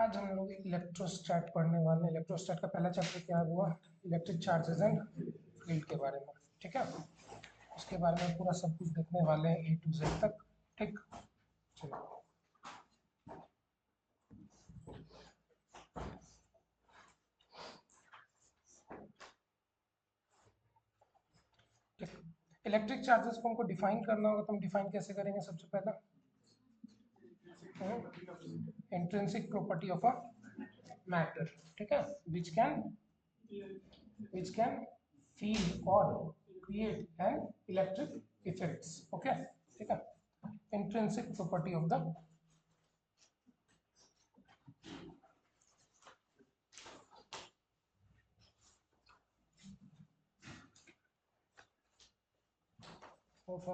आज हम लोग इलेक्ट्रोस्टैट पढ़ने वाले हैं। इलेक्ट्रोस्टैट का पहला चैप्टर क्या हुआ? इलेक्ट्रिक चार्जेस एंड फील्ड के बारे में। ठीक है, उसके बारे में पूरा सब कुछ देखने वाले हैं ए टू जेड तक। ठीक, चलो। ठीक, इलेक्ट्रिक चार्जेस को हमको डिफाइन करना होगा, तो हम डिफाइन कैसे करेंगे? सबसे पहला intrinsic property of a matter. ठीक है, विच कैन फील और create an electric effects. Okay, ठीक है, intrinsic property of the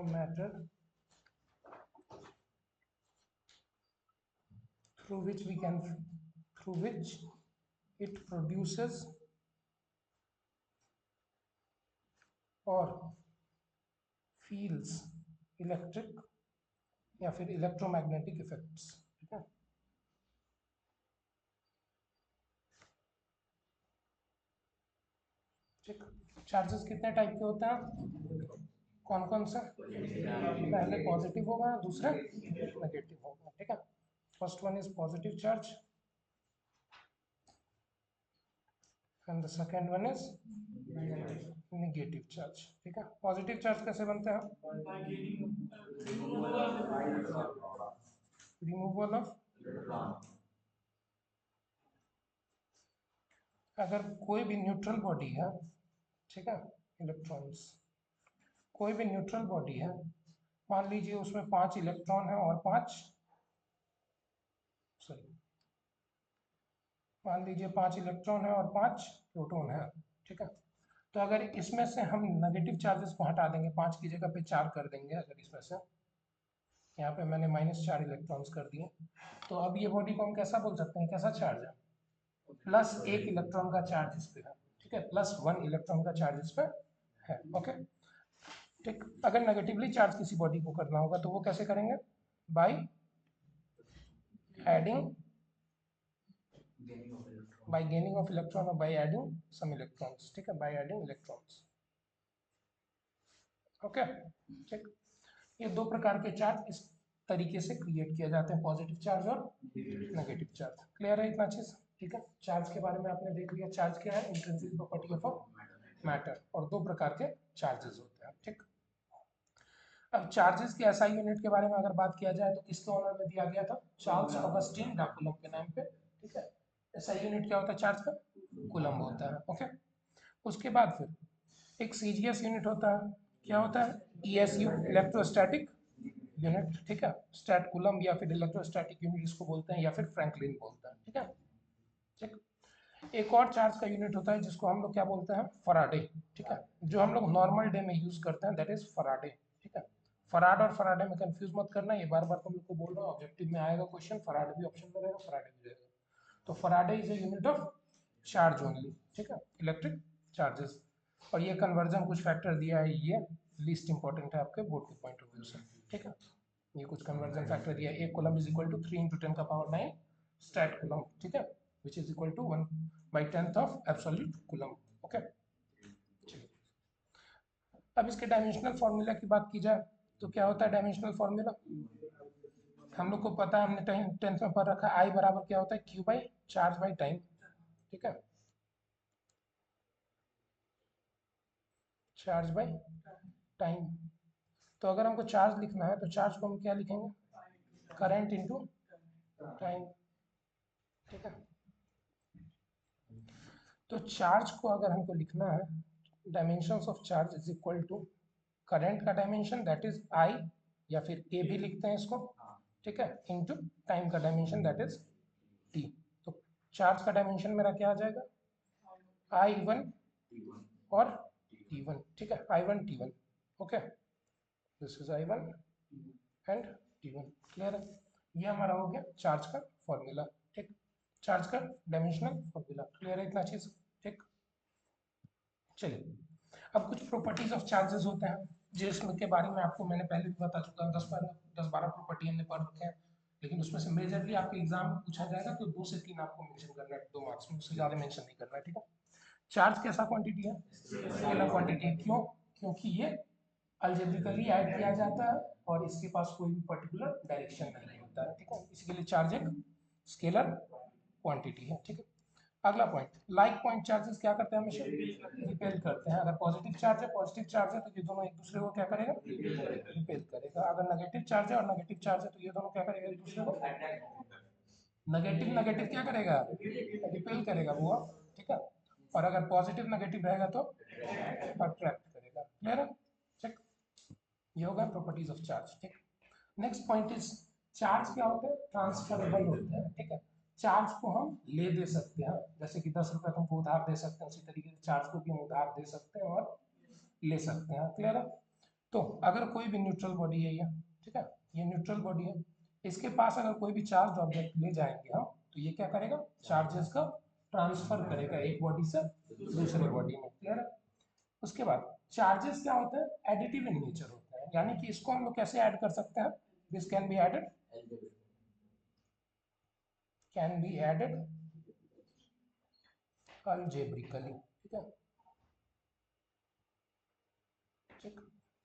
matter through which we can through which it produces और feels इलेक्ट्रिक या फिर इलेक्ट्रोमैग्नेटिक इफेक्ट्स। ठीक है, ठीक। चार्जेस कितने टाइप के होते हैं? कौन कौन सा? पहले पॉजिटिव होगा, दूसरा नेगेटिव होगा। ठीक है, first one is positive charge and the second one is negative charge. ठीक है, पॉजिटिव चार्ज कैसे बनते हैं? रिमूवल ऑफ, अगर कोई भी न्यूट्रल बॉडी है, ठीक है, इलेक्ट्रॉन्स, कोई भी न्यूट्रल बॉडी है, मान लीजिए उसमें 5 इलेक्ट्रॉन है और 5, सॉरी, मान लीजिए 5 इलेक्ट्रॉन है और 5 प्रोटॉन है। ठीक है, तो अगर इसमें से हम नेगेटिव चार्जेस को हटा देंगे, 5 की जगह पे 4 कर देंगे, अगर इसमें से यहाँ पे मैंने -4 इलेक्ट्रॉन्स कर दिए, तो अब ये बॉडी को हम कैसा बोल सकते हैं? कैसा चार्ज है? +1 इलेक्ट्रॉन का चार्ज इस पे है। ठीक है, +1 इलेक्ट्रॉन का चार्ज इस पे है। ओके, ठीक। अगर नेगेटिवली चार्ज किसी बॉडी को करना होगा तो वो कैसे करेंगे? By adding, bye gaining of electron और बाय एडिंग सम इलेक्ट्रॉन्स। ठीक है, बाय एडिंग इलेक्ट्रॉन्स। ओके, ठीक। ये दो प्रकार के चार्ज इस तरीके से क्रिएट किए जाते हैं, पॉजिटिव चार्ज और नेगेटिव चार्ज। क्लियर है इतना चीज? ठीक है, चार्ज के बारे में आपने देख लिया। चार्ज क्या है? इंट्रिंसिक प्रॉपर्टी ऑफ मैटर, और दो प्रकार के चार्जेस होते हैं। ठीक, अब चार्जेस के एसआई यूनिट के बारे में अगर बात किया जाए तो किसके ऑनर में दिया गया था? चार्ल्स ऑगस्टीन डा कूलम्ब के नाम पे। ठीक है, एसआई यूनिट क्या होता है चार्ज का? कूलम्ब होता है। ओके, उसके बाद फिर एक सीजीएस यूनिट होता है। क्या होता है? ईएसयू, इलेक्ट्रोस्टैटिक यूनिट। ठीक है, स्टैट कूलम्ब या फिर इलेक्ट्रोस्टैटिक यूनिट इसको बोलते हैं, या फिर फ्रैंकलिन बोलते हैं। ठीक है, ठीक। एक और चार्ज का यूनिट होता है जिसको हम लोग क्या बोलते हैं? फराडे। ठीक है, जो हम लोग नॉर्मल डे में यूज करते हैं, दैट इज फराडे। ठीक है, फराड और फराडे में कंफ्यूज मत करना, ये बार बार तुम लोग को बोल रहा हूँ, ऑब्जेक्टिव में आएगा क्वेश्चन, फराड भी ऑप्शन में रहेगा, फराडे भी रहेगा। तो Faraday is a unit of charge only. ठीक है, इलेक्ट्रिक चार्जेस। और ये कन्वर्जन कुछ फैक्टर दिया है, ये लीस्ट इंपॉर्टेंट है आपके बोर्ड के पॉइंट ऑफ व्यू से। ठीक है, ये कुछ कन्वर्जन फैक्टर दिया है। 1 coulomb is equal to 3 × 10⁻⁹ stat coulomb. ठीक है, which is equal to 1/10 of absolute coulomb. Okay, चलिए अब इसके डायमेंशनल फॉर्मूला की बात की जाए तो क्या होता है डायमेंशनल फॉर्मूला? हम लोग को पता है, हमने 10th में पढ़ रखा है, आई बराबर क्या होता है? Q by charge by time. ठीक है, चार्ज बाई टाइम। तो अगर हमको चार्ज लिखना है तो चार्ज को हम क्या लिखेंगे? Current into time. ठीक है, तो चार्ज को अगर हमको लिखना है, dimensions of charge is equal to current का डायमेंशन दैट इज आई, या फिर ए भी लिखते हैं इसको। ठीक है, इनटू टाइम का डायमेंशन दैट इज टी। तो चार्ज का डायमेंशन मेरा क्या आ जाएगा? I1 और T1। ठीक है, I1 T1। Okay, this is I1 and T1। Clear है? ये हमारा हो गया चार्ज का फॉर्मूला। ठीक, चार्ज का डायमेंशनल फॉर्मूला। क्लियर है इतना चीज? ठीक, चलिए अब कुछ प्रॉपर्टीज ऑफ चार्जेस होते हैं जिसके बारे में आपको मैंने पहले भी बता चुका हूँ। 10-12 प्रॉपर्टी हमने पढ़ रखे हैं। लेकिन उसमें से मेजरली आपके एग्जाम में पूछा जाएगा तो 2 से 3 आपको मेंशन करना है 2 मार्क्स में, उससे ज़्यादा मेंशन नहीं करना है, ठीक है। चार्ज कैसा क्वांटिटी है? Scalar quantity. क्यों? क्योंकि ये अलजेब्रिकली ऐड किया जाता है और इसके पास कोई भी पर्टिकुलर डायरेक्शन नहीं होता है, ठीक है, इसके लिए चार्ज एक स्केलर क्वांटिटी है, ठीक है। अगला पॉइंट, लाइक पॉइंट चार्जेस क्या करते हैं? हमेशा रिपेल करते हैं। अगर पॉजिटिव चार्ज है, पॉजिटिव चार्ज है तो ये दोनों एक दूसरे को क्या करेगा? रिपेल करेगा। अगर नेगेटिव चार्ज है और नेगेटिव चार्ज है तो ये दोनों क्या करेगा? एक दूसरे को नेगेटिव नेगेटिव क्या करेगा? रिपेल करेगा वो, ठीक है। और अगर पॉजिटिव नेगेटिव रहेगा तो अट्रैक्ट करेगा। क्लियर है? चेक। ये होगा प्रॉपर्टीज ऑफ चार्ज, ठीक। नेक्स्ट पॉइंट इज, चार्ज क्या होते हैं? ट्रांसफरेबल होते हैं, ठीक है। चार्ज को हम ले दे सकते हैं, जैसे कि 10 रुपए तुमको उधार दे सकते हैं, उसी तरीके से चार्ज को भी हम उधार दे सकते हैं और ले सकते हैं। क्लियर है? तो अगर कोई भी न्यूट्रल बॉडी है ये, ठीक है, ये न्यूट्रल बॉडी है, इसके पास अगर कोई भी चार्ज ऑब्जेक्ट ले जाएंगे हम तो ये क्या करेगा? चार्जेस का ट्रांसफर करेगा एक बॉडी से दूसरे बॉडी में। क्लियर है? उसके बाद चार्जेस क्या होते हैं? एडिटिव इन नेचर होते हैं, यानी कि इसको हम लोग कैसे ऐड कर सकते हैं? This can be added, can be added algebraically, ठीक है। ठीक,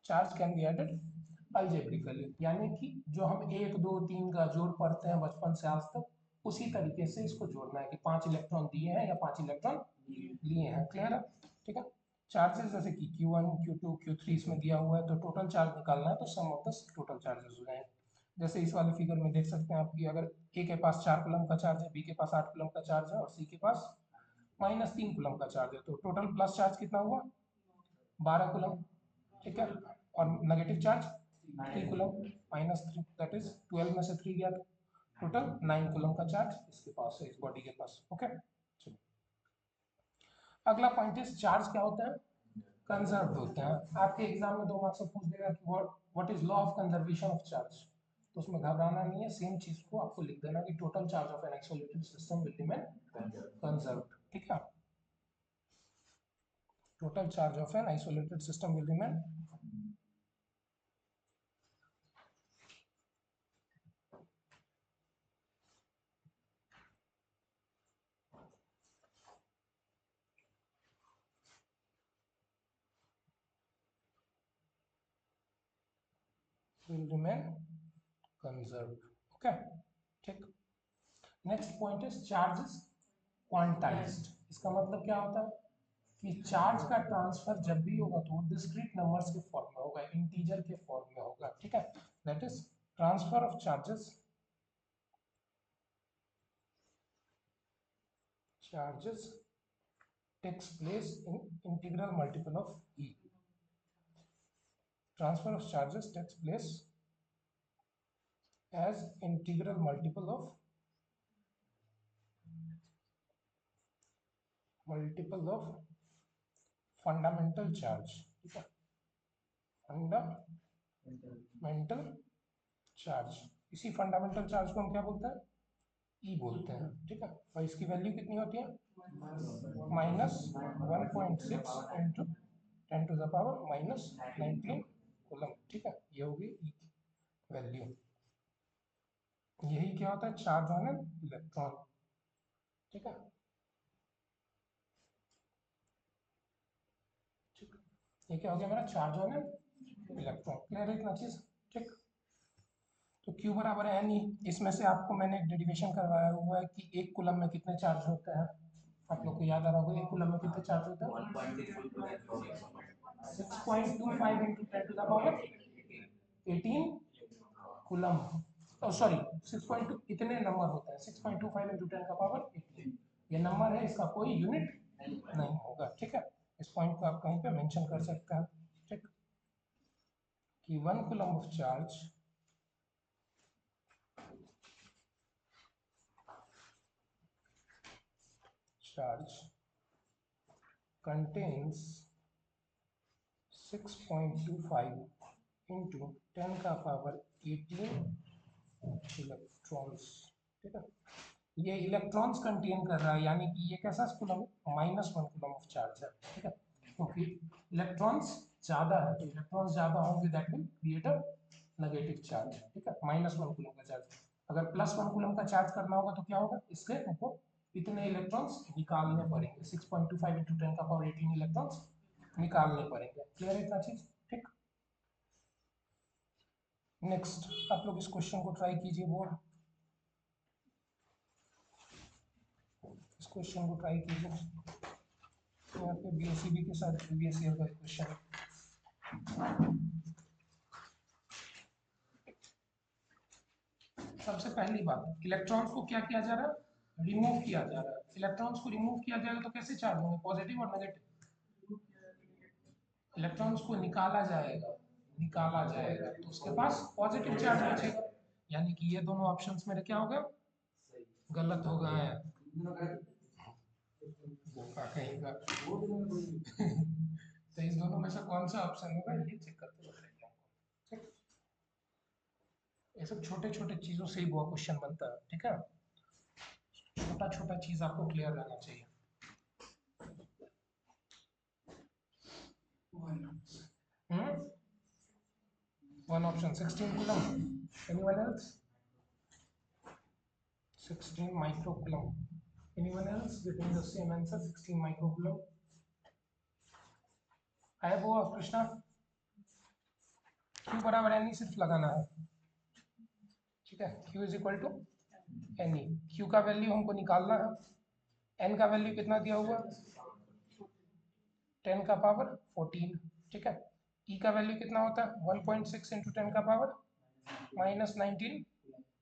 charge can be added algebraically, यानी कि जो हम 1 2 3 का जोड़ पढ़ते हैं बचपन से आज तक, उसी तरीके से इसको जोड़ना है कि 5 इलेक्ट्रॉन दिए हैं या 5 इलेक्ट्रॉन लिए हैं। क्लियर है? ठीक है। चार्जेस जैसे कि Q1 Q2 Q3 इसमें दिया हुआ है तो टोटल चार्ज निकालना है तो सम ऑफ द टोटल चार्जेस हो जाएंगे। जैसे इस वाले फिगर में देख सकते हैं आप कि अगर ए के पास 4 कूलम का चार्ज है, बी के पास 8 कूलम का चार्ज है और सी के पास -3 कूलम का चार्ज है, तो टोटल प्लस चार्ज कितना हुआ? 12 कूलम, ठीक है। और negative charge 3 coulomb, -3 that is 12 में से 3 गया तो टोटल 9 कूलम का चार्ज इसके पास है, इस बॉडी के पास। ओके, चलो अगला पॉइंट इज, चार्ज क्या होता है? कंजर्व होते हैं। आपके एग्जाम में 2 मार्क्स से पूछ देगा कि what is law of conservation of charge, तो उसमें घबराना नहीं है, सेम चीज को आपको लिख देना कि total charge of an isolated system will remain conserved, ठीक है। Total charge of an isolated system will remain conserved. Okay, ठीक। Next point is, charge is quantized. इसका मतलब क्या होता है? कि चार्ज का ट्रांसफर जब भी होगा तो डिस्क्रीट नंबर्स के फॉर्म में होगा, इंटीजर के फॉर्म में होगा, ठीक है। That is transfer of charges takes place in integral multiple of E. Transfer of charges takes place as integral multiple of fundamental charge, ठीक है, फंडामेंटल चार्ज। इसी फंडामेंटल चार्ज को हम क्या बोलते हैं? ई बोलते हैं, ठीक है। और इसकी वैल्यू कितनी होती है? -1.6 इंटू 10⁻⁻19 कूलम, ठीक है, ये होगी ई की वैल्यू। यही क्या होता है? चार्ज ऑन एन इलेक्ट्रॉन, ठीक है। ठीक, ये क्या हो गया मेरा? Charge on an electron. Clear है इतना चीज? ठीक, तो Q बराबर है एन ई। इसमें से आपको मैंने एक डेरिवेशन करवाया हुआ है कि 1 कूलम में कितने चार्ज होते हैं। आप लोग को याद आ रहा होगा 1 कूलम में कितने चार्ज होते हैं? 6.25 इंटू 10⁻18 कूलम, सॉरी 6.2, इतने नंबर होता है, 6.25 इंटू 10⁻18 ये नंबर है, इसका कोई यूनिट नहीं होगा, ठीक है। इस पॉइंट को आप कहीं पे मेंशन कर सकते हैं, ठीक, कि 1 coulomb of charge contains 6.25 into 10⁻18 electrons, ठीक है। ये इलेक्ट्रॉन्स कंटेन कर रहा है, यानी कि ये कैसा कूलम? -1 कूलम ऑफ चार्ज है, ठीक है, क्योंकि इलेक्ट्रॉन्स ज्यादा है तो इलेक्ट्रॉन्स ज्यादा होंगे that will create a negative charge, ठीक है, -1 कूलम का चार्ज। अगर +1 कूलम का चार्ज करना होगा तो क्या होगा, इससे हमको इतने इलेक्ट्रॉन्स निकालने पड़ेंगे, 6.25 × 10⁻18 इलेक्ट्रॉन्स निकालने पड़ेंगे। क्लियर है इतना चीज, ठीक। नेक्स्ट आप लोग इस क्वेश्चन को ट्राई कीजिए बोर्ड, इस क्वेश्चन को ट्राई कीजिए। यहाँ पे BSEB के साथ प्रीवियस ईयर का क्वेश्चन है। सबसे पहली बात, इलेक्ट्रॉन्स को क्या किया जा रहा है, रिमूव किया जा रहा है। इलेक्ट्रॉन्स को रिमूव किया जाएगा तो कैसे चार्ज होंगे, पॉजिटिव और नेगेटिव। इलेक्ट्रॉन्स को निकाला जाएगा, निकाला जाएगा तो उसके पास पॉजिटिव चार्ज बचेगा, यानी कि ये दोनों ऑप्शंस मेरे क्या होगा, गलत हो गए हैं। कहेगा तो इस दोनों में से कौन सा ऑप्शन होगा, ये चेक करते बताइए हमको, ठीक। ये सब छोटे छोटे चीजों से ही वो क्वेश्चन बनता है, ठीक है। छोटा छोटा चीज आपको क्लियर रहना चाहिए। One option 16 coulomb. Anyone else? 16 microcoulomb. Anyone else getting the same answer, 16 microcoulomb? है वो कृष्णा, Q बराबर NE सिर्फ लगाना है, ठीक है। Q is equal to NE, Q का वैल्यू हमको निकालना है, N का वैल्यू कितना दिया हुआ, 10 का पावर 14, ठीक है। E का वैल्यू कितना होता है, 1.6 × 10 का पावर -19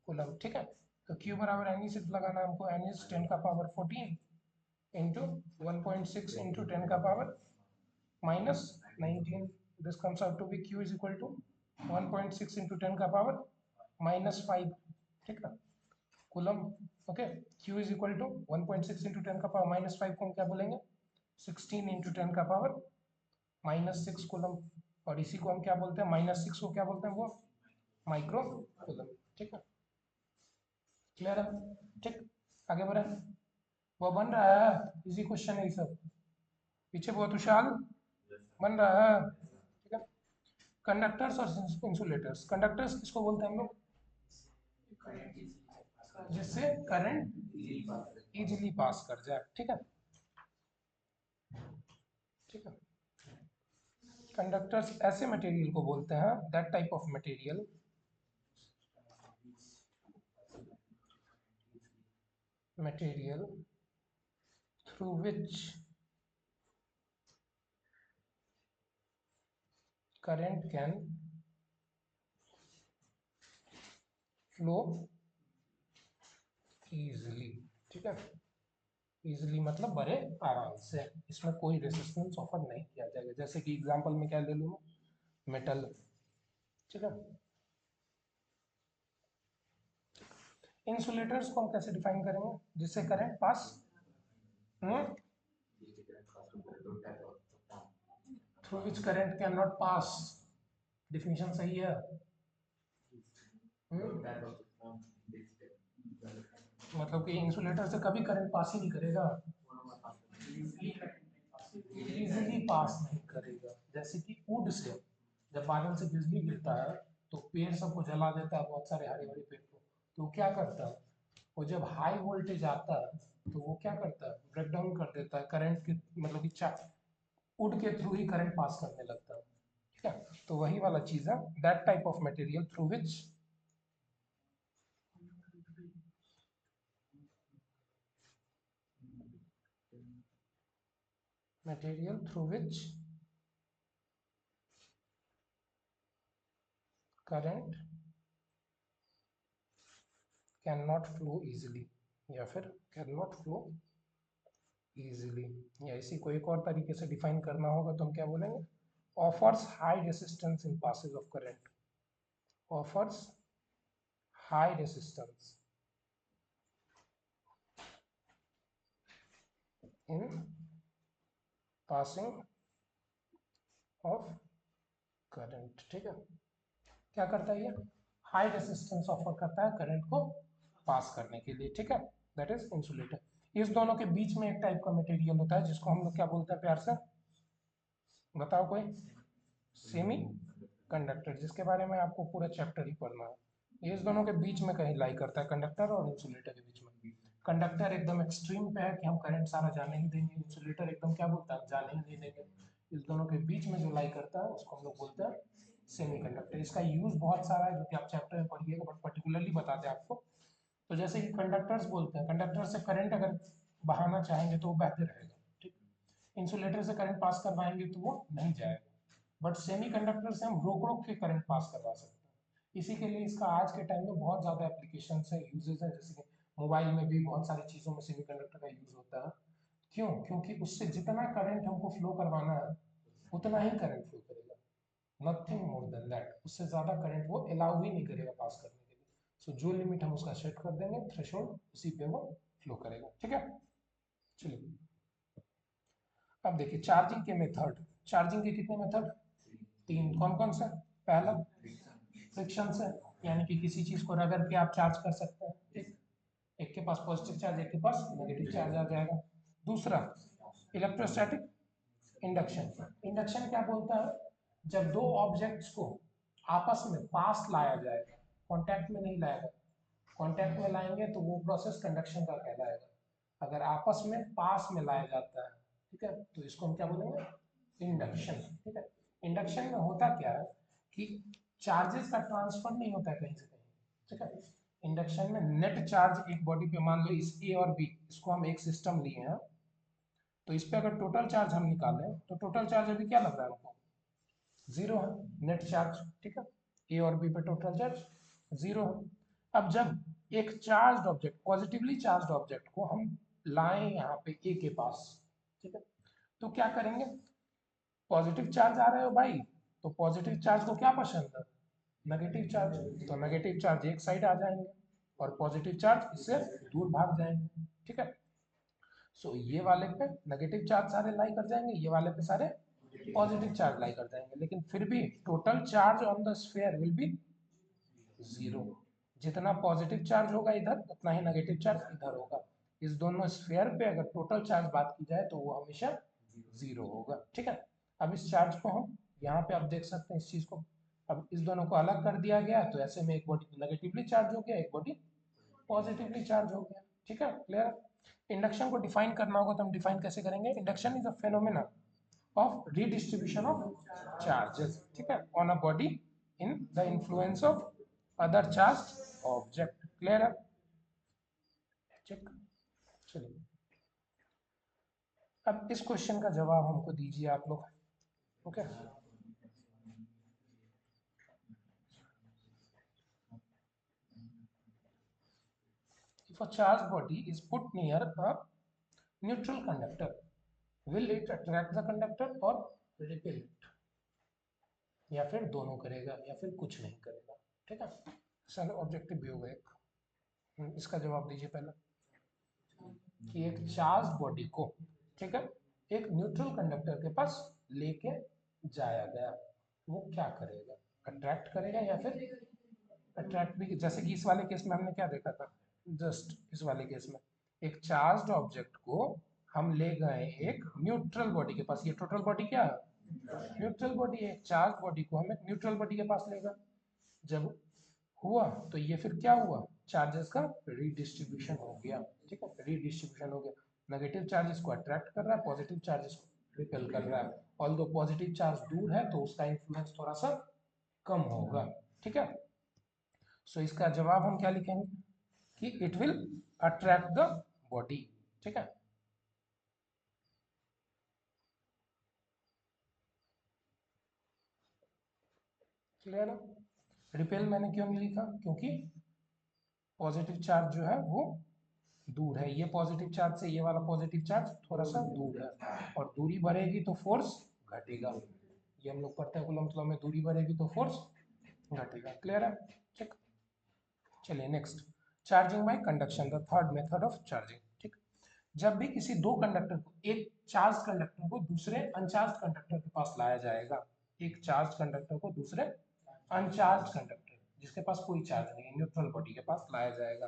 कूलम, ठीक है। तो Q बराबर NE सिर्फ लगाना है हमको, N इज 10 का पावर 14 इंटू 1.6 × 10 का power -19, this comes out to be Q is equal to 1.6 × 10 का पावर -5, ठीक है, coulomb, okay. Q is equal to 1.6 × 10 का पावर -5 को हम क्या बोलेंगे, 16 × 10 का पावर -6 कूलम, और इसी को हम क्या बोलते हैं, -6 को क्या बोलते हैं, वो माइक्रो कूलम, ठीक है। क्लियर है, ठीक। आगे बढ़े, वो बन रहा है, इजी क्वेश्चन है ये सब, पीछे बहुत उछाल बन रहा है, ठीक है। कंडक्टर्स और इंसुलेटर्स, कंडक्टर्स किसको बोलते हैं हम लोग, जिससे करंट इजीली पास कर जाए, ठीक है, ठीक है। कंडक्टर्स ऐसे मटेरियल को बोलते हैं, that type of material through which current can flow easily, ठीक है। इजिली मतलब बड़े आराम से, इसमें कोई रेजिस्टेंस ऑफर नहीं किया जाएगा। जैसे कि एग्जांपल में क्या ले लूँ, मेटल, ठीक है। इंसुलेटर्स को हम कैसे डिफाइन करेंगे, जिससे current pass, through which current can not pass, definition सही है, मतलब कि इंसुलेटर से कभी करंट पास ही नहीं करेगा, इजीली पास नहीं करेगा। जैसे कि वुड से, जब बादल से बिजली गिरता है तो पेड़ सबको जला देता है, बहुत सारे हरे भरे पेड़ को, तो वो क्या करता है, वो जब हाई वोल्टेज आता है तो वो क्या करता है, ब्रेक डाउन कर देता है, करंट के मतलब कि वुड के थ्रू ही करंट पास करने लगता है, ठीक है। तो वही वाला चीज है, that type of material through which current can not flow easily, या फिर कैन नॉट फ्लो इजिली, या इसी को एक और तरीके से डिफाइन करना होगा तो हम क्या बोलेंगे, offers high resistance in passage of current, offers high resistance in passing of current, ठीक है। क्या करता है ये, हाई रेसिस्टेंस ऑफर करता है करंट को पास करने के लिए, ठीक है, दैट इज इंसुलेटर। इस दोनों के बीच में एक टाइप का मटेरियल होता है जिसको हम लोग क्या बोलते हैं प्यार से, बताओ कोई, सेमी कंडक्टर, जिसके बारे में आपको पूरा चैप्टर ही पढ़ना है, ये इस दोनों के बीच में कहीं लाई करता है, कंडक्टर और इंसुलेटर के बीच में। कंडक्टर एकदम एक्सट्रीम पे है कि हम करंट सारा जाने ही देंगे, इंसुलेटर एकदम क्या बोलता है, जाने ही नहीं देंगे। इस दोनों के बीच में जो लाई करता है उसको हम लोग बोलते हैं सेमीकंडक्टर। इसका यूज बहुत सारा है जो कि आप चैप्टर में पढ़िएगा, बट पर्टिकुलरली बताते हैं आपको। तो जैसे कि कंडक्टर्स बोलते हैं, कंडक्टर से करंट अगर बहाना चाहेंगे तो वो बहते रहेगा, ठीक। इंसुलेटर से करंट पास करवाएंगे तो वो नहीं जाएगा, बट सेमी कंडक्टर से हम रोक रोक के करंट पास करवा सकते हैं। इसी के लिए इसका आज के टाइम में बहुत ज़्यादा एप्लीकेशन है, यूजेज है। जैसे कि मोबाइल में भी बहुत सारी चीज़ों में सेमी कंडक्टर का यूज होता है। क्यों? क्योंकि उससे जितना करंट हमको फ्लो करवाना है उतना ही करंट फ्लो करेगा, नथिंग मोर देन दैट। उससे ज़्यादा करंट वो अलाउ ही नहीं करेगा पास करने के लिए। सो जो लिमिट हम उसका सेट कर देंगे थ्रेशोल्ड, उसी पे वो फ्लो करेगा, ठीक है। चलिए अब देखिए चार्जिंग के मेथड। चार्जिंग के कितने मेथड? तीन। कौन कौन सा? पहला फ्रिक्शन से, यानी कि किसी चीज को रगड़ के आप चार्ज कर सकते हैं, ठीक। एक के पास पॉजिटिव चार्ज, एक के पास नेगेटिव चार्ज आ जाएगा। दूसरा इलेक्ट्रोस्टैटिक इंडक्शन। इंडक्शन क्या बोलता है? जब दो ऑब्जेक्ट्स को आपस में पास लाया जाएगा, कांटेक्ट में नहीं लाएगा, कांटेक्ट में लाएंगे तो वो प्रोसेस कंडक्शन का कहलाएगा। अगर आपस में पास में लाया जाता है, ठीक है, तो इसको हम क्या बोलेंगे? इंडक्शन, ठीक है। इंडक्शन में होता क्या है कि चार्जेस का ट्रांसफर नहीं होता है कहीं से कहीं, ठीक है। इंडक्शन में नेट चार्ज एक बॉडी पे, मान लो इस ए और बी, इसको हम एक सिस्टम लिए हैं, तो इस पे अगर टोटल चार्ज हम निकालें तो टोटल चार्ज अभी क्या लग रहा है हमको? जीरो है, नेट चार्ज, ठीक है। ए और बी पे टोटल चार्ज जीरो है। अब जब एक charge object, positively charge object को हम लाएं यहाँ पे ए के पास, ठीक है, तो क्या करेंगे? पॉजिटिव चार्ज आ रहे हो भाई, तो पॉजिटिव चार्ज को क्या पसंद है? Negative charge. तो नेगेटिव चार्ज एक साइड आ जाएंगे और पॉजिटिव चार्ज इससे दूर भाग जाएंगे, ठीक है। सो ये वाले पे नेगेटिव चार्ज सारे लाई कर जाएंगे, ये वाले पे सारे पॉजिटिव चार्ज लाई कर जाएंगे, लेकिन फिर भी total charge on the sphere will be zero. जितना पॉजिटिव चार्ज होगा इधर उतना ही नेगेटिव चार्ज इधर होगा। इस दोनों स्फीयर पे अगर टोटल चार्ज बात की जाए तो वो हमेशा जीरो होगा, ठीक है। अब इस चार्ज को हम यहाँ पे आप देख सकते हैं इस चीज को, अब इस दोनों को अलग कर दिया गया तो ऐसे में एक बॉडी नेगेटिवली चार्ज हो गया, एक बॉडी पॉजिटिवली चार्ज हो गया, ठीक है। क्लियर? इंडक्शन को डिफाइन करना होगा तो हम डिफाइन कैसे करेंगे? Induction is a phenomena of redistribution of charges, ठीक है, on a body in the influence of other charged object। Clear है? ठीक। चलिए अब इस क्वेश्चन का जवाब हमको दीजिए आप लोग, okay. If a charged body is put near a neutral conductor, will it attract the conductor or repel it? या फिर दोनों करेगा या फिर कुछ नहीं करेगा, ठीक है। चलो ऑब्जेक्टिव भी होगा एक। इसका जवाब दीजिए पहले। कि एक चार्ज बॉडी को, ठीक है, एक न्यूट्रल कंडक्टर के पास लेके जाया गया, वो क्या करेगा? अट्रैक्ट करेगा या फिर अट्रैक्ट भी, जैसे कि इस वाले केस में हमने क्या देखा था, जस्ट इस वाले केस में एक चार्ज ऑब्जेक्ट को हम ले गए एक न्यूट्रल बॉडी के पास। ये टोटल बॉडी क्या है? न्यूट्रल बॉडी है। चार्ज बॉडी को हम एक न्यूट्रल बॉडी के पास ले गए, जब हुआ तो ये फिर क्या हुआ? चार्जेस का रीडिस्ट्रीब्यूशन हो गया, ठीक है, रीडिस्ट्रीब्यूशन हो गया। नेगेटिव चार्जेस को अट्रैक्ट कर रहा है, पॉजिटिव चार्जेस को रिपेल कर रहा है। ऑल्दो पॉजिटिव चार्ज दूर है तो उसका इन्फ्लुएंस थोड़ा सा कम होगा, ठीक है। सो इसका जवाब हम क्या लिखेंगे? कि it will attract the body, ठीक है। क्लियर है? रिपेल मैंने क्यों नहीं लिखा? क्योंकि पॉजिटिव चार्ज जो है वो दूर है, ये पॉजिटिव चार्ज से ये वाला पॉजिटिव चार्ज थोड़ा सा दूर है, और दूरी बढ़ेगी तो फोर्स घटेगा। ये हम लोग पढ़ते हैं कूलम्ब लॉ में, दूरी बढ़ेगी तो फोर्स घटेगा। क्लियर है? ठीक। चलिए next, charging by conduction, the third method of charging, ठीक। जब भी किसी दो कंडक्टर को, एक चार्ज कंडक्टर को दूसरे अनचार्ज कंडक्टर के पास लाया जाएगा, एक चार्ज कंडक्टर को दूसरे अनचार्ज कंडक्टर जिसके पास कोई चार्ज नहीं है, न्यूट्रल बॉडी के पास लाया जाएगा,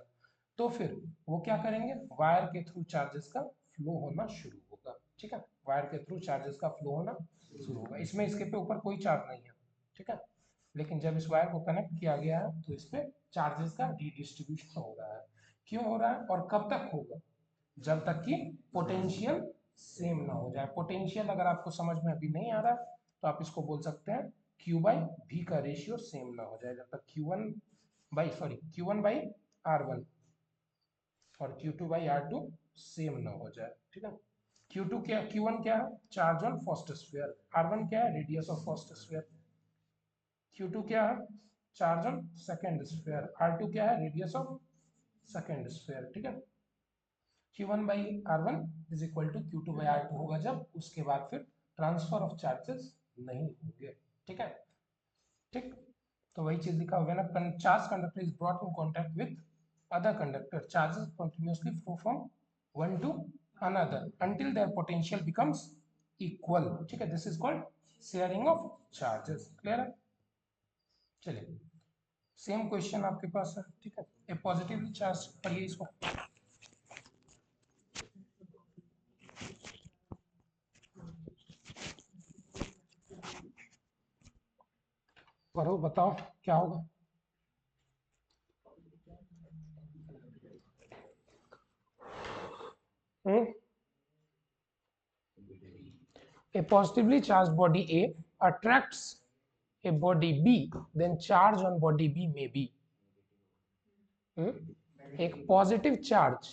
तो फिर वो क्या करेंगे? वायर के थ्रू चार्जेस का फ्लो होना शुरू होगा, ठीक है। वायर के थ्रू चार्जेस का फ्लो होना शुरू होगा। इसमें इसके पे ऊपर कोई चार्ज नहीं है, ठीक है। लेकिन जब इस वायर को कनेक्ट किया गया है तो इस पे चार्जेस का डिस्ट्रीब्यूशन हो रहा है। क्यों हो रहा है और कब तक होगा? जब तक कि पोटेंशियल सेम ना हो जाए। पोटेंशियल अगर आपको समझ में अभी नहीं आ रहा तो आप इसको बोल सकते हैं Q बाई V का रेशियो सेम ना हो जाए, जब तक Q1 बाई R1 और Q2 बाई R2 सेम ना हो जाए। ठीक है, Q1 क्या है? Charge on first sphere. R1 क्या है? Radius of first sphere. Q2 क्या है? Charge on second sphere. R2 क्या है? Radius of second sphere. ठीक है, Q1 by R1 is equal to Q2 by R2 होगा जब, उसके बाद फिर ट्रांसफर ऑफ चार्जेस नहीं होंगे। ठीक है, ठीक, तो वही चीज लिखा हुआ है ना, charge conductor is brought in contact with other conductor, charges continuously flow from one to another until their potential becomes equal। ठीक है, this is called sharing of charges. Clear है? चलिए, सेम क्वेश्चन आपके पास है। ठीक है, ए पॉजिटिवली चार्ज, पढ़िए इसको। पढ़ो, बताओ क्या होगा। A positively charged body A attracts a body B, then charge on body B may be। एक पॉजिटिव चार्ज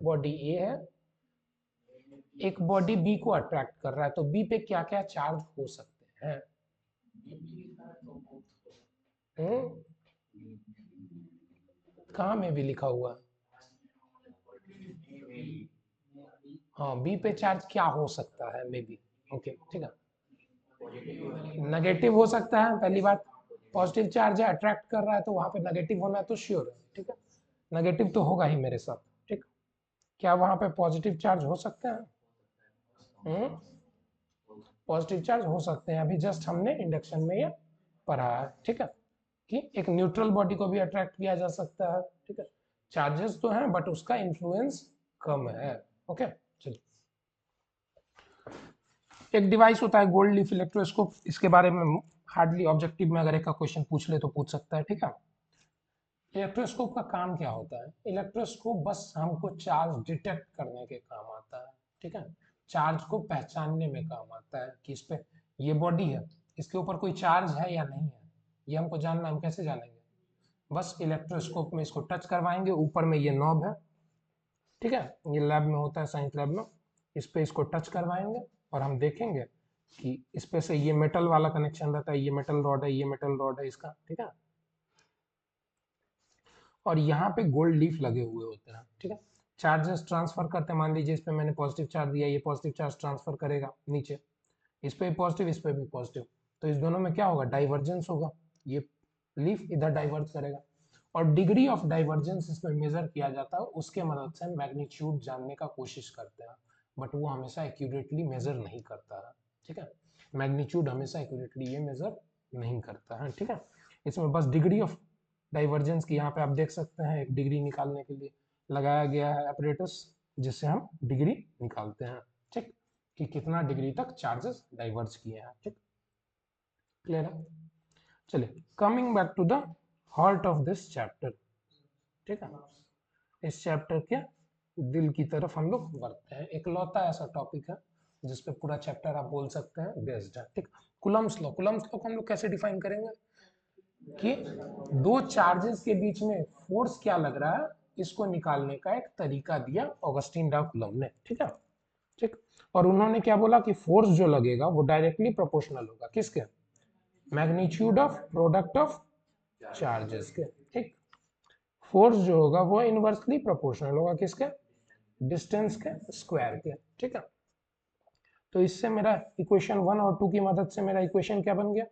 बॉडी ए है, एक बॉडी बी को अट्रैक्ट कर रहा है, तो बी पे क्या क्या चार्ज हो सकते हैं? कहाँ में भी लिखा हुआ? हाँ, बी पे चार्ज क्या हो सकता है? May be. ओके, ठीक है, नेगेटिव हो सकता है पहली बात। पॉजिटिव चार्ज है, अट्रैक्ट कर रहा है, तो वहां पे नेगेटिव होना तो श्योर है। ठीक है, नेगेटिव तो होगा ही मेरे साथ। ठीक, क्या वहां पे पॉजिटिव चार्ज हो सकते हैं? पॉजिटिव चार्ज हो सकते हैं, अभी जस्ट हमने इंडक्शन में ये पढ़ा है। ठीक है, कि एक न्यूट्रल बॉडी को भी अट्रैक्ट किया जा सकता है। ठीक है, चार्जेस तो हैं बट उसका इन्फ्लुएंस कम है। ओके, चलिए, एक डिवाइस होता है गोल्ड लीफ इलेक्ट्रोस्कोप, इसके बारे में हार्डली ऑब्जेक्टिव में अगर एक का क्वेश्चन पूछ ले तो पूछ सकता है। ठीक है, इलेक्ट्रोस्कोप का काम क्या होता है? इलेक्ट्रोस्कोप बस हमको चार्ज डिटेक्ट करने के काम आता है। ठीक है, चार्ज को पहचानने में काम आता है कि इस पे ये बॉडी है, इसके ऊपर कोई चार्ज है या नहीं है, ये हमको जानना। हम कैसे जानेंगे? बस इलेक्ट्रोस्कोप में इसको टच करवाएंगे, ऊपर में ये नॉब है। ठीक है, ये लैब में होता है, साइंस लैब में। इस पे इसको टच करवाएंगे और हम देखेंगे कि इस पे से ये मेटल वाला कनेक्शन रहता है, ये मेटल रॉड है, ये मेटल रॉड है इसका। ठीक है, और यहाँ पे गोल्ड लीफ लगे हुए होते हैं। ठीक है, चार्जेस ट्रांसफर करते हैं, मान लीजिए इस पे मैंने पॉजिटिव चार्ज दिया, ये पॉजिटिव चार्ज ट्रांसफर करेगा नीचे, इस पे भी पॉजिटिव, इस पे भी पॉजिटिव, तो इस दोनों में क्या होगा? डाइवर्जेंस होगा, ये लीफ इधर डाइवर्ज करेगा, और डिग्री ऑफ डाइवर्जेंस इसमें मेजर किया जाता है, उसके मदद से मैग्नीट्यूड जानने का कोशिश करते हैं, बट वो हमेशा एक्यूरेटली मेजर नहीं करता है। ठीक है, मैग्नीट्यूड हमेशा एक्यूरेटली ये मेजर नहीं करता है। ठीक है, इसमें बस डिग्री ऑफ डाइवर्जेंस की यहाँ पे आप देख सकते हैं, एक डिग्री निकालने के लिए लगाया गया है अपरेटस, जिससे हम डिग्री निकालते हैं। ठीक, कि कितना डिग्री तक चार्जेस डाइवर्ज किए हैं। ठीक, क्लियर है? चलिए, coming back to the heart of this chapter. ठीक है, इस चैप्टर के दिल की तरफ हम लोग बढ़ते हैं। इकलौता ऐसा टॉपिक है जिसपे पूरा चैप्टर आप बोल सकते हैं बेस्ड है। ठीक, कूलम्ब्स लॉ। कूलम्ब्स लॉ को हम लोग कैसे डिफाइन करेंगे कि दो चार्जेस के बीच में फोर्स क्या लग रहा है, इसको निकालने का एक तरीका दिया ऑगस्टीन डा कूलम्ब ने। ठीक है, ठीक, और उन्होंने क्या बोला कि फोर्स जो लगेगा वो डायरेक्टली प्रोपोर्शनल होगा किसके? Magnitude of product of charges के। ठीक, फोर्स जो होगा वो इनवर्सली प्रोपोर्शनल होगा किसके? डिस्टेंस के स्क्वायर के। ठीक है, तो इससे मेरा इक्वेशन 1 और 2 की मदद से मेरा इक्वेशन क्या बन गया?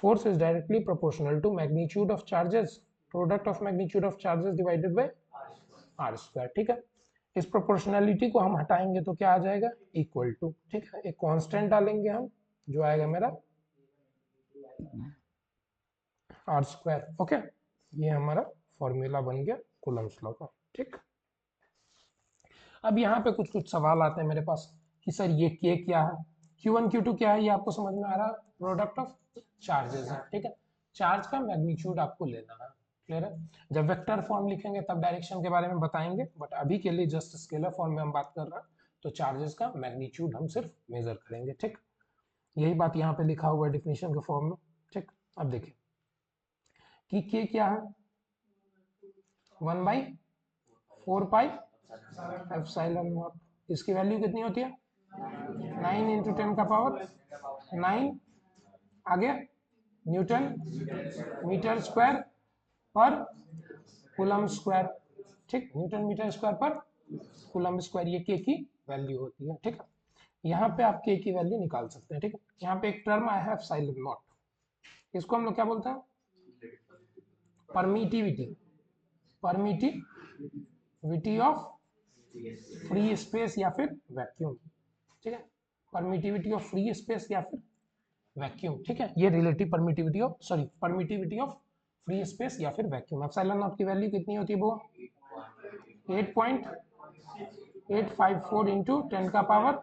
Force is directly proportional to magnitude of charges, product of magnitude of charges divided by r square। ठीक है, इस प्रोपोर्शनलिटी को हम हटाएंगे तो क्या आ जाएगा? Equal to. ठीक है, एक कांस्टेंट डालेंगे हम, जो आएगा मेरा r स्क्वायर। ओके, ये हमारा फॉर्मूला बन गया कूलम्ब्स लॉ का। ठीक, अब यहाँ पे कुछ कुछ सवाल आते हैं मेरे पास कि सर ये K क्या है, Q1 Q2 क्या है, ये आपको समझ में आ रहा है? प्रोडक्ट ऑफ चार्जेस हैं, ठीक है। चार्ज का मैग्नीट्यूड आपको लेना है, क्लियर है। जब वेक्टर फॉर्म लिखेंगे तब डायरेक्शन के बारे में बताएंगे, बट अभी के लिए जस्ट स्केलर फॉर्म में हम बात कर रहे हैं, तो चार्जेस का मैग्नीट्यूड हम सिर्फ मेजर करेंगे, ठीक। यही बात यहाँ पे लिखा हुआ है डिफिनेशन के फॉर्म में, ठीक। अब देखिए कि के क्या है, 1/4 पाई एप्सिलॉन नॉट, इसकी वैल्यू कितनी होती है 9 इंटू 10 का पावर 9, आगे न्यूटन मीटर स्क्वायर पर कूलम स्क्वायर, ठीक, न्यूटन मीटर स्क्वायर पर कूलम स्क्वायर, ये के की वैल्यू होती है, ठीक है। यहाँ पे आप के की वैल्यू निकाल सकते हैं, ठीक है। यहाँ पे एक टर्म आया है एप्सिलॉन नॉट, इसको हम लोग क्या बोलते हैं, permittivity, permittivity of free space या फिर वैक्यूम, ठीक है। परमिटिविटी ऑफ फ्री स्पेस या फिर वैक्यूम, ठीक है। ये relative permittivity of, sorry, permittivity of free space या फिर वैक्यूम। एप्सिलॉन नॉट की वैल्यू कितनी होती है वो 8.854 इंटू 10 का पावर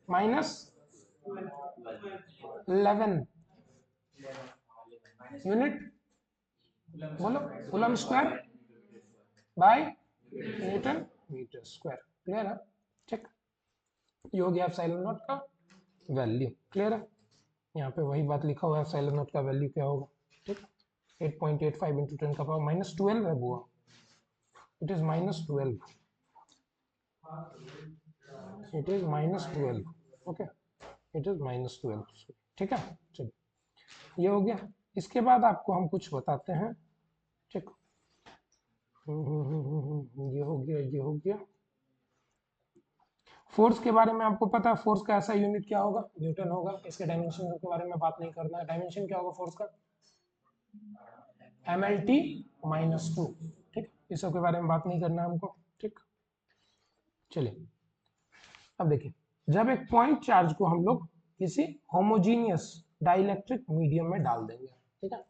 -11 यूनिट, बोलो, coulomb square by newton metre square, clear है, ठीक। ये हो गया एप्सिलॉन नॉट का वैल्यू, क्लियर है। यहाँ पे वही बात लिखा हुआ है एप्सिलॉन नॉट का वैल्यू क्या होगा, ठीक। 8.85 इंटू 10 का पावर -12 है वो, it is -12, it is -12, okay, it is -12, ठीक है। चलिए ये हो गया। इसके बाद आपको हम कुछ बताते हैं, ठीक। ये हो गया, ये हो गया। फोर्स के बारे में आपको पता है, फोर्स का ऐसा यूनिट क्या होगा, न्यूटन होगा। इसके डायमेंशन के बारे में बात नहीं करना है, डायमेंशन क्या होगा फोर्स का, mlt-2, ठीक। इस सब के बारे में बात नहीं करना है हमको, ठीक। चलिए अब देखिए, जब एक पॉइंट चार्ज को हम लोग किसी होमोजीनियस डाइलेक्ट्रिक मीडियम में डाल देंगे, ठीक है।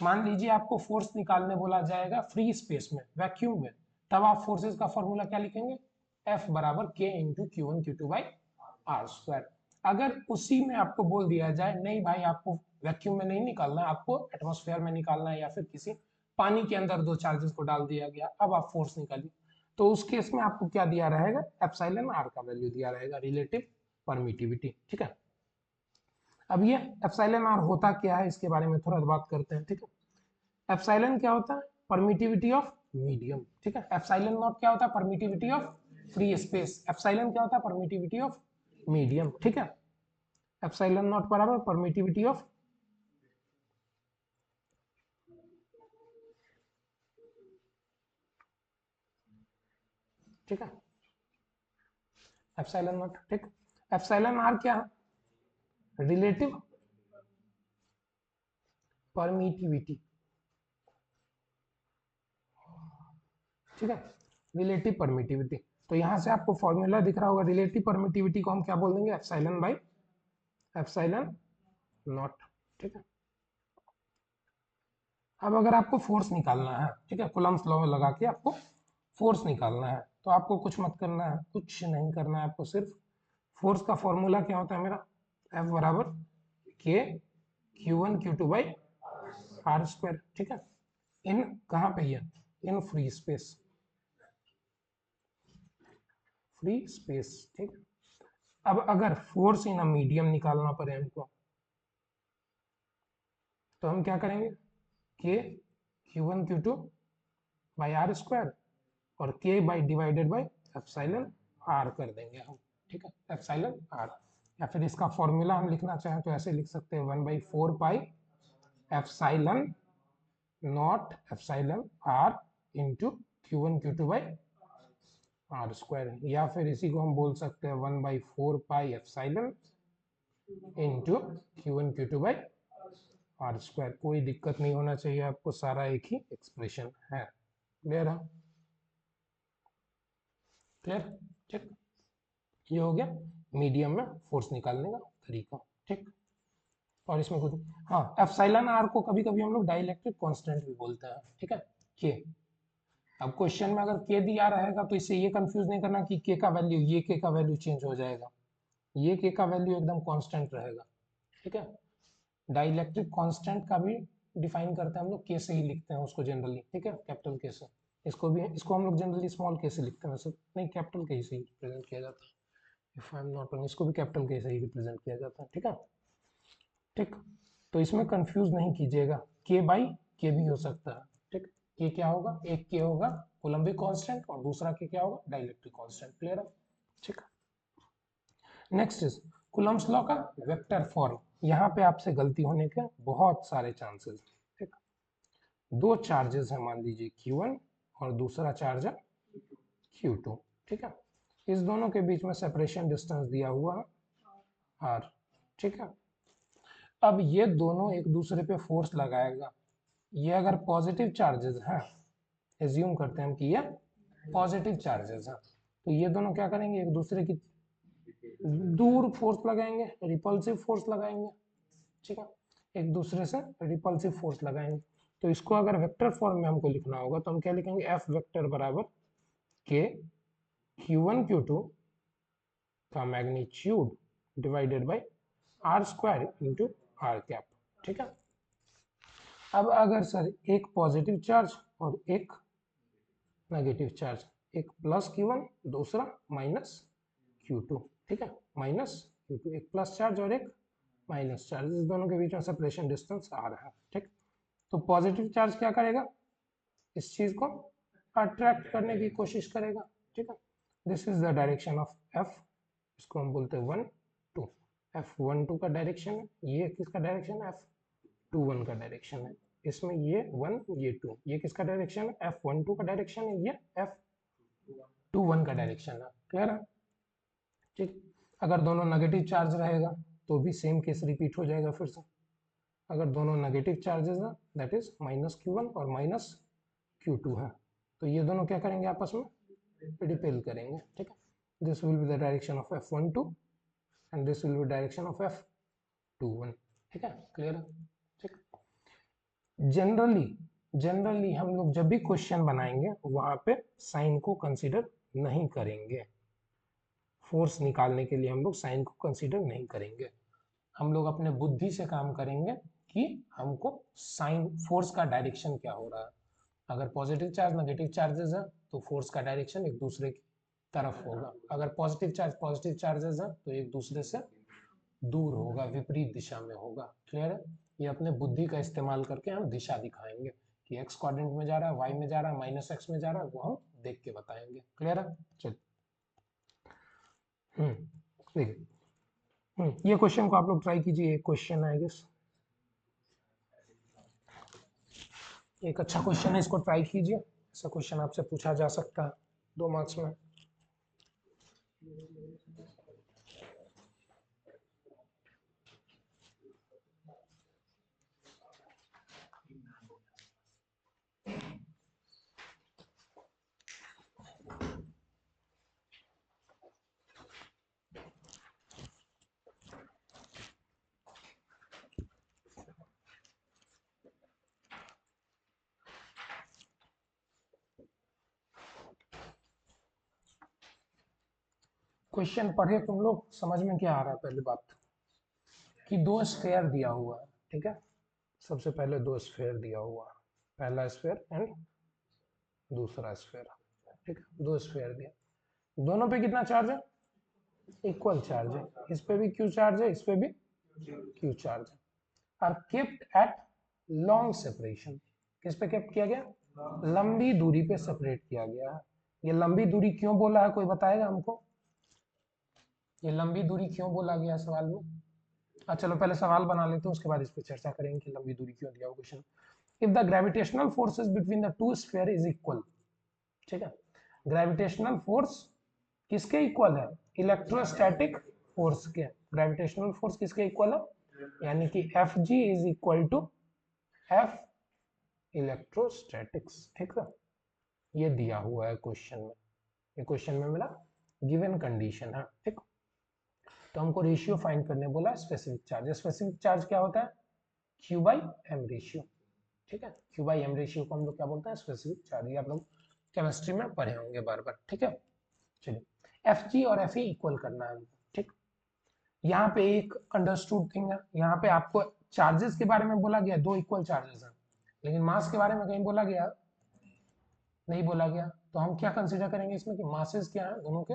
मान लीजिए आपको फोर्स निकालने बोला जाएगा फ्री स्पेस में, वैक्यूम में, तब आप फोर्सेस का फॉर्मूला क्या लिखेंगे, F बराबर K into Q1 Q2 by r square. अगर उसी में आपको बोल दिया जाए नहीं भाई आपको वैक्यूम में नहीं निकालना है, आपको एटमॉस्फेयर में निकालना है, या फिर किसी पानी के अंदर दो चार्जेस को डाल दिया गया, अब आप फोर्स निकालिए, तो उस केस में आपको क्या दिया रहेगा, एप्सिलॉन आर का वैल्यू दिया रहेगा, रिलेटिव परमिटिविटी, ठीक है। अब ये एप्सिलॉन आर होता क्या है इसके बारे में थोड़ा बात करते हैं, ठीक है। एप्सिलॉन क्या होता है, परमिटिविटी ऑफ मीडियम, ठीक है। एप्सिलॉन नॉट क्या होता है, permittivity of free space. Epsilon क्या होता है, परमिटिविटी ऑफ मीडियम, ठीक है। एप्सिलॉन नॉट बराबर परमिटिविटी ऑफ, ठीक है, एप्सिलॉन नॉट, ठीक। एप्सिलॉन आर क्या है, रिलेटिव परमिटिविटी, ठीक है, रिलेटिव परमिटिविटी। तो यहां से आपको फॉर्मूला दिख रहा होगा, रिलेटिव परमिटिविटी को हम क्या बोल देंगे, एप्सिलॉन बाई एप्सिलॉन नॉट, ठीक है। अब अगर आपको फोर्स निकालना है, ठीक है, कूलम्स लॉ लगा के आपको फोर्स निकालना है, तो आपको कुछ मत करना है, कुछ नहीं करना है आपको, सिर्फ फोर्स का फॉर्मूला क्या होता है मेरा, F बराबर K Q1 Q2 by r square, ठीक है। इन कहाँ पे है, in free space, free space, ठीक। अब अगर फोर्स इन मीडियम निकालना पड़े हमको, तो हम क्या करेंगे, K Q1 Q2 by r square और K by divided by epsilon r कर देंगे हम, ठीक है, एप्सिलॉन आर। या फिर इसका फॉर्मूला हम लिखना चाहें तो ऐसे लिख सकते हैं, 1/4 pi epsilon naught epsilon r into Q1 Q2 by r square, या फिर इसी को हम बोल सकते हैं 1/4 pi epsilon into Q1 Q2 by r square. कोई दिक्कत नहीं होना चाहिए आपको, सारा एक ही एक्सप्रेशन है, क्लियर है, क्लियर, ठीक। ये हो गया मीडियम में फोर्स निकालने का तरीका, ठीक। और इसमें कुछ, हाँ, एप्सिलॉन आर को कभी कभी हम लोग डाइलेक्ट्रिक कांस्टेंट भी बोलते हैं, ठीक है, के। अब क्वेश्चन में अगर के दिया रहेगा तो इससे ये कंफ्यूज नहीं करना कि के का वैल्यू, ये के का वैल्यू चेंज हो जाएगा, ये के का वैल्यू एकदम कांस्टेंट रहेगा, ठीक है। डाइलेक्ट्रिक कांस्टेंट का भी डिफाइन करते हैं हम लोग, के से ही लिखते हैं उसको जनरली, ठीक है, कैपिटल के से। इसको हम लोग जनरली स्मॉल के से लिखते हैं, वैसे नहीं कैपिटल के से ही रिप्रेजेंट किया जाता है। If I am not wrong, इसको भी कैपिटल के से ही रिप्रेजेंट किया जाता है, ठीक है। ठीक, तो इसमें कंफ्यूज नहीं कीजिएगा, के बाई के भी हो सकता है, ठीक। के क्या होगा, एक के होगा कोलम्बिक कांस्टेंट और दूसरा के क्या होगा डाइलेक्ट्रिक कांस्टेंट, क्लियर है, ठीक। नेक्स्ट इज कूलम्ब्स लॉ का वेक्टर फॉर्म। यहाँ पे आपसे गलती होने के बहुत सारे चांसेस, ठीक। दो चार्जेस है, मान लीजिए Q1 और दूसरा चार्ज है Q2, ठीक है। इस दोनों के बीच में सेपरेशन डिस्टेंस दिया हुआ है R, ठीक है। अब ये दोनों एक दूसरे पे फोर्स लगाएगा, ये अगर पॉजिटिव चार्जेस हैं, एज्यूम करते हैं हम कि ये पॉजिटिव चार्जेस हैं, तो ये दोनों क्या करेंगे, एक दूसरे की दूर फोर्स लगाएंगे, रिपल्सिव फोर्स लगाएंगे, ठीक है, एक दूसरे से रिपल्सिव फोर्स लगाएंगे। तो इसको अगर वेक्टर फॉर्म में हमको लिखना होगा तो हम क्या लिखेंगे, F वेक्टर बराबर के Q1 Q2 का magnitude divided by R square into R cap, ठीक है। अब अगर सर एक पॉजिटिव चार्ज और एक नेगेटिव चार्ज, एक प्लस Q1 दूसरा माइनस Q2, ठीक है, माइनस Q2, एक प्लस चार्ज और एक माइनस चार्ज, इस दोनों के बीच में सेपरेशन डिस्टेंस आ रहा है, ठीक। तो पॉजिटिव चार्ज क्या करेगा, इस चीज को अट्रैक्ट करने की कोशिश करेगा, ठीक है। This is the direction of F, इसको हम बोलते हैं 1 2, F12 का डायरेक्शन है, ये किसका डायरेक्शन है, F21 का डायरेक्शन है, इसमें ये 1 ये 2, ये किसका डायरेक्शन है, F12 का डायरेक्शन है, ये F21 का डायरेक्शन है, क्लियर है, ठीक। अगर दोनों नेगेटिव चार्ज रहेगा तो भी सेम केस रिपीट हो जाएगा फिर से। अगर दोनों नेगेटिव चार्जेस हैं, दैट इज माइनस Q1 और माइनस Q2 है, तो ये दोनों क्या करेंगे, आपस में रिपेल करेंगे, ठीक है। This will be the direction of F12 and this will B direction of F21, ठीक है, क्लियर है, ठीक। जनरली हम लोग जब भी क्वेश्चन बनाएंगे वहां पे साइन को कंसीडर नहीं करेंगे, फोर्स निकालने के लिए हम लोग साइन को कंसीडर नहीं करेंगे, हम लोग अपने बुद्धि से काम करेंगे कि हमको साइन फोर्स का डायरेक्शन क्या हो रहा है। अगर पॉजिटिव चार्ज नेगेटिव चार्जेस है तो फोर्स का डायरेक्शन एक दूसरे की तरफ होगा, अगर पॉजिटिव चार्ज पॉजिटिव चार्जेस है तो एक दूसरे से दूर होगा, विपरीत दिशा में होगा, क्लियर है। ये अपने बुद्धि का इस्तेमाल करके हम दिशा दिखाएंगे कि एक्स क्वाड्रेंट में जा रहा है, वाई में जा रहा है, माइनस एक्स में जा रहा है, वो हम देख के बताएंगे, क्लियर है। चलिए देखिए, ये क्वेश्चन को आप लोग ट्राई कीजिए, एक क्वेश्चन है गेस, एक अच्छा क्वेश्चन है, इसको ट्राई कीजिए, ऐसा क्वेश्चन आपसे पूछा जा सकता है 2 मार्क्स में। क्वेश्चन पढ़े तुम लोग, समझ में क्या आ रहा है, पहली बात कि दो स्फेयर दिया हुआ है, ठीक है, सबसे पहले दो स्फेयर दिया हुआ है, पहला स्फेयर एंड दूसरा स्फेयर, ठीक है, दो स्फेयर दिया, दोनों पे कितना चार्ज है, इक्वल चार्ज है, इस पे भी क्यू चार्ज है, इस पे भी क्यू चार्ज है, are kept at long separation, किस पे केप्ट किया गया, लंबी दूरी पे सेपरेट किया गया है। ये लंबी दूरी क्यों बोला है, कोई बताएगा हमको, ये लंबी दूरी क्यों बोला गया सवाल में। चलो पहले सवाल बना लेते हैं, उसके बाद इस पर चर्चा करेंगे कि लंबी दूरी क्यों दिया हुआ question. If the gravitational forces between the two sphere is equal, ठीक है, ग्रेविटेशनल फोर्स किसके इक्वल है, इलेक्ट्रोस्टैटिक फोर्स के, ग्रेविटेशनल फोर्स किसके इक्वल है, यानी कि F G is equal to F electrostatics, ठीक है, ये दिया हुआ है क्वेश्चन में, ये क्वेश्चन में मिला गिवन कंडीशन है, ठीक। तो हमको रेशियो फाइंड करने बोला स्पेसिफिक चार्ज, स्पेसिफिक चार्ज क्या होता है, क्यू बाई एम रेशियो, ठीक है, क्यू बाई एम रेशियो को हम लोग क्या बोलते हैं, स्पेसिफिक चार्ज, ये आप लोग केमिस्ट्री में पढ़े होंगे बार बार, ठीक है। चलिए एफ जी और एफ ई इक्वल करना है हमको, ठीक। यहाँ पे एक अंडरस्टूड थिंग है, यहाँ पे आपको चार्जेस के बारे में बोला गया, दो इक्वल चार्जेस हैं, लेकिन मास के बारे में कहीं बोला गया नहीं बोला गया। तो हम क्या कंसीडर करेंगे इसमें कि मासेस क्या है, दोनों के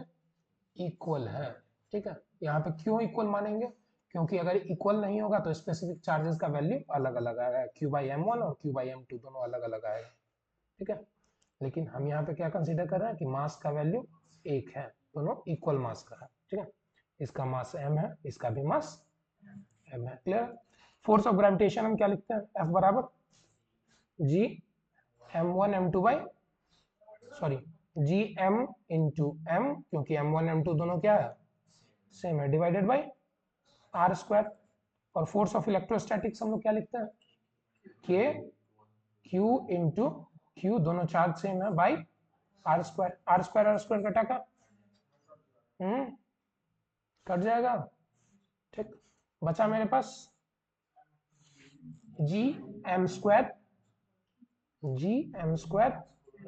इक्वल है। ठीक है, यहाँ पे क्यों इक्वल मानेंगे, क्योंकि अगर इक्वल नहीं होगा तो स्पेसिफिक चार्जेस का वैल्यू अलग अलग आएगा, Q/m1 और Q/m2 दोनों अलग अलग आएगा। ठीक है, लेकिन हम यहाँ पे क्या कंसीडर कर रहे हैं कि मास का वैल्यू एक है, दोनों इक्वल मास का है। ठीक है, इसका मास m है, इसका भी मास m है। क्लियर। फोर्स ऑफ ग्रेविटेशन हम क्या लिखते हैं, F बराबर G m1 m2 by sorry G m into m, क्योंकि m1 m2 दोनों क्या है, सेम है, डिवाइडेड बाई आर स्क्वायर। और फोर्स ऑफ इलेक्ट्रोस्टैटिक्स हम लोग क्या लिखते हैं, के क्यू इंटू क्यू, दोनों चार्ज सेम है, by r square. R square कटा का कट जाएगा। ठीक, बचा मेरे पास जी एम स्क्वायर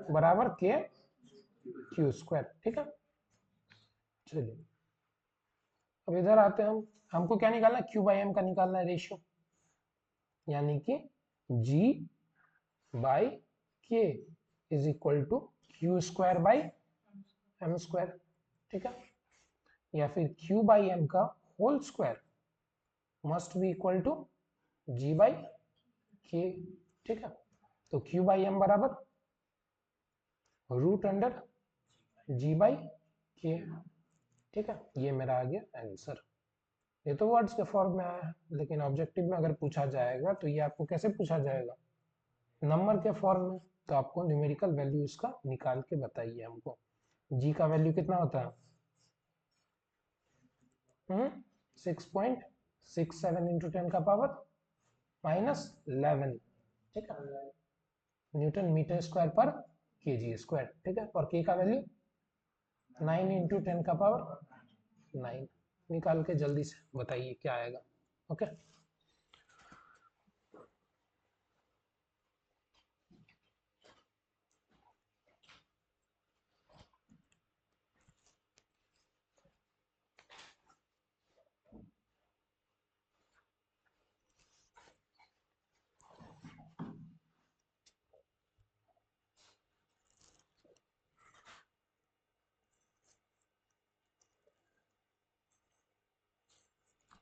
बराबर के क्यू स्क्वायर। ठीक है, चलिए अब इधर आते हैं हम, हमको क्या निकालना है, Q/m का निकालना है रेशियो, यानी कि G by k is equal to q square by m square. ठीक है, या फिर Q/m का whole square must be equal to G by k. ठीक है, तो Q/m बराबर root under G by k. ठीक है, ये मेरा आ गया आंसर। ये तो वर्ड्स के फॉर्म में आया है, लेकिन ऑब्जेक्टिव में अगर पूछा जाएगा तो ये आपको कैसे पूछा जाएगा, नंबर के फॉर्म में। तो आपको न्यूमेरिकल वैल्यू इसका निकाल के बताइए हमको। जी का वैल्यू कितना होता है, 6.67 इंटू 10 का पावर -11। ठीक है, न्यूटन मीटर स्क्वायर पर केजी स्क्वायर। ठीक है, और के का वैल्यू 9 इंटू 10 का पावर 9। निकाल के जल्दी से बताइए क्या आएगा। ओके,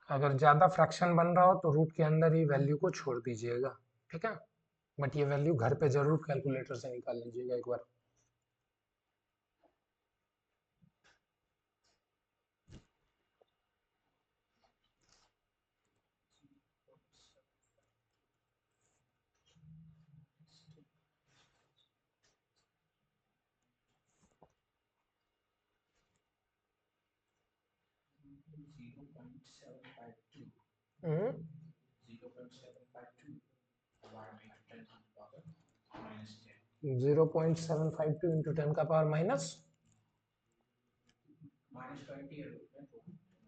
अगर ज़्यादा फ्रैक्शन बन रहा हो तो रूट के अंदर ही वैल्यू को छोड़ दीजिएगा। ठीक है, बट ये वैल्यू घर पे जरूर कैलकुलेटर से निकाल लीजिएगा एक बार। हम्म 0.752 इंटू 10 का पावर माइनस,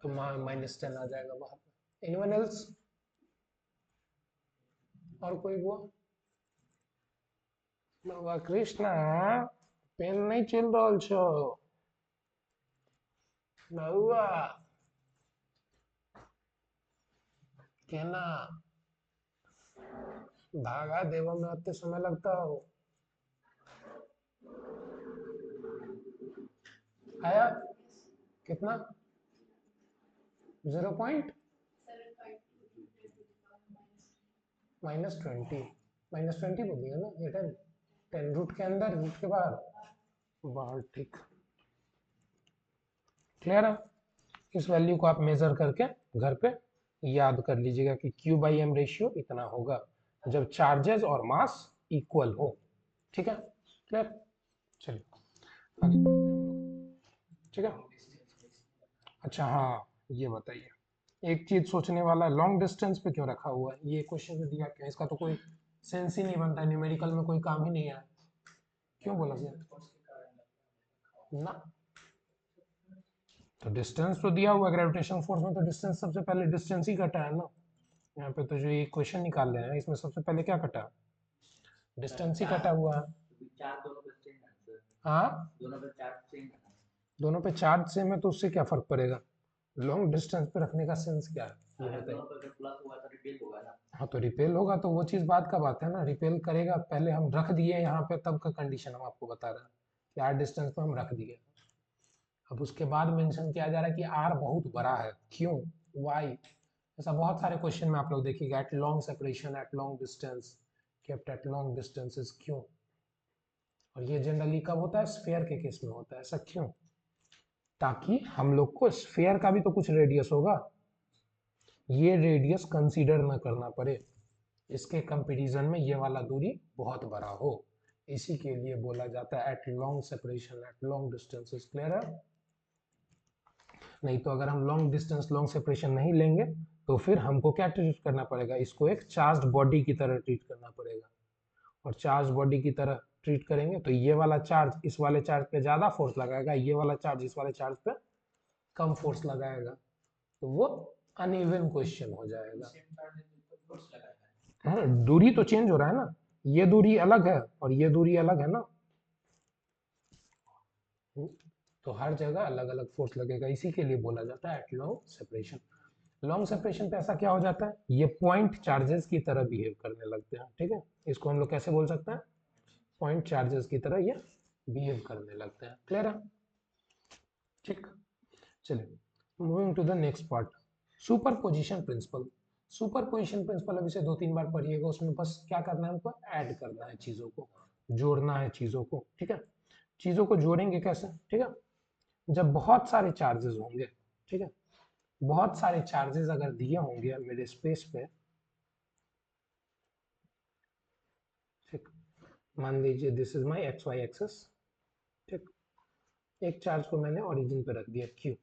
तो -10 आ जाएगा वहां पे। एनीवन एल्स, और कोई हुआ, बाबा कृष्णा पेन नहीं चल रहा छो बउआ, केना धागा देव में अत्ते समय लगता हो। आया कितना, 0. -20, -20 बोल दिया ना, ये 10 रूट के अंदर, रूट के बाहर, बाहर। ठीक, क्लियर है। इस वैल्यू को आप मेजर करके घर पे याद कर लीजिएगा कि Q/m रेशियो इतना होगा जब चार्जेस और मास इक्वल हो। ठीक है, क्लियर। चलिए आगे बढ़ते हैं। ठीक है, अच्छा हाँ, ये बताइए, एक चीज सोचने वाला, लॉन्ग डिस्टेंस पे क्यों रखा हुआ है, ये क्वेश्चन में दिया क्या, इसका तो कोई सेंस ही नहीं बनता, न्यूमेरिकल में कोई काम ही नहीं है, क्यों बोला गया ना। तो डिस्टेंस तो दिया हुआ है, ग्रेविटेशन फोर्स में तो डिस्टेंस सबसे पहले डिस्टेंस ही कटा है ना। यहाँ पे तो जो ये क्वेश्चन निकाल रहे हैं इसमें सबसे पहले क्या कटा, डिस्टेंस ही कटा हुआ है। हाँ, दोनों पे चार्ज सेम है तो उससे क्या फर्क पड़ेगा, लॉन्ग डिस्टेंस पे रखने का सेंस क्या है, हाँ तो रिपेल होगा तो वो चीज बात का बात है ना, रिपेल करेगा, पहले हम रख दिए यहाँ पे तब का कंडीशन हम आपको बता रहे हैं कि आर डिस्टेंस पे हम रख दिए। अब उसके बाद मेंशन किया जा रहा है कि आर बहुत बड़ा है, क्यों, वाई, ऐसा बहुत सारे क्वेश्चन में आप लोग देखिएगा, at long separation, at long distance, kept at long distances, क्यों। और ये जनरली कब होता है, स्फीयर के केस में होता है, ऐसा क्यों, ताकि हम लोग को स्फीयर का भी तो कुछ रेडियस होगा, ये रेडियस कंसीडर ना करना पड़े, इसके कंपैरिजन में ये वाला दूरी बहुत बड़ा हो, इसी के लिए बोला जाता है at long separation, at long distances. Clear है। नहीं तो अगर हम लॉन्ग डिस्टेंस लॉन्ग सेपरेशन नहीं लेंगे तो फिर हमको क्या ट्रीट करना पड़ेगा, इसको एक चार्ज बॉडी की तरह ट्रीट करना पड़ेगा, और चार्ज बॉडी की तरह ट्रीट करेंगे तो ये वाला चार्ज इस वाले चार्ज पे ज्यादा फोर्स लगाएगा, ये वाला चार्ज इस वाले चार्ज पे कम फोर्स लगाएगा, तो वो अनइवन क्वेश्चन हो जाएगा। हाँ, दूरी तो चेंज हो रहा है ना, ये दूरी अलग है और ये दूरी अलग है ना, तो हर जगह अलग अलग फोर्स लगेगा, इसी के लिए बोला जाता है at long separation. Long separation पे ऐसा क्या हो जाता है, ये पॉइंट चार्जेस की तरह बिहेव करने लगते हैं, ठीक है, इसको हम लोग कैसे बोल सकते हैं, पॉइंट चार्जेस की तरह ये बिहेव करने लगते हैं। क्लियर है, ठीक। चलिए moving to the next part, superposition principle. Superposition principle अभी से 2-3 बार पढ़िएगा, उसमें बस क्या करना है, हमको ऐड करना है चीजों को, जोड़ना है चीजों को, ठीक है। चीजों को जोड़ेंगे कैसे, ठीक है, जब बहुत सारे चार्जेस होंगे, ठीक है, बहुत सारे चार्जेस अगर दिए होंगे मेरे स्पेस पे, ठीक, मान लीजिए this is my x y axes, ठीक, एक चार्ज को मैंने ओरिजिन पे रख दिया Q,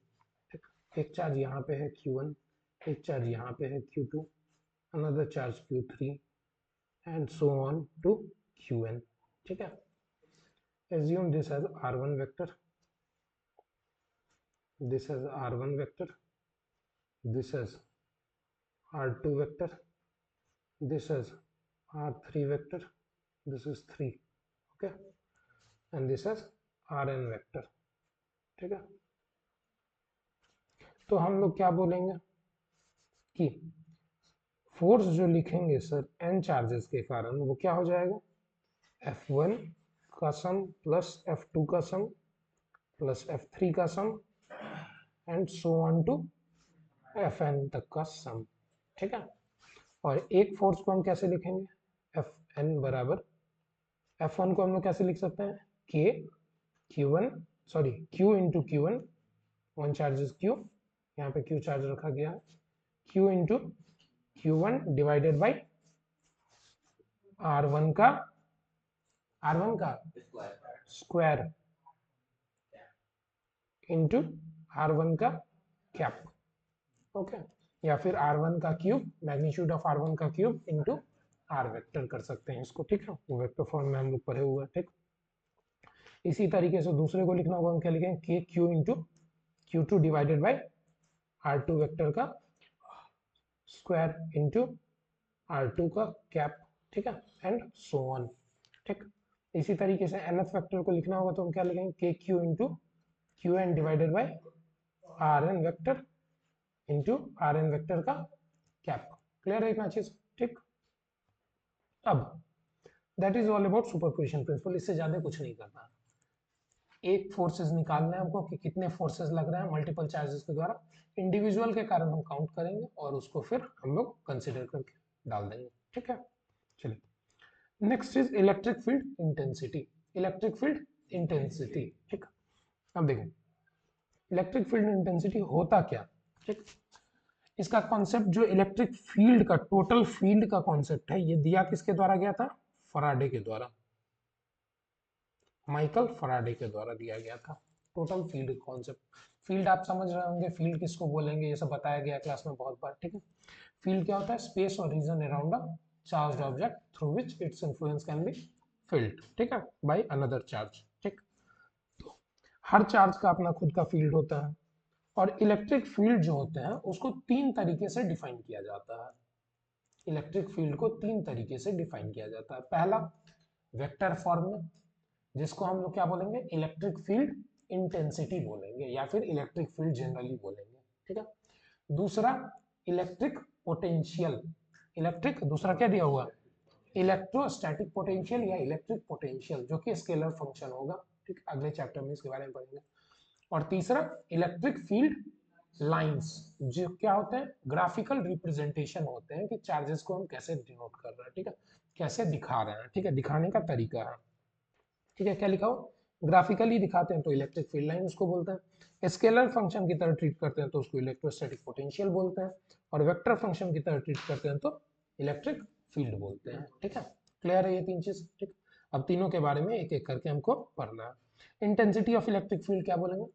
ठीक, एक चार्ज यहाँ पे है Q1, एक चार्ज यहाँ पे है Q2, another charge Q3 and so on to Qn, ठीक है। assume this as R1 vector, this as R1 vector, this as R2 vector, this as R3 vector, this is 3, okay, and this as Rn vector, ठीक है। तो हम लोग क्या बोलेंगे कि फोर्स जो लिखेंगे सर n चार्जेस के कारण, वो क्या हो जाएगा, F1 का सम प्लस F2 का सम प्लस F3 का sum and so on to Fn तक का सम, ठीक है। और एक फोर्स को हम कैसे लिखेंगे, Fn बराबर, F1 को हम लोग कैसे लिख सकते हैं, K Q1 sorry Q into Q1, one charge is Q, यहाँ पे Q चार्ज रखा गया है, Q into Q1 divided by R1 का स्क्वायर इंटू R1 का कैप, ओके, या फिर R1 का क्यूब, मैग्नीट्यूड ऑफ R1 का क्यूब इंटू R वेक्टर कर सकते हैं इसको, ठीक है, वो वेक्टर फॉर्म में हम लोग पढ़े हुए हैं, ठीक। इसी तरीके से दूसरे को लिखना होगा, हम क्या लिखेंगे, k q into Q2 divided by R2 vector का स्क्वायर इंटू R2 का कैप, ठीक है, एंड सो ऑन, ठीक। इसी तरीके से nth वेक्टर को लिखना होगा तो हम क्या लिखेंगे, k q into q n divided by r n vector into r n vector का कैप। क्लियर है इतना चीज, ठीक। अब that is all about superposition principle, इससे ज्यादा कुछ नहीं करना, एक फोर्सेस निकालना है हमको कि कितने फोर्सेस लग रहे हैं मल्टीपल चार्जेस के द्वारा, इंडिविजुअल के कारण हम काउंट करेंगे और उसको फिर हम लोग कंसिडर करके डाल देंगे, ठीक है। चलिए next is electric field intensity, electric field intensity, ठीक। अब देखें इलेक्ट्रिक फील्ड इंटेंसिटी होता क्या, ठीक। इसका कॉन्सेप्ट जो इलेक्ट्रिक फील्ड का टोटल फील्ड का कॉन्सेप्ट है, ये दिया किसके द्वारा गया था, फराडे के द्वारा, माइकल फराडे के द्वारा दिया गया था टोटल फील्ड कॉन्सेप्ट। फील्ड आप समझ रहे होंगे, फील्ड किसको बोलेंगे, ये सब बताया गया क्लास में बहुत बार, ठीक है। फील्ड क्या होता है, स्पेस और region around a charged object through which its influence can be field, ठीक है, बाय अनदर चार्ज, ठीक। तो हर चार्ज का अपना खुद का फील्ड होता है, और इलेक्ट्रिक फील्ड जो होते हैं उसको 3 तरीके से डिफाइन किया जाता है, इलेक्ट्रिक फील्ड को 3 तरीके से डिफाइन किया जाता है। पहला वेक्टर फॉर्म में, जिसको हम लोग क्या बोलेंगे, इलेक्ट्रिक फील्ड इंटेंसिटी बोलेंगे या फिर इलेक्ट्रिक फील्ड जनरली बोलेंगे, ठीक है। दूसरा इलेक्ट्रिक पोटेंशियल, इलेक्ट्रिक, दूसरा क्या दिया हुआ, इलेक्ट्रोस्टैटिक पोटेंशियल या इलेक्ट्रिक पोटेंशियल, जो कि स्केलर फंक्शन होगा, ठीक, अगले चैप्टर में इसके बारे में पढ़ेंगे। और तीसरा इलेक्ट्रिक फील्ड लाइंस, जो क्या होते हैं, ग्राफिकल रिप्रेजेंटेशन होते हैं कि चार्जेस को हम कैसे डिनोट कर रहे हैं, ठीक है, कैसे दिखा रहे हैं, ठीक है, दिखाने का तरीका है, ठीक है, क्या लिखा हो, ग्राफिकली दिखाते हैं तो इलेक्ट्रिक फील्ड लाइन उसको बोलते हैं, स्केलर फंक्शन की तरह ट्रीट करते हैं तो उसको इलेक्ट्रोस्टैटिक पोटेंशियल बोलते हैं, और वेक्टर फंक्शन की तरह ट्रीट करते हैं तो इलेक्ट्रिक फील्ड बोलते हैं, ठीक है, क्लियर है ये तीन चीज, ठीक। अब तीनों के बारे में एक एक करके हमको पढ़ना है। इंटेंसिटी ऑफ इलेक्ट्रिक फील्ड क्या बोलेंगे,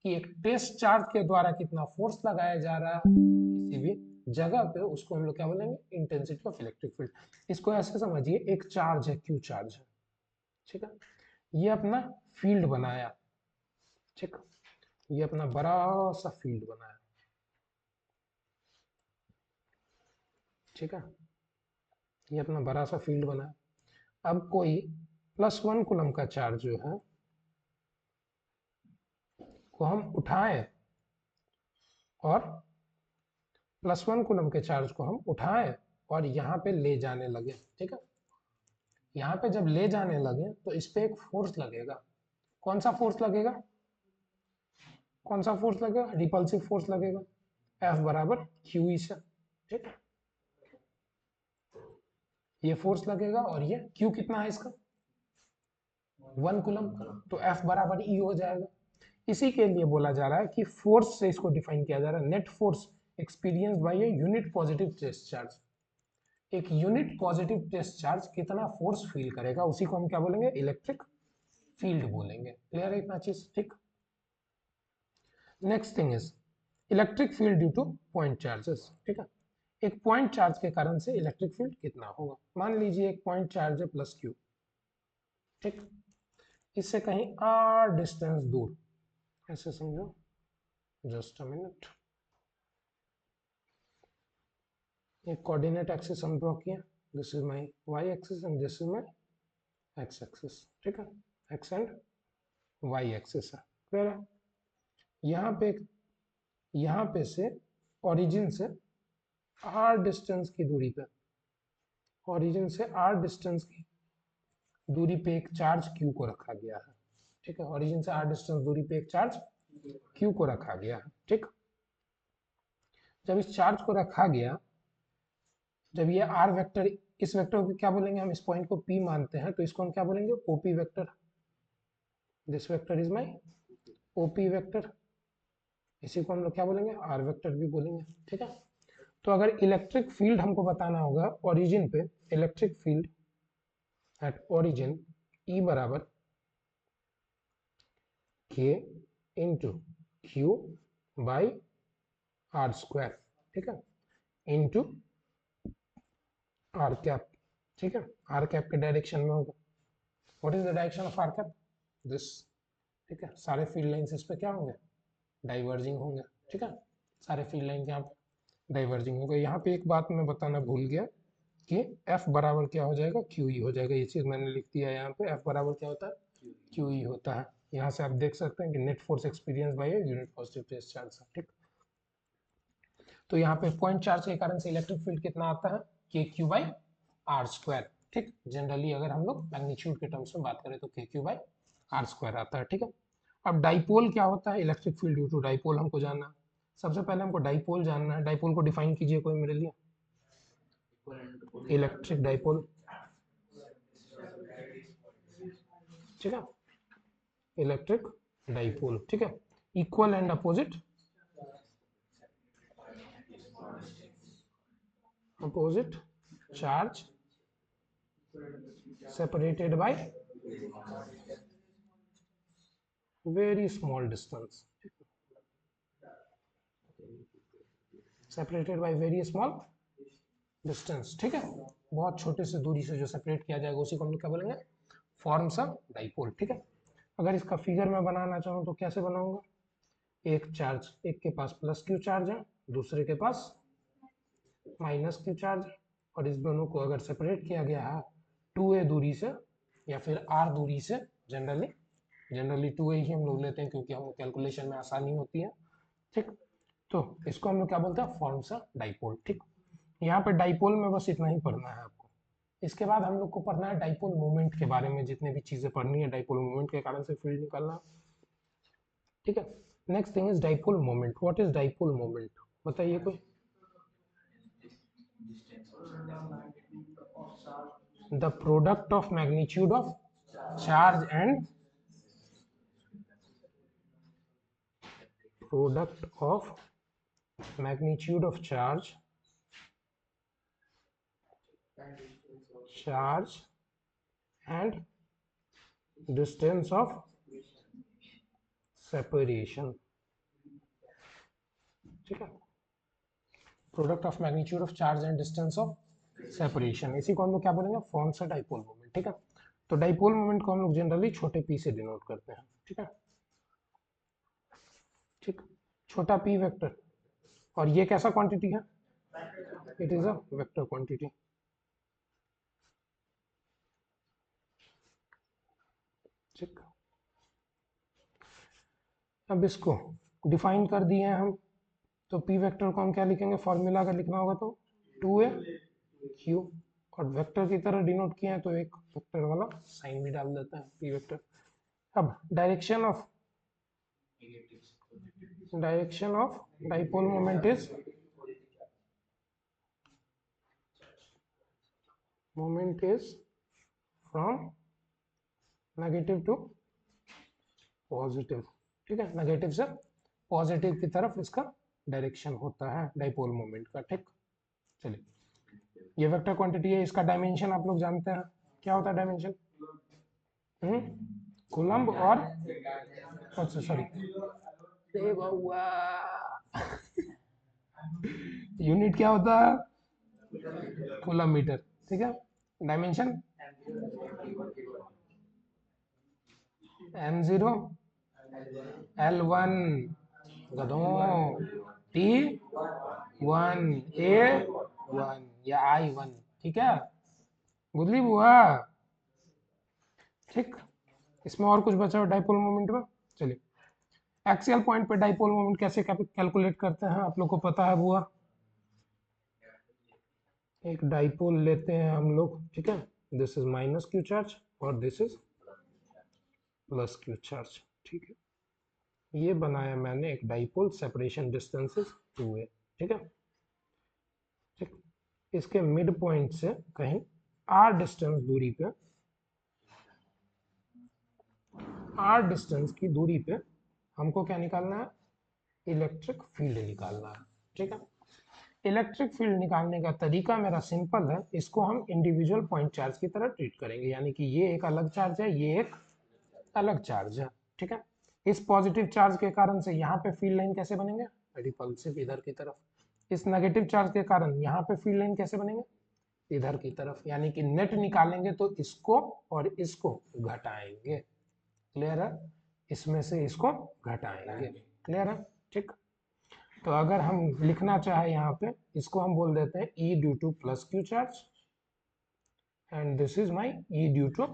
कि एक टेस्ट चार्ज के द्वारा कितना फोर्स लगाया जा रहा है किसी भी जगह पे, उसको हम लोग क्या बोलेंगे, इंटेंसिटी ऑफ इलेक्ट्रिक फील्ड। इसको ऐसे समझिए, एक चार्ज है, क्यू चार्ज है, ठीक है, ये अपना फील्ड बनाया, ठीक, ये अपना बड़ा सा फील्ड बनाया, ठीक है, ये अपना बड़ा सा फील्ड बनाया। अब कोई +1 कूलम का चार्ज जो है को हम उठाएं, और +1 कूलम के चार्ज को हम उठाएं और यहाँ पे ले जाने लगे, ठीक है, यहाँ पे जब ले जाने लगे तो इस पे एक फोर्स लगेगा, कौन सा फोर्स लगेगा, कौन सा फोर्स लगेगा, रिपल्सिव फोर्स लगेगा, F बराबर QE से, ठीक है, ये फोर्स लगेगा, और ये Q कितना है इसका, 1 कूलम, तो F बराबर E हो जाएगा। इसी के लिए बोला जा रहा है कि फोर्स से इसको डिफाइन किया जा रहा है, net force experience by a unit positive test charge, एक यूनिट पॉजिटिव टेस्ट चार्ज कितना फोर्स फील करेगा, उसी को हम क्या बोलेंगे, इलेक्ट्रिक फील्ड बोलेंगे, क्लियर है इतना चीज, ठीक। Next thing is electric field due two point charges, ठीक है, एक पॉइंट चार्ज के कारण से इलेक्ट्रिक फील्ड कितना होगा, मान लीजिए एक पॉइंट चार्ज है +Q, ठीक, इससे कहीं r डिस्टेंस दूर, ऐसे समझो, जस्ट अ मिनट, एक कोऑर्डिनेट एक्सिस हम ड्रॉ किया, this is my y axis and this is my x axis, ठीक है, x एंड y एक्सिस है, क्लियर है। यहाँ पे से ओरिजिन से r डिस्टेंस की दूरी पे, ओरिजिन से r डिस्टेंस की दूरी पे एक चार्ज q को रखा गया है, ठीक है, ओरिजिन से r डिस्टेंस दूरी पे एक चार्ज q को रखा गया है, ठीक। जब इस चार्ज को रखा गया, जब ये r वेक्टर, इस वेक्टर को क्या बोलेंगे, हम इस पॉइंट को p मानते हैं तो इसको हम क्या बोलेंगे, OP vector, this vector is my OP vector, इसी को हम लोग क्या बोलेंगे, r वेक्टर भी बोलेंगे, ठीक है। तो अगर इलेक्ट्रिक फील्ड हमको बताना होगा ओरिजिन पे, electric field at origin E बराबर K into Q by r², ठीक है, इंटू r कैप, ठीक है, r कैप के डायरेक्शन में होगा, what is the direction of r cap, this, ठीक है, सारे फील्ड लाइंस इस पे क्या होंगे, डाइवर्जिंग होंगे, ठीक है, सारे फील्ड लाइन यहाँ पे डाइवर्जिंग होंगे। यहाँ पे एक बात मैं बताना भूल गया कि F बराबर क्या हो जाएगा, QE हो जाएगा, ये चीज मैंने लिख दिया है यहाँ पे, F बराबर क्या होता है, QE होता है। यहाँ से आप देख सकते हैं कि net force experience by unit positive test charge, ठीक। तो यहाँ पे पॉइंट चार्ज के कारण से इलेक्ट्रिक फील्ड कितना आता है, KQ/r², ठीक, जनरली अगर हम लोग मैग्नीट्यूड के टर्म्स में बात करें तो KQ/r² आता है, ठीक है। अब डाइपोल क्या होता है, electric field due to dipole हमको जानना है, सबसे पहले हमको डाइपोल जानना है, डाइपोल को डिफाइन कीजिए कोई मेरे लिए, इलेक्ट्रिक डाइपोल, ठीक है, इलेक्ट्रिक डाइपोल, ठीक है, equal and opposite, opposite charge separated by very small distance, separated by very small distance, ठीक है, बहुत छोटे से दूरी से जो सेपरेट किया जाएगा उसी को हम लोग क्या बोलेंगे, फॉर्म्स ऑफ डाइपोल, ठीक है। अगर इसका फिगर मैं बनाना चाहूँ तो कैसे बनाऊंगा, एक चार्ज, एक के पास +Q चार्ज है, दूसरे के पास -Q चार्ज है, और इस दोनों को अगर सेपरेट किया गया है 2a दूरी से या फिर r दूरी से, जनरली 2a ही हम लोग लेते हैं क्योंकि हम कैलकुलेशन में आसानी होती है, ठीक। तो इसको हम लोग क्या बोलते हैं, फॉर्म्स अ डाइपोल। ठीक, यहाँ पे डाइपोल में बस इतना ही पढ़ना है आपको। इसके बाद हम लोग को पढ़ना है डाइपोल मोमेंट के बारे में, जितने भी चीजें पढ़नी है डाइपोल मोमेंट के कारण से फील्ड निकालना। ठीक है, next thing is dipole moment. What is dipole moment, बताइए कोई। The product of magnitude of charge and product of magnitude of charge and distance of separation. ठीक है, product of magnitude of charge and distance of separation, इसी को हम लोग क्या बोलेंगे, फॉर्म्स अ डाइपोल मोमेंट। ठीक है, तो डाइपोल मोमेंट को हम लोग जनरली छोटे पी से डिनोट करते हैं। ठीक है, ठीक, छोटा पी वेक्टर, और ये कैसा क्वांटिटी है, it is a vector quantity. ठीक, अब इसको डिफाइन कर दिए हैं हम, तो पी वेक्टर को हम क्या लिखेंगे, फॉर्मूला अगर लिखना होगा तो 2a q, और वेक्टर की तरह डिनोट किए हैं तो एक वेक्टर वाला साइन भी डाल देते हैं, पी वेक्टर। अब direction of dipole moment is from negative to positive. ठीक है, नेगेटिव से पॉजिटिव की तरफ इसका डायरेक्शन होता है डाइपोल मोमेंट का। ठीक, चलिए, ये वेक्टर क्वांटिटी है, इसका डायमेंशन आप लोग जानते हैं, क्या होता है डायमेंशन, कूलम्ब और अच्छा सॉरी यूनिट क्या होता है, कूलम मीटर। ठीक है, डायमेंशन m0 l1 गधों t1 a1 या i1। ठीक है, बुद्धि बुआ। ठीक, इसमें और कुछ बचा डाइपोल मोमेंट में, चलिए एक्सियल पॉइंट पे डाइपोल मोमेंट कैसे कैलकुलेट करते हैं, आप लोग को पता है बुआ। एक डाइपोल लेते हैं हम लोग, ठीक है, this is minus q charge और this is plus q charge. ठीक है, ये बनाया मैंने एक dipole, separation distance is 2a। ठीक है, ठीक, इसके मिड पॉइंट से कहीं r डिस्टेंस दूरी पे, r डिस्टेंस की दूरी पे हमको क्या निकालना है, इलेक्ट्रिक फील्ड निकालना है। ठीक है, इलेक्ट्रिक फील्ड निकालने का तरीका मेरा सिंपल है, इसको हम इंडिविजुअल पॉइंट चार्ज की तरह ट्रीट करेंगे, यानी कि ये एक अलग चार्ज है, ये एक अलग चार्ज है। ठीक है, इस पॉजिटिव चार्ज के कारण से यहाँ पे फील्ड लाइन कैसे बनेंगे, रिपल्सिव इधर की तरफ। इस नेगेटिव चार्ज के कारण यहाँ पे फील्ड लाइन कैसे बनेंगे, इधर की तरफ, यानी कि नेट निकालेंगे तो इसको और इसको घटाएंगे। क्लियर है, इसमें से इसको घटाएंगे। क्लियर है, ठीक। तो अगर हम लिखना चाहे यहाँ पे, इसको हम बोल देते हैं E due to plus q charge and this is my E due to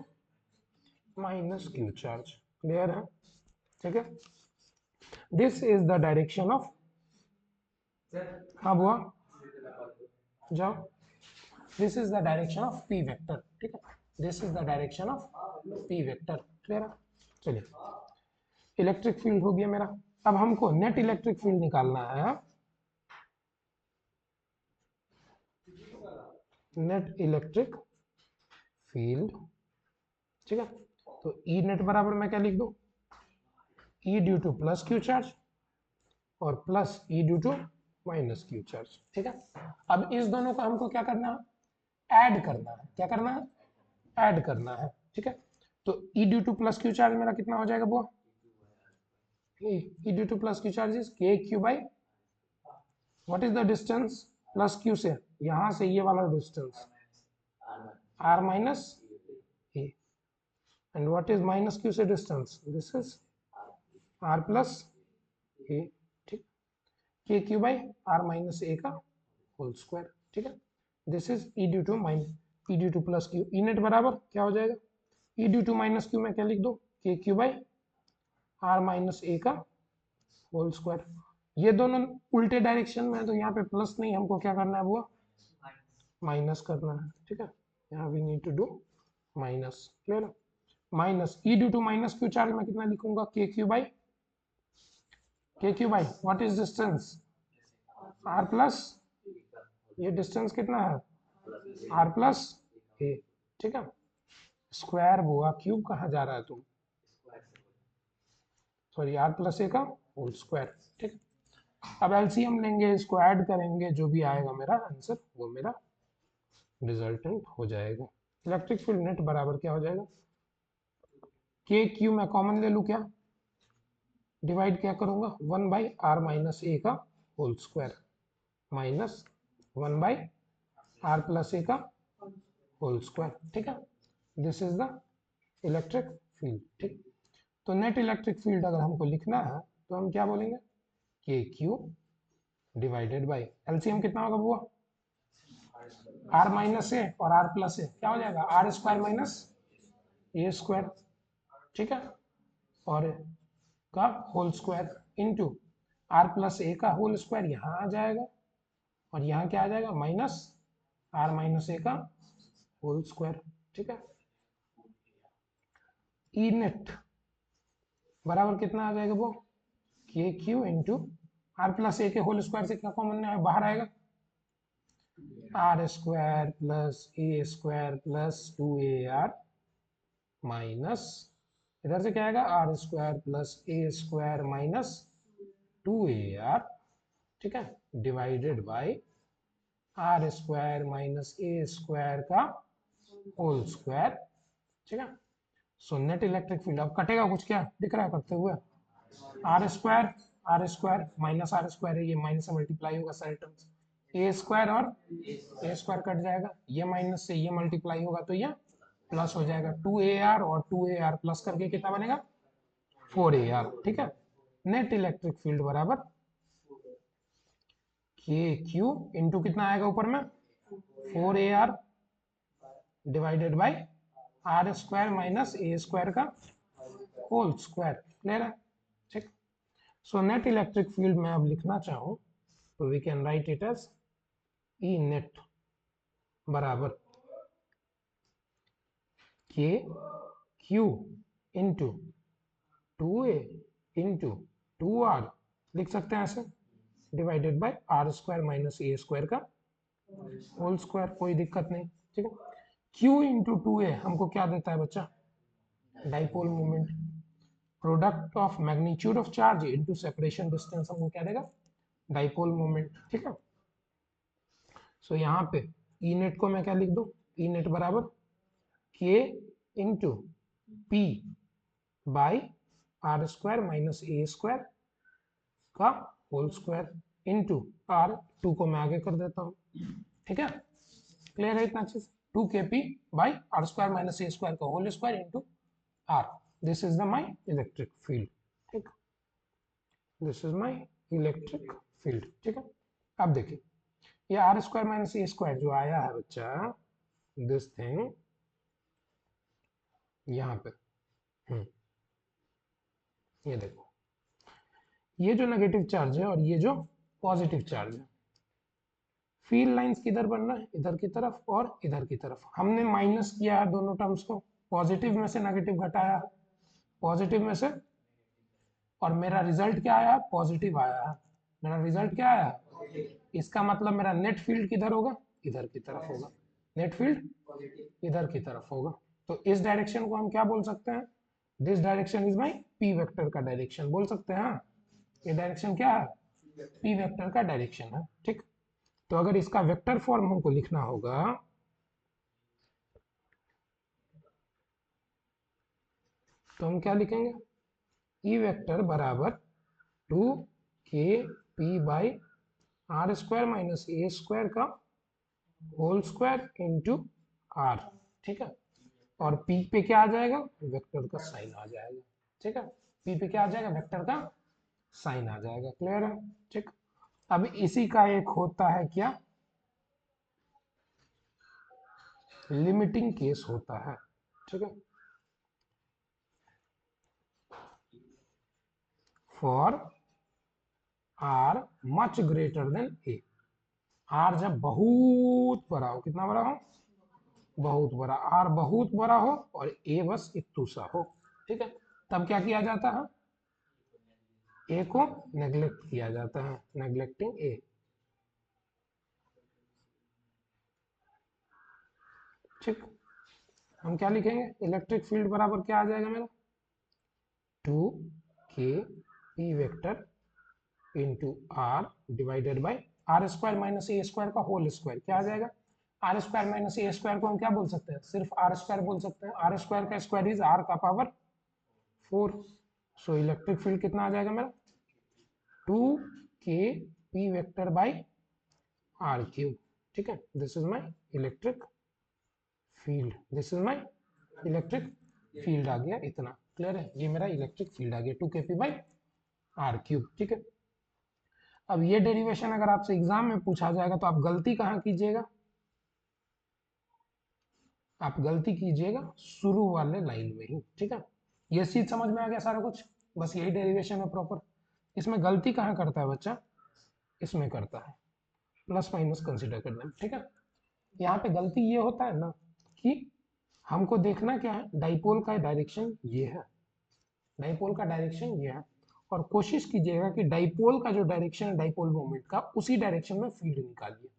minus q charge. Clear है, ठीक है। This is the direction of, हाँ बुआ जाओ, this is the direction of p vector. ठीक है, this is the direction of p vector. Clear है, चलिए इलेक्ट्रिक फील्ड हो गया मेरा। अब हमको नेट इलेक्ट्रिक फील्ड निकालना है, नेट इलेक्ट्रिक फील्ड। ठीक है, तो ई नेट बराबर मैं क्या लिख दूं, e due to plus q charge और plus e due to minus q charge. ठीक है, अब इस दोनों का हमको क्या करना है, ऐड करना है। क्या करना है, ऐड करना है। ठीक है, तो e due to plus q charge मेरा कितना हो जाएगा बुआ, e due to plus q charge is k q by, what is the distance plus q से, यहां से ये वाला distance r minus a, and what is minus q से distance, this is r plus a. ठीक, k q by r minus a का whole square. ठीक है, this is E due to minus e due to plus q. E net बराबर क्या हो जाएगा, ई due to minus Q में क्या लिख दो, के q by r minus a का होल स्क्वायर। ये दोनों उल्टे डायरेक्शन में है तो यहाँ पे प्लस नहीं, हमको क्या करना है वो माइनस करना है, ठीक है। यहाँ we need to do minus, clear. Minus e due to minus q charge में कितना लिखूंगा, k q by what is distance r plus, ये डिस्टेंस कितना है आर प्लस ए, ठीक है। स्क्वायर हुआ, क्यूब कहाँ जा रहा है तुम, सॉरी आर प्लस ए का होल स्क्वायर, ठीक है। अब एलसीएम लेंगे, इसको ऐड करेंगे, जो भी आएगा मेरा आंसर वो मेरा रिजल्टेंट हो जाएगा। इलेक्ट्रिक फील्ड नेट बराबर क्या हो जाएगा, के क्यू में कॉमन ले लूँ क्या, डिवाइड क्या करूंगा 1 बाई आर माइनस ए का whole square minus 1 by r plus a का होल स्क्वायर, ठीक है। This is the electric field, ठीक। तो नेट इलेक्ट्रिक फील्ड अगर हमको लिखना है तो हम क्या बोलेंगे, के क्यू डिवाइडेड बाई एलसीएम कितना होगा वो आर माइनस ए और आर प्लस ए क्या हो जाएगा r square minus a square, ठीक है, और का whole square into r plus a का होल स्क्वायर यहाँ आ जाएगा और यहाँ क्या आ जाएगा माइनस आर माइनस ए का होल स्क्वायर, ठीक है। ई नेट बराबर कितना आ जाएगा वो k q into r plus a के होल स्क्वायर से क्या कॉमन है बाहर आएगा r square plus a square plus 2ar minus इधर से क्या आएगा r square plus a square minus 2ar, ठीक है, divided by r square minus a square का होल स्क्वायर, ठीक है। सो नेट इलेक्ट्रिक फील्ड अब कटेगा कुछ क्या दिख रहा है करते हुए r square minus r square है, ये माइनस से मल्टीप्लाई होगा सारे टर्म्स, ए स्क्वायर और ए स्क्वायर कट जाएगा, ये माइनस से ये मल्टीप्लाई होगा तो ये प्लस हो जाएगा 2ar और 2ar प्लस करके कितना बनेगा 4ar, ठीक है। नेट इलेक्ट्रिक फील्ड बराबर के क्यू इंटू कितना आएगा ऊपर में 4ar divided by r square minus a square का होल स्क्वायर, क्लियर है, ठीक। सो नेट इलेक्ट्रिक फील्ड में अब लिखना चाहूँ तो we can write it as e net बराबर k q into 2a into 2r लिख सकते हैं ऐसे divided by r square minus a square का होल स्क्वायर, कोई दिक्कत नहीं, ठीक है। q इंटू 2a हमको क्या देता है बच्चा dipole moment, product of magnitude of charge into separation distance हमको क्या देगा डाइपोल मोमेंट, ठीक है। सो यहाँ पे ई नेट को मैं क्या लिख दूं ई नेट बराबर k into p by r square minus a square का होल स्क्वायर इनटू आर, 2 को मैं आगे कर देता हूँ, ठीक है, क्लियर है इतना अच्छे से 2kp by r square minus a square का whole square into r, this is the my electric field, ठीक, this is my electric field, ठीक है। अब देखिए ये r square minus a square जो आया है बच्चा दिस थिंग यहाँ पे ये देखो ये जो नेगेटिव चार्ज है और ये जो पॉजिटिव चार्ज है, फील्ड लाइंस किधर बन रहा है इधर की तरफ और इधर की तरफ, हमने माइनस किया है दोनों टर्म्स को, पॉजिटिव में से नेगेटिव घटाया है पॉजिटिव में से, और मेरा रिजल्ट क्या आया पॉजिटिव आया है, मेरा रिजल्ट क्या आया इसका मतलब मेरा नेट फील्ड किधर होगा इधर की तरफ होगा, नेट फील्ड इधर की तरफ होगा, तो इस डायरेक्शन को हम क्या बोल सकते हैं this direction is my P vector का डायरेक्शन बोल सकते हैं, ये डायरेक्शन क्या है पी वेक्टर का डायरेक्शन है, ठीक। तो अगर इसका वेक्टर फॉर्म हमको लिखना होगा तो हम क्या लिखेंगे ई वेक्टर बराबर 2kp by r square minus a square का होल स्क्वायर इंटू आर, ठीक है, और पी पे क्या आ जाएगा वेक्टर का साइन आ जाएगा, ठीक है, पी पे क्या आ जाएगा वेक्टर का साइन आ जाएगा, क्लियर है, ठीक। अब इसी का एक होता है क्या लिमिटिंग केस होता है, ठीक है, for r much greater than a, r जब बहुत बड़ा हो, कितना बड़ा हो, बहुत बड़ा, आर बहुत बड़ा हो और ए बस इतू सा हो, ठीक है, तब क्या किया जाता है, ए को नेग्लेक्ट किया जाता है, नेग्लेक्टिंग ए। ठीक, हम क्या लिखेंगे, इलेक्ट्रिक फील्ड बराबर क्या आ जाएगा मेरा, 2k p vector into r divided by r square minus a square का होल स्क्वायर, क्या आ जाएगा, r square minus a square को हम क्या बोल सकते हैं, सिर्फ आर स्क्वायर बोल सकते हैं, आर स्क्वायर का स्क्वायर इज आर का पावर 4। सो इलेक्ट्रिक फील्ड कितना आ जाएगा मेरा, 2k p vector by r cube, ठीक है, this is my electric field, this is my electric field आ गया इतना, क्लियर है, ये मेरा इलेक्ट्रिक फील्ड आ गया 2kp बाई आर क्यूब, ठीक है। अब ये डेरिवेशन अगर आपसे एग्जाम में पूछा जाएगा तो आप गलती कहाँ कीजिएगा, आप गलती कीजिएगा शुरू वाले लाइन में ही, ठीक है, ये चीज समझ में आ गया सारा कुछ, बस यही डेरिवेशन है प्रॉपर। इसमें गलती कहाँ करता है बच्चा, इसमें करता है, प्लस माइनस कंसिडर करना, ठीक है। यहाँ पे गलती ये होता है ना कि हमको देखना क्या है, डाइपोल का डायरेक्शन ये है, डाइपोल का डायरेक्शन ये है, और कोशिश कीजिएगा कि डाइपोल का जो डायरेक्शन है डाइपोल मोमेंट का, उसी डायरेक्शन में फील्ड निकालिए,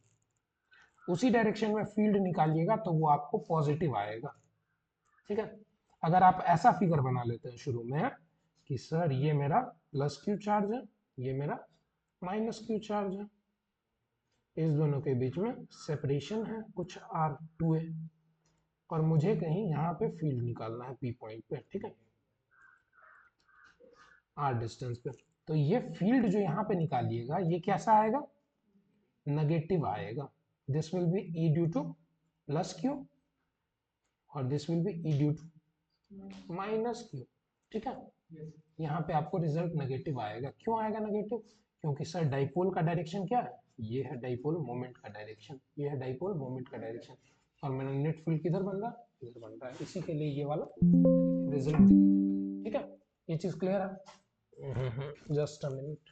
उसी डायरेक्शन में फील्ड निकालिएगा तो वो आपको पॉजिटिव आएगा, ठीक है। अगर आप ऐसा फिगर बना लेते हैं शुरू में कि सर ये मेरा प्लस क्यू चार्ज है, ये मेरा माइनस क्यू चार्ज है, इस दोनों के बीच में सेपरेशन है कुछ r2 है, और मुझे कहीं यहाँ पे फील्ड निकालना है पी पॉइंट पे, ठीक है, r डिस्टेंस पे, तो ये फील्ड जो यहाँ पे निकालिएगा ये कैसा आएगा, नेगेटिव आएगा, this will be e due to plus q और this will be e due to minus q, ठीक है। यहाँ पे आपको रिजल्ट नेगेटिव आएगा, क्यों आएगा नेगेटिव, क्योंकि सर डाइपोल का डायरेक्शन क्या है, ये है डाइपोल मोमेंट का डायरेक्शन, ये है डाइपोल मोमेंट का डायरेक्शन, और मेरा नेट फील्ड किधर बन रहा है, इधर बन रहा है, इसी के लिए ये वाला रिजल्ट, ठीक है, ये चीज क्लियर है, जस्ट अ मिनट,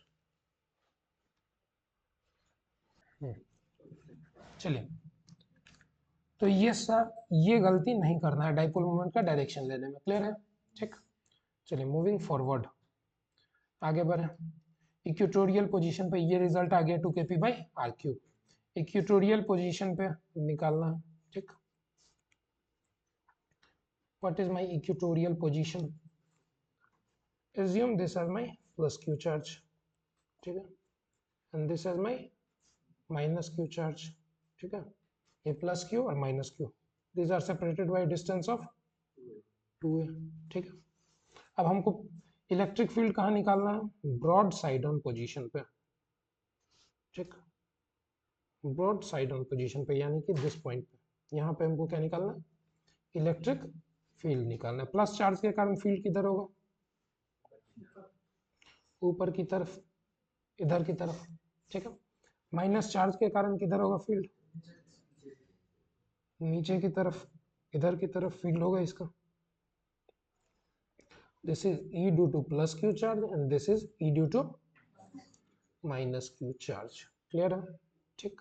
चलिए, तो ये सर ये गलती नहीं करना है डाइपोल मोमेंट का डायरेक्शन लेने में, क्लियर है, ठीक। चलिए मूविंग फॉरवर्ड, आगे बढ़े, इक्वेटोरियल पोजीशन पे ये रिजल्ट आ गया 2kp by r cube, equatorial position पे निकालना है, ठीक, what is my equatorial position, assume this as my plus q charge, ठीक है, and this as my minus q charge, ठीक है, ये प्लस q और minus q, these are separated by distance of 2a, ठीक है। अब हमको इलेक्ट्रिक फील्ड कहाँ निकालना है, ब्रॉड साइड ऑन पोजीशन पे, ठीक, ब्रॉड साइड ऑन पोजीशन पे यानी कि दिस पॉइंट पे, यहाँ पे हमको क्या निकालना है, इलेक्ट्रिक फील्ड निकालना है, प्लस चार्ज के कारण फील्ड किधर होगा, ऊपर की तरफ, इधर की तरफ, ठीक है, माइनस चार्ज के कारण किधर होगा फील्ड, नीचे की तरफ, इधर की तरफ फील्ड होगा इसका, this is E due to plus q charge and this is E due to minus q charge, clear है, ठीक,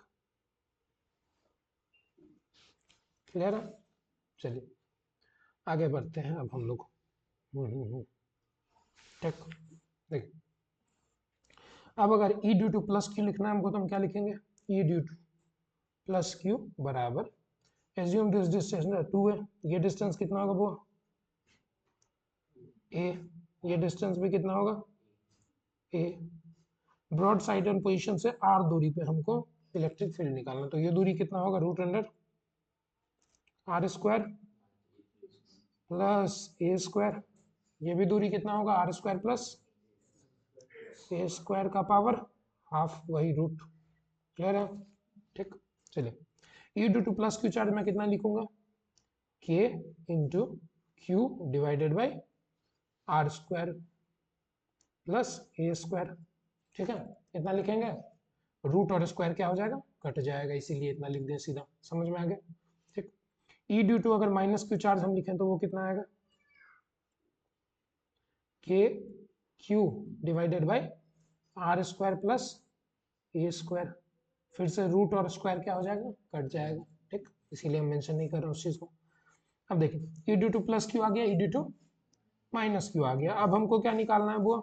क्लियर है, चलिए आगे बढ़ते हैं अब हम लोग, ठीक, देखिए अब अगर ई ड्यू टू प्लस क्यू लिखना है हमको तो हम क्या लिखेंगे, ई ड्यू टू प्लस क्यू बराबर, एज्यूम दिस डिस्टेंस 2 है, ये डिस्टेंस कितना होगा वो ए, ये डिस्टेंस भी कितना होगा ए, ब्रॉड साइड एंड पोजीशन से आर दूरी पे हमको इलेक्ट्रिक फील्ड निकालना, तो ये दूरी कितना होगा, root under r square plus a square, ये भी दूरी कितना होगा r square plus a square का पावर हाफ, वही रूट, क्लियर है, ठीक, चलिए e due to plus q charge में कितना लिखूंगा, k into q divided by r square plus a square, ठीक है, इतना लिखेंगे, रूट और स्क्वायर क्या हो जाएगा, कट जाएगा, इसीलिए इतना लिख दें सीधा, समझ में आ गया, ठीक। ई ड्यू टू अगर माइनस क्यू चार्ज हम लिखें तो वो कितना आएगा, k q divided by r square plus a square, फिर से रूट और स्क्वायर क्या हो जाएगा, कट जाएगा, ठीक, इसीलिए हम मेंशन नहीं कर रहे उस चीज को। अब देखिए e due to plus q आ गया, e due to minus q आ गया। अब हमको क्या निकालना है बुआ,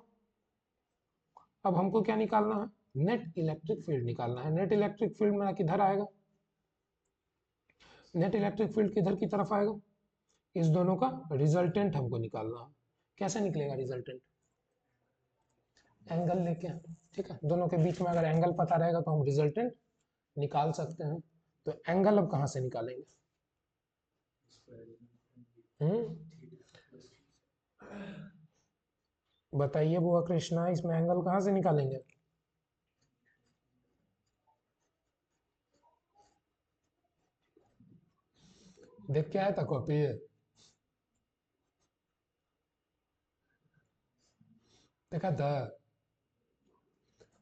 अब हमको क्या निकालना है, नेट इलेक्ट्रिक फील्ड निकालना है। नेट इलेक्ट्रिक फील्ड मेरा किधर आएगा, नेट इलेक्ट्रिक फील्ड किधर की तरफ आएगा, इस दोनों का रिजल्टेंट हमको निकालना है। कैसे निकलेगा रिजल्टेंट, एंगल लेके, ठीक है, दोनों के बीच में अगर एंगल पता रहेगा तो हम रिजल्टेंट निकाल सकते हैं। तो एंगल अब कहाँ से निकालेंगे, बताइए बुआ कृष्णा, इसमें एंगल कहाँ से निकालेंगे, देख के आया था कॉपी, देखा था,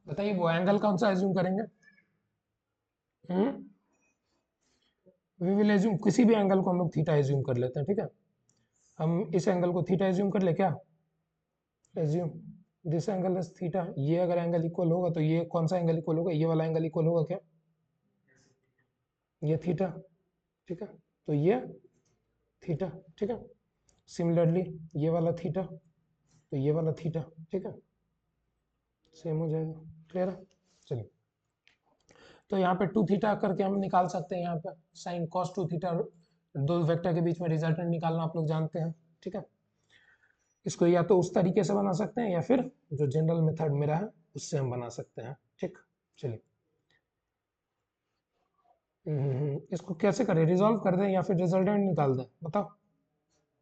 बताइए वो एंगल कौन सा एज्यूम करेंगे, वी विल एज्यूम किसी भी एंगल को हम लोग थीटा एज्यूम कर लेते हैं, ठीक है, हम इस एंगल को थीटा एज्यूम कर ले क्या, assume this angle is theta. ये अगर एंगल इक्वल होगा तो ये कौन सा एंगल इक्वल होगा, ये वाला एंगल इक्वल होगा क्या, ये थीटा, ठीक है, तो ये थीटा, ठीक है, सिमिलरली ये वाला थीटा, तो ये वाला थीटा, ठीक है, सेम हो जाएगा, क्लियर है। चलिए, तो यहाँ पे टू थीटा करके हम निकाल सकते हैं, यहाँ पे साइन कॉस टू थीटा, दो वेक्टर के बीच में रिजल्टेंट निकालना आप लोग जानते हैं, ठीक है। इसको या तो उस तरीके से बना सकते हैं या फिर जो जनरल मेथड मेरा है उससे हम बना सकते हैं, ठीक। चलिए, इसको कैसे करें, रिजॉल्व कर दें या फिर रिजल्टेंट निकाल दें, बताओ।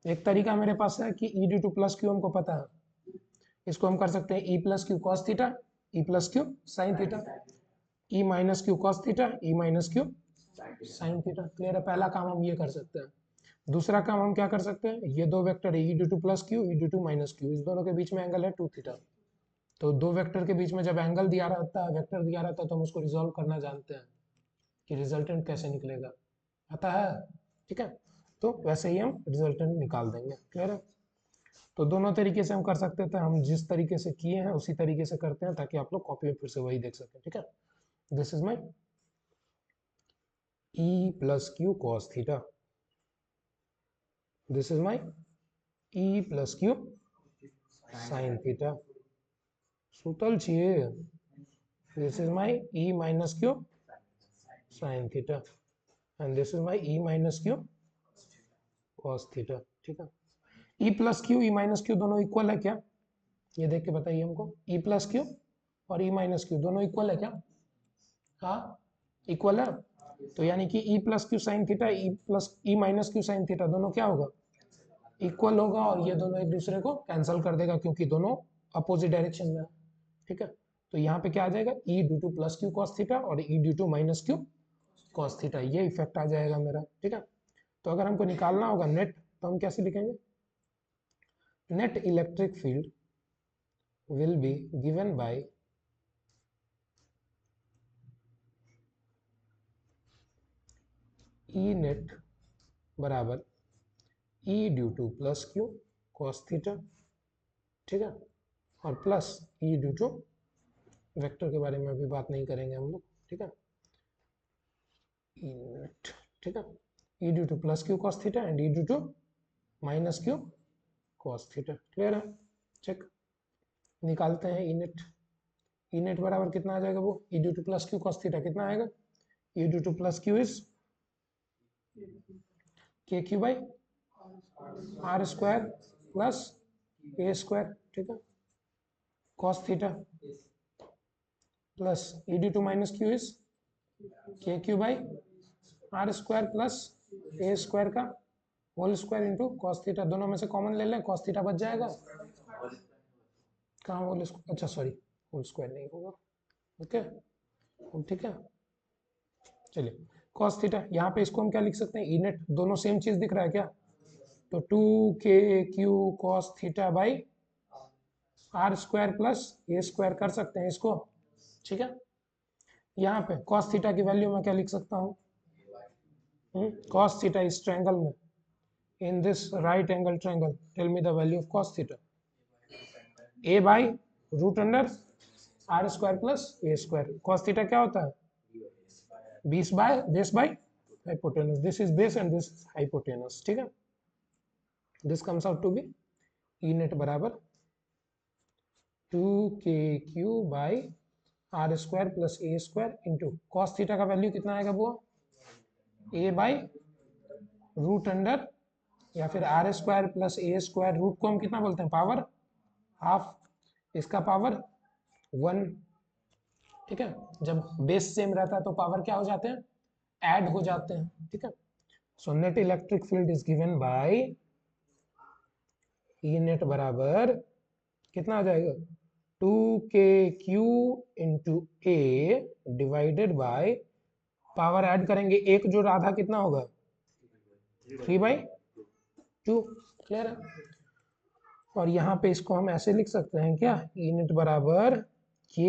एक तरीका मेरे पास है कि e due to plus q हमको पता है, इसको हम कर सकते हैं e plus q cos theta, e plus q sine theta, e minus q cos theta, e minus q sine theta, clear है। पहला काम हम ये कर सकते हैं। दूसरा काम हम क्या कर सकते हैं, ये दो वेक्टर है E due to plus q, E due to minus q, इस दोनों के बीच में एंगल है टू थीटा। तो दो वेक्टर के बीच में जब एंगल दिया रहता है, वेक्टर दिया रहता है, तो हम उसको रिजॉल्व करना जानते हैं कि रिजल्टेंट कैसे निकलेगा, आता है, ठीक है। तो वैसे ही हम रिजल्टेंट निकाल देंगे, क्लियर है। तो दोनों तरीके से हम कर सकते थे, हम जिस तरीके से किए हैं उसी तरीके से करते हैं ताकि आप लोग कॉपी में फिर से वही देख सकें, ठीक है। This is my E plus Q cos theta. This is my E plus Q sin theta. सूतल चाहिए. This is my E minus Q sin theta. And this is my E minus Q cos theta. ठीक है. E plus Q, E minus Q दोनों equal है क्या? ये देख के बताइए हमको. E plus Q और E minus Q दोनों इक्वल है क्या? हाँ, इक्वल है. तो यानी कि E plus q sine theta, E plus E minus q sine theta दोनों क्या होगा, इक्वल होगा, और ये दोनों एक दूसरे को कैंसिल कर देगा क्योंकि दोनों अपोजिट डायरेक्शन में है, ठीक है। तो यहाँ पे क्या आ जाएगा, E due to plus q cos theta और E due to minus q cos theta, ये इफेक्ट आ जाएगा मेरा, ठीक है। तो अगर हमको निकालना होगा नेट, तो हम कैसे लिखेंगे, net electric field will be given by E net बराबर E due to plus q cos theta, ठीक है, और plus E due to vector के बारे में अभी बात नहीं करेंगे हम लोग, ठीक है, E नेट, ठीक है, E due to plus q cos theta and E due to minus q cos theta, clear है। चेक निकालते हैं E नेट, E नेट बराबर कितना आ जाएगा, वो E due to plus q cos theta कितना आएगा, E due to plus q is k q by r square plus a square, ठीक है, cos theta plus e due to minus q is k q by r square plus a square का whole square into cos theta, दोनों में से common ले लें, cos theta बच जाएगा, कहाँ होल स्क्वायर, अच्छा सॉरी होल स्क्वायर नहीं होगा, ओके, ठीक है। चलिए कॉस थीटा, यहाँ पे इसको हम क्या लिख सकते हैं, ई नेट, दोनों सेम चीज दिख रहा है क्या, तो 2 k q cos theta by r square plus a square कर सकते हैं इसको, ठीक है। यहाँ पे कॉस थीटा की वैल्यू मैं क्या लिख सकता हूँ, कॉस थीटा इस ट्रायंगल में, in this right angle triangle, tell me the value of cos theta, a by root under r square plus a square. Cos theta क्या होता है? Base by hypotenuse. This is base and this is hypotenuse, ठीक है। This comes out to be E net बराबर 2kq by r square plus a square into cos theta का value कितना आएगा वो? ए बाई रूट अंडर या फिर r square plus a square, root को हम कितना बोलते हैं? पावर हाफ, इसका पावर 1, ठीक है। जब बेस सेम रहता है तो पावर क्या हो जाते हैं? ऐड हो जाते हैं, ठीक है। So net electric field is given bye E net बराबर कितना हो जाएगा? 2kq into A divided by power add करेंगे, एक जो आधा कितना होगा? 3/2, क्लियर है। और यहाँ पे इसको हम ऐसे लिख सकते हैं क्या? ई नेट बराबर k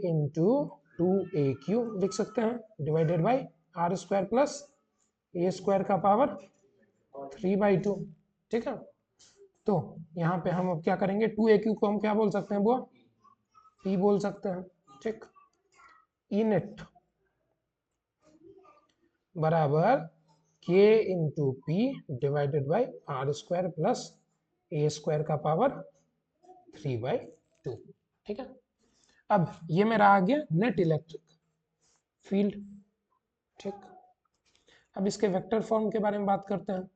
इंटू 2aq लिख सकते हैं divided by r square plus a square का पावर 3/2, ठीक है। तो यहाँ पे हम अब क्या करेंगे? 2aq को हम क्या बोल सकते हैं? वो p बोल सकते हैं, ठीक। ई नेट बराबर k into p divided by r square plus a square का पावर 3/2, ठीक है। अब ये मेरा आ गया नेट इलेक्ट्रिक फील्ड, ठीक। अब इसके वेक्टर फॉर्म के बारे में बात करते हैं,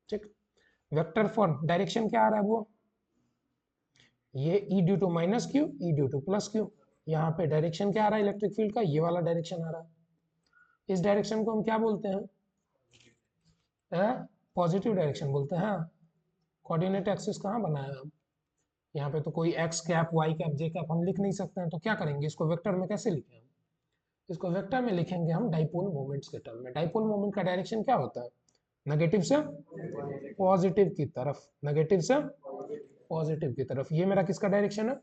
ठीक। वेक्टर फॉर्म डायरेक्शन क्या आ रहा है? वो ये e due to minus q, e due to plus q. यहाँ पे डायरेक्शन क्या आ रहा है इलेक्ट्रिक फील्ड का? ये वाला डायरेक्शन आ रहा है। इस डायरेक्शन को हम क्या बोलते हैं? पॉजिटिव डायरेक्शन बोलते हैं। कोऑर्डिनेट एक्सिस कहाँ बनाया हम? यहाँ पे तो कोई एक्स कैप, वाई कैप, जे कैप हम लिख नहीं सकते हैं, तो क्या करेंगे? इसको वेक्टर में कैसे लिखें हम? इसको वेक्टर में लिखेंगे हम डाइपोल मोमेंट्स के टर्म में। डाइपोल मोमेंट का डायरेक्शन क्या होता है? नेगेटिव से पॉजिटिव की तरफ, नेगेटिव से पॉजिटिव की तरफ। ये मेरा किसका डायरेक्शन है?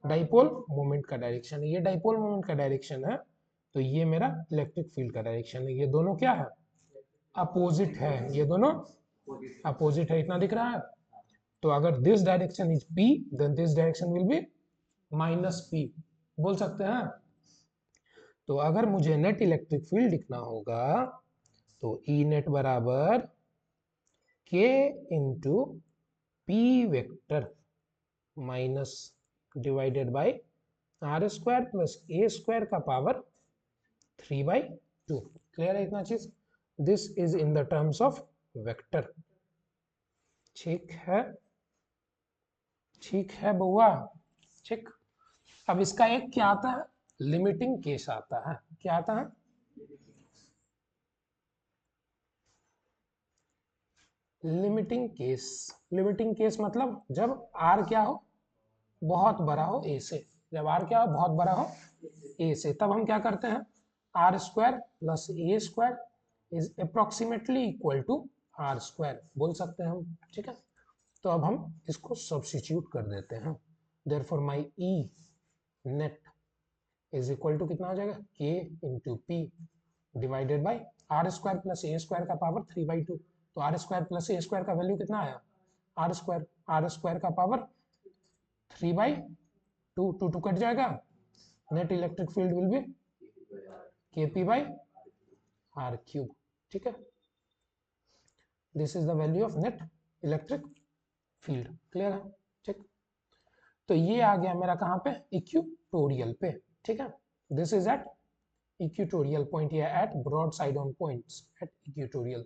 डाइपोल मोमेंट का डायरेक्शन है। ये डाइपोल मोमेंट का डायरेक्शन है, तो ये मेरा इलेक्ट्रिक फील्ड का डायरेक्शन है। ये दोनों क्या है? अपोजिट है, ये दोनों अपोजिट है, इतना दिख रहा है। तो अगर this direction is p, then this direction will be minus p, बोल सकते हैं। तो अगर मुझे नेट इलेक्ट्रिक फील्ड लिखना होगा तो ई नेट बराबर k into p vector minus divided by r square plus a square का पावर 3/2, क्लियर है इतना चीज? This is in the terms of vector, ठीक है। ठीक है बउआ, ठीक। अब इसका एक क्या आता है? लिमिटिंग केस आता है। क्या आता है? Limiting case. लिमिटिंग केस मतलब जब r क्या हो? बहुत बड़ा हो a से। जब r क्या हो? बहुत बड़ा हो a से, तब हम क्या करते हैं? R square plus a square is approximately equal to r square बोल सकते हैं हम, ठीक है। तो अब हम इसको सब्स्टिट्यूट कर देते हैं। Therefore my E net is equal to कितना हो जाएगा? k into p divided by r square plus a square का पावर 3/2। तो r square plus a square का वैल्यू कितना आया? आर स्क्वायर का पावर 3/2, 2 कट जाएगा। Net electric field will be kp by r cube, ठीक है। This is the value of net electric field, clear है, ठीक। तो ये आ गया मेरा कहाँ पे? इक्वेटोरियल पे, ठीक है। This is at equatorial point या at broadside on points at equatorial,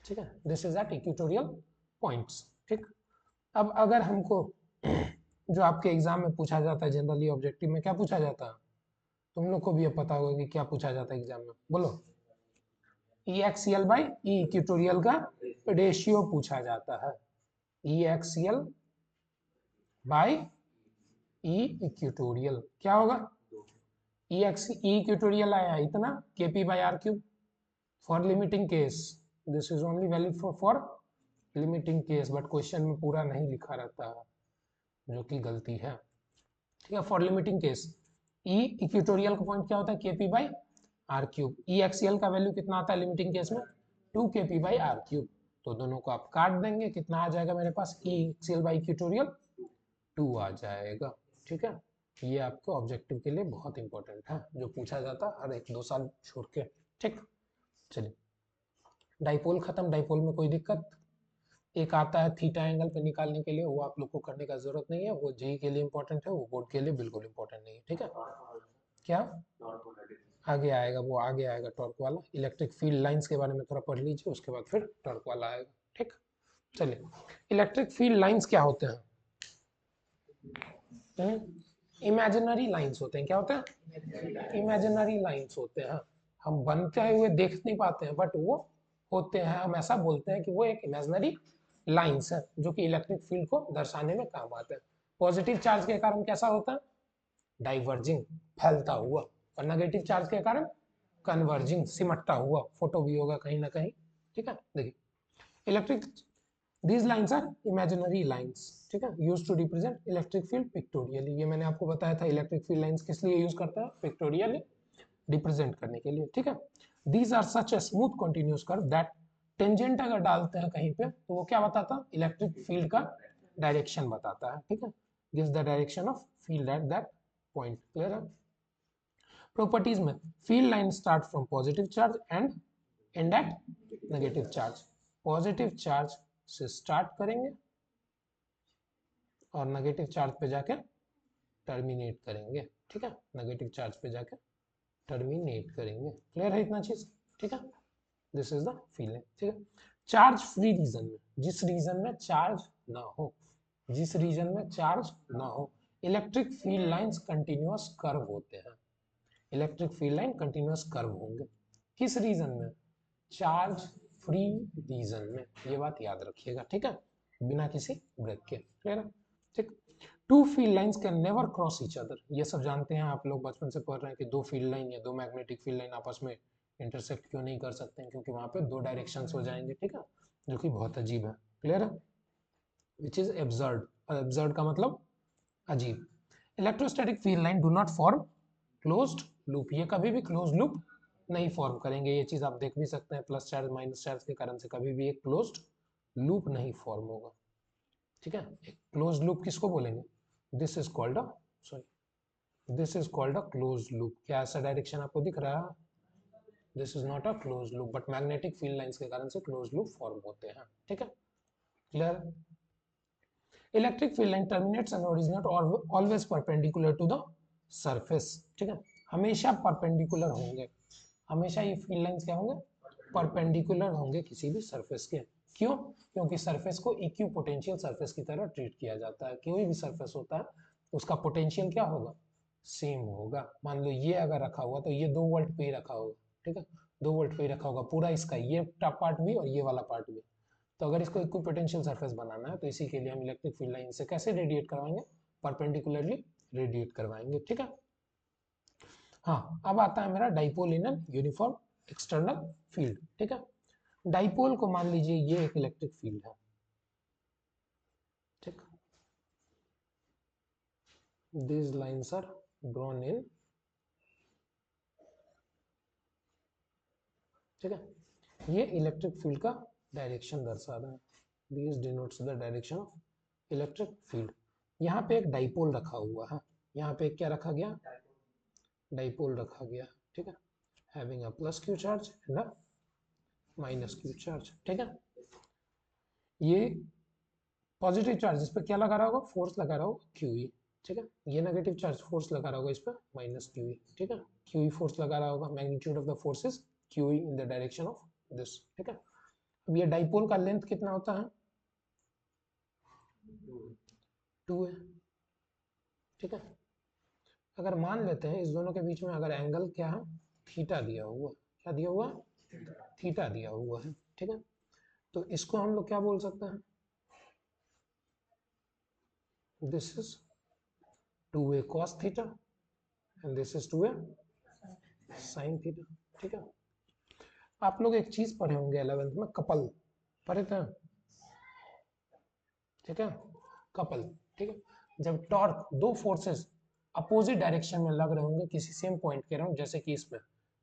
ठीक है। This is at equatorial points, ठीक। अब अगर हमको जो आपके एग्जाम में पूछा जाता है जनरली ऑब्जेक्टिव में, क्या पूछा जाता है? तुम लोग को भी ये पता होगा कि क्या पूछा जाता है एग्जाम में, बोलो। E axial by E equatorial का रेशियो पूछा जाता है। E axial by E equatorial क्या होगा? ई इक्वेटोरियल आया इतना kp by r cube for limiting case. This is only valid for limiting case, but question में पूरा नहीं लिखा रहता है, जो कि गलती है, ठीक है। For limiting case E equatorial का पॉइंट क्या होता है? kp by r cube. E axial का वैल्यू कितना आता है लिमिटिंग केस में? 2kp by r cube. तो दोनों को आप काट देंगे, कितना आ जाएगा मेरे पास? ई एक्सीएल बाई इक्वेटोरियल 2 आ जाएगा। ठीक है, ये आपके ऑब्जेक्टिव के लिए बहुत इंपॉर्टेंट है, जो पूछा जाता है हर 1-2 साल छोड़ के। ठीक, चलिए डाइपोल खत्म। डाइपोल में कोई दिक्कत? एक आता है थीटा एंगल पे निकालने के लिए, वो आप लोग को करने का जरूरत नहीं है, वो जेई के लिए इंपॉर्टेंट है, वो बोर्ड के लिए बिल्कुल इंपॉर्टेंट नहीं है। ठीक है, क्या आगे आएगा? वो आगे आएगा टॉर्क वाला। इलेक्ट्रिक फील्ड लाइंस के बारे में थोड़ा पढ़ लीजिए, उसके बाद फिर टॉर्क वाला आएगा। ठीक, चलिए इलेक्ट्रिक फील्ड लाइंस क्या होते हैं? इमेजिनरी लाइंस होते हैं। क्या होते हैं? इमेजिनरी लाइंस होते हैं। हम बनते हुए देख नहीं पाते हैं, बट वो होते हैं। हम ऐसा बोलते हैं कि वो एक इमेजिनरी लाइंस है, जो कि इलेक्ट्रिक फील्ड को दर्शाने में काम आते हैं। पॉजिटिव चार्ज के कारण कैसा होता है? डाइवर्जिंग, फैलता हुआ। और नेगेटिव चार्ज के कारण कन्वर्जिंग, सिमटता हुआ। फोटो भी होगा कहीं ना कहीं। ठीक है, देखिए electric These lines are imaginary lines, ठीक है, used to represent electric field pictorially। ये मैंने आपको बताया था इलेक्ट्रिक फील्ड लाइंस किस लिए यूज करता है? पिक्टोरियली रिप्रेजेंट करने के लिए। ठीक है, These are such a smooth continuous curve that tangent अगर डालते हैं कहीं पे तो वो क्या बताता है? इलेक्ट्रिक फील्ड का डायरेक्शन बताता है। ठीक है, gives the direction of field at that point। Clear है? प्रॉपर्टीज में field line start from positive charge and end at negative charge. Positive charge से स्टार्ट करेंगे और नेगेटिव चार्ज पे जाके टर्मिनेट करेंगे। ठीक है, नेगेटिव चार्ज पे जाके टर्मिनेट करेंगे। क्लियर है इतना चीज? ठीक है, दिस इज द फील्ड। ठीक है, चार्ज फ्री रीजन में, जिस रीजन में चार्ज ना हो, जिस रीजन में चार्ज ना हो, electric field lines continuous curve होते हैं। Electric field line continuous curve होंगे। किस रीजन में? चार्ज फ्री रीजन में। ये बात याद रखिएगा। ठीक है, बिना किसी ब्रेक के। क्लियर है? ठीक, two field lines can never cross each other. ये सब जानते हैं आप लोग, बचपन से पढ़ रहे हैं कि दो फील्ड लाइन या दो मैग्नेटिक फील्ड लाइन आपस में इंटरसेक्ट क्यों नहीं कर सकते हैं? क्योंकि वहां पे दो डायरेक्शंस हो जाएंगे। ठीक है, जो कि बहुत अजीब है। क्लियर है? Which is absurd. एब्सर्ड का मतलब अजीब। Electrostatic field line do not form closed loop. ये कभी भी क्लोज लूप नहीं फॉर्म करेंगे। ये चीज आप देख भी सकते हैं, प्लस चार्ज माइनस चार्ज के कारण से कभी भी एक क्लोज्ड लूप नहीं फॉर्म होगा। ठीक है, एक क्लोज लूप किसको बोलेंगे? This is called a sorry this is called a close loop. क्या ऐसा डायरेक्शन आपको दिख रहा है? This is not a close loop, but magnetic field lines के कारण से क्लोज लूप फॉर्म होते हैं। ठीक है, clear? Electric field line terminates and originate always perpendicular to the surface. ठीक है, हमेशा परपेंडिकुलर होंगे। हमेशा ये फील्ड लाइंस क्या होंगे? परपेंडिकुलर होंगे किसी भी सरफेस के। क्यों? क्योंकि सरफेस को इक्यू पोटेंशियल सरफेस की तरह ट्रीट किया जाता है। कोई भी सरफेस होता है उसका पोटेंशियल क्या होगा? सेम होगा। मान लो ये अगर रखा हुआ तो ये 2 वोल्ट पे ही रखा होगा। ठीक है, 2 वोल्ट पे ही रखा होगा पूरा, इसका ये पार्ट भी और ये वाला पार्ट भी। तो अगर इसको इक्वी पोटेंशियल सरफेस बनाना है तो इसी के लिए हम इलेक्ट्रिक फील्ड लाइन से कैसे रेडिएट करवाएंगे? परपेंडिकुलरली रेडिएट करवाएंगे। ठीक है, हाँ अब आता है मेरा dipole in an uniform external field. ठीक है, डाइपोल को मान लीजिए ये एक इलेक्ट्रिक फील्ड है। ठीक, these lines are drawn in। ठीक है, ये इलेक्ट्रिक फील्ड का डायरेक्शन दर्शा रहा है। This denotes the direction of electric field. यहाँ पे एक डाइपोल रखा हुआ है। यहाँ पे क्या रखा गया? डाइपोल रखा गया। ठीक है, having a plus q charge and a minus q charge. ठीक है, ये पॉजिटिव चार्ज इस पर क्या लगा रहा होगा? फोर्स लगा रहा होगा क्यू। ठीक है, ये नेगेटिव चार्ज फोर्स लगा रहा होगा इस पर माइनस क्यू। ठीक है, क्यू फोर्स लगा रहा होगा। Magnitude of the force is Q in the direction of this. ठीक है, अब ये डाइपोल का लेंथ कितना होता है? 2 है। ठीक है, अगर मान लेते हैं इस दोनों के बीच में अगर एंगल क्या है? थीटा दिया हुआ। क्या दिया हुआ? थीटा दिया हुआ है। ठीक है, तो इसको हम लोग क्या बोल सकते हैं? This is 2a cos theta and this is 2a sin theta. ठीक है, आप लोग एक चीज पढ़े होंगे 11th में, कपल पढ़े थे। ठीक है, कपल। ठीक है, जब टॉर्क दो फोर्सेस अपोजिट डायरेक्शन में लग रहे होंगे किसी सेम पॉइंट के अराउंड, जैसे कि इसमें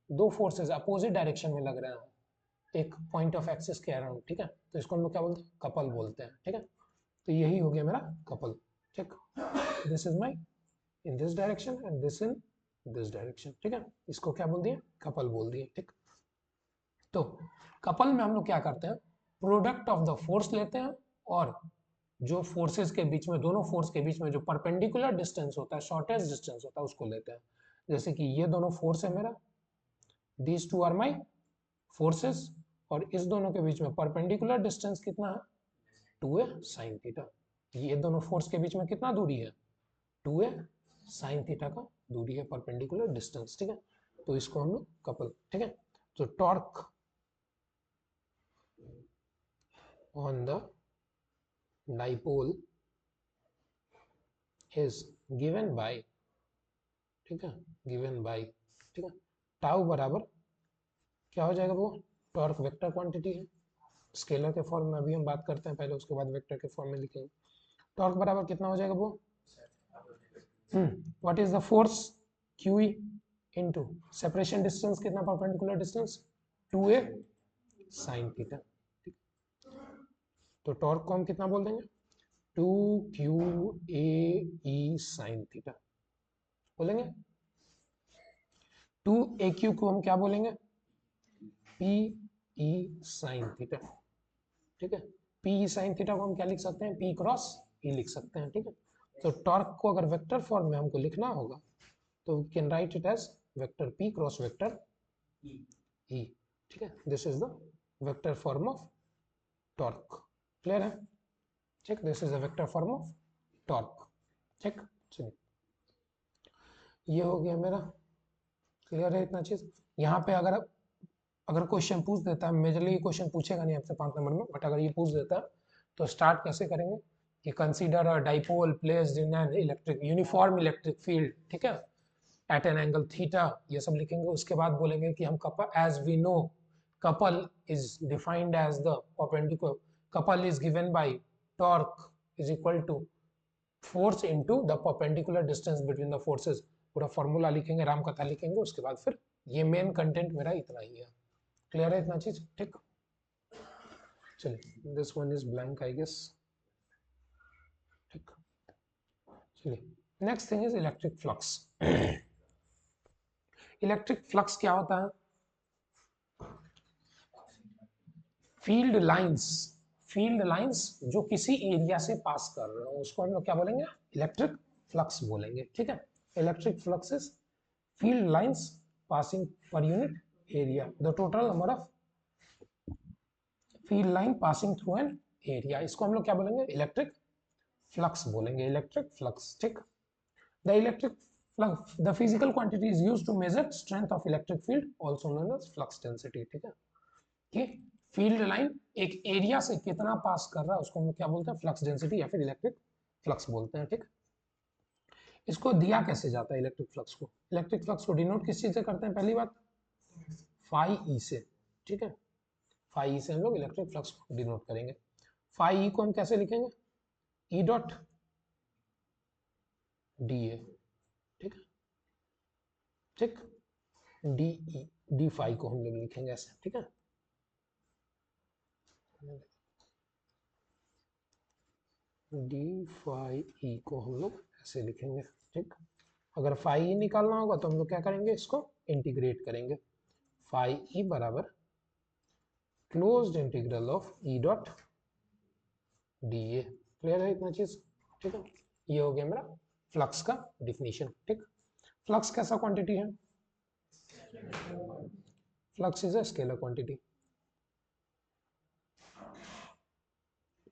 दो फोर्सेस अपोजिट डायरेक्शन में लग रहे हैं एक पॉइंट ऑफ एक्सिस के अराउंड। ठीक है, तो इसको हम लोग क्या बोलते हैं? कपल बोलते हैं। ठीक है, तो यही हो गया मेरा कपल। ठीक, this is my in this direction and this in this direction, ठीक है, इसको क्या बोल दिए, कपल बोल दिए, ठीक। तो कपल में हम लोग क्या करते हैं, प्रोडक्ट ऑफ द फोर्स लेते हैं और जो फोर्सेस के बीच में, दोनों फोर्स के बीच में जो परपेंडिकुलर डिस्टेंस होता है, शॉर्टेस्ट डिस्टेंस होता है, उसको लेते हैं। जैसे कि ये दोनों फोर्स है मेरा, these two are my forces, और इस दोनों के बीच में परपेंडिकुलर डिस्टेंस कितना है, 2a sin थीटा। ये दोनों फोर्स के बीच में कितना दूरी है, 2a sin थीटा का दूरी है, परपेंडिकुलर डिस्टेंस, ठीक है। तो इसको हम लोग कपल, ठीक है। तो torque on the dipole is given bye, ठीक है, गिवन बाय, ठीक है, टाउ बराबर क्या हो जाएगा, वो टॉर्क वेक्टर क्वांटिटी है, स्केलर के फॉर्म में अभी हम बात करते हैं पहले, उसके बाद वेक्टर के फॉर्म में लिखेंगे। टॉर्क बराबर कितना हो जाएगा वो, what is the force, QE into separation distance कितना, perpendicular distance 2a sin theta. तो टॉर्क को हम कितना बोल देंगे, 2QAE sin थीटा बोलेंगे। 2AQ को हम क्या बोलेंगे, PE sin थीटा, ठीक है। PE sin थीटा को हम क्या लिख सकते हैं, P क्रॉस E लिख सकते हैं, ठीक है। तो टॉर्क को अगर वेक्टर फॉर्म में हमको लिखना होगा तो we can write it as vector P cross vector E, ठीक है। This is the vector form of torque, clear है, ठीक। This is the vector form of torque, ठीक। चलिए ये हो गया मेरा, क्लियर है इतना चीज। यहाँ पे अगर अगर क्वेश्चन पूछ देता है, मेजरली ये क्वेश्चन पूछेगा नहीं आपसे 5 नंबर में, बट अगर ये पूछ देता है तो स्टार्ट कैसे करेंगे कि consider a dipole placed in an electric uniform electric field, ठीक है, एट एन एंगल थीटा, ये सब लिखेंगे। उसके बाद बोलेंगे कि हम couple, as we know couple is defined as the perpendicular, couple is given by torque is equal to force into the perpendicular distance between the forces, पूरा फॉर्मूला लिखेंगे, राम कथा लिखेंगे। उसके बाद फिर ये मेन कंटेंट मेरा इतना ही है, क्लियर है इतना चीज, ठीक। चलिए this one is blank I guess, ठीक। चलिए next thing is electric flux. Electric flux क्या होता है, फील्ड लाइंस, फील्ड लाइंस जो किसी एरिया से पास कर रहे हो उसको हम लोग क्या बोलेंगे, इलेक्ट्रिक फ्लक्स बोलेंगे, ठीक है। Electric flux is field lines passing per unit area, the total number of field line passing through an area, इसको हम लोग क्या बोलेंगे, इलेक्ट्रिक फ्लक्स बोलेंगे, इलेक्ट्रिक फ्लक्स, ठीक। The electric flux, the physical quantity is used to measure strength of electric field, also known as flux density, ठीक है। कि फील्ड लाइन एक एरिया से कितना पास कर रहा है उसको हम क्या बोलते हैं, फ्लक्स डेंसिटी या फिर इलेक्ट्रिक फ्लक्स बोलते हैं, ठीक। इसको दिया कैसे जाता है इलेक्ट्रिक फ्लक्स को, इलेक्ट्रिक फ्लक्स को डिनोट किस चीज से करते हैं, पहली बात फाई ई से, ठीक है। फाई ई से हम लोग इलेक्ट्रिक फ्लक्स को डिनोट करेंगे। फाई ई को हम कैसे लिखेंगे, ई डॉट डी ए, ठीक है, ठीक, डी ई, डी फाई को हम लोग लिखेंगे ऐसे, ठीक है। डी फाई ई को हम लोग ऐसे लिखेंगे, ठीक। अगर फाई ई निकालना होगा तो हम लोग क्या करेंगे, इसको इंटीग्रेट करेंगे, फाई ई बराबर closed integral of E dot D A, clear है इतना चीज, ठीक है। ये हो गया मेरा फ्लक्स का डिफिनीशन, ठीक। फ्लक्स कैसा क्वांटिटी है, flux is a scalar quantity,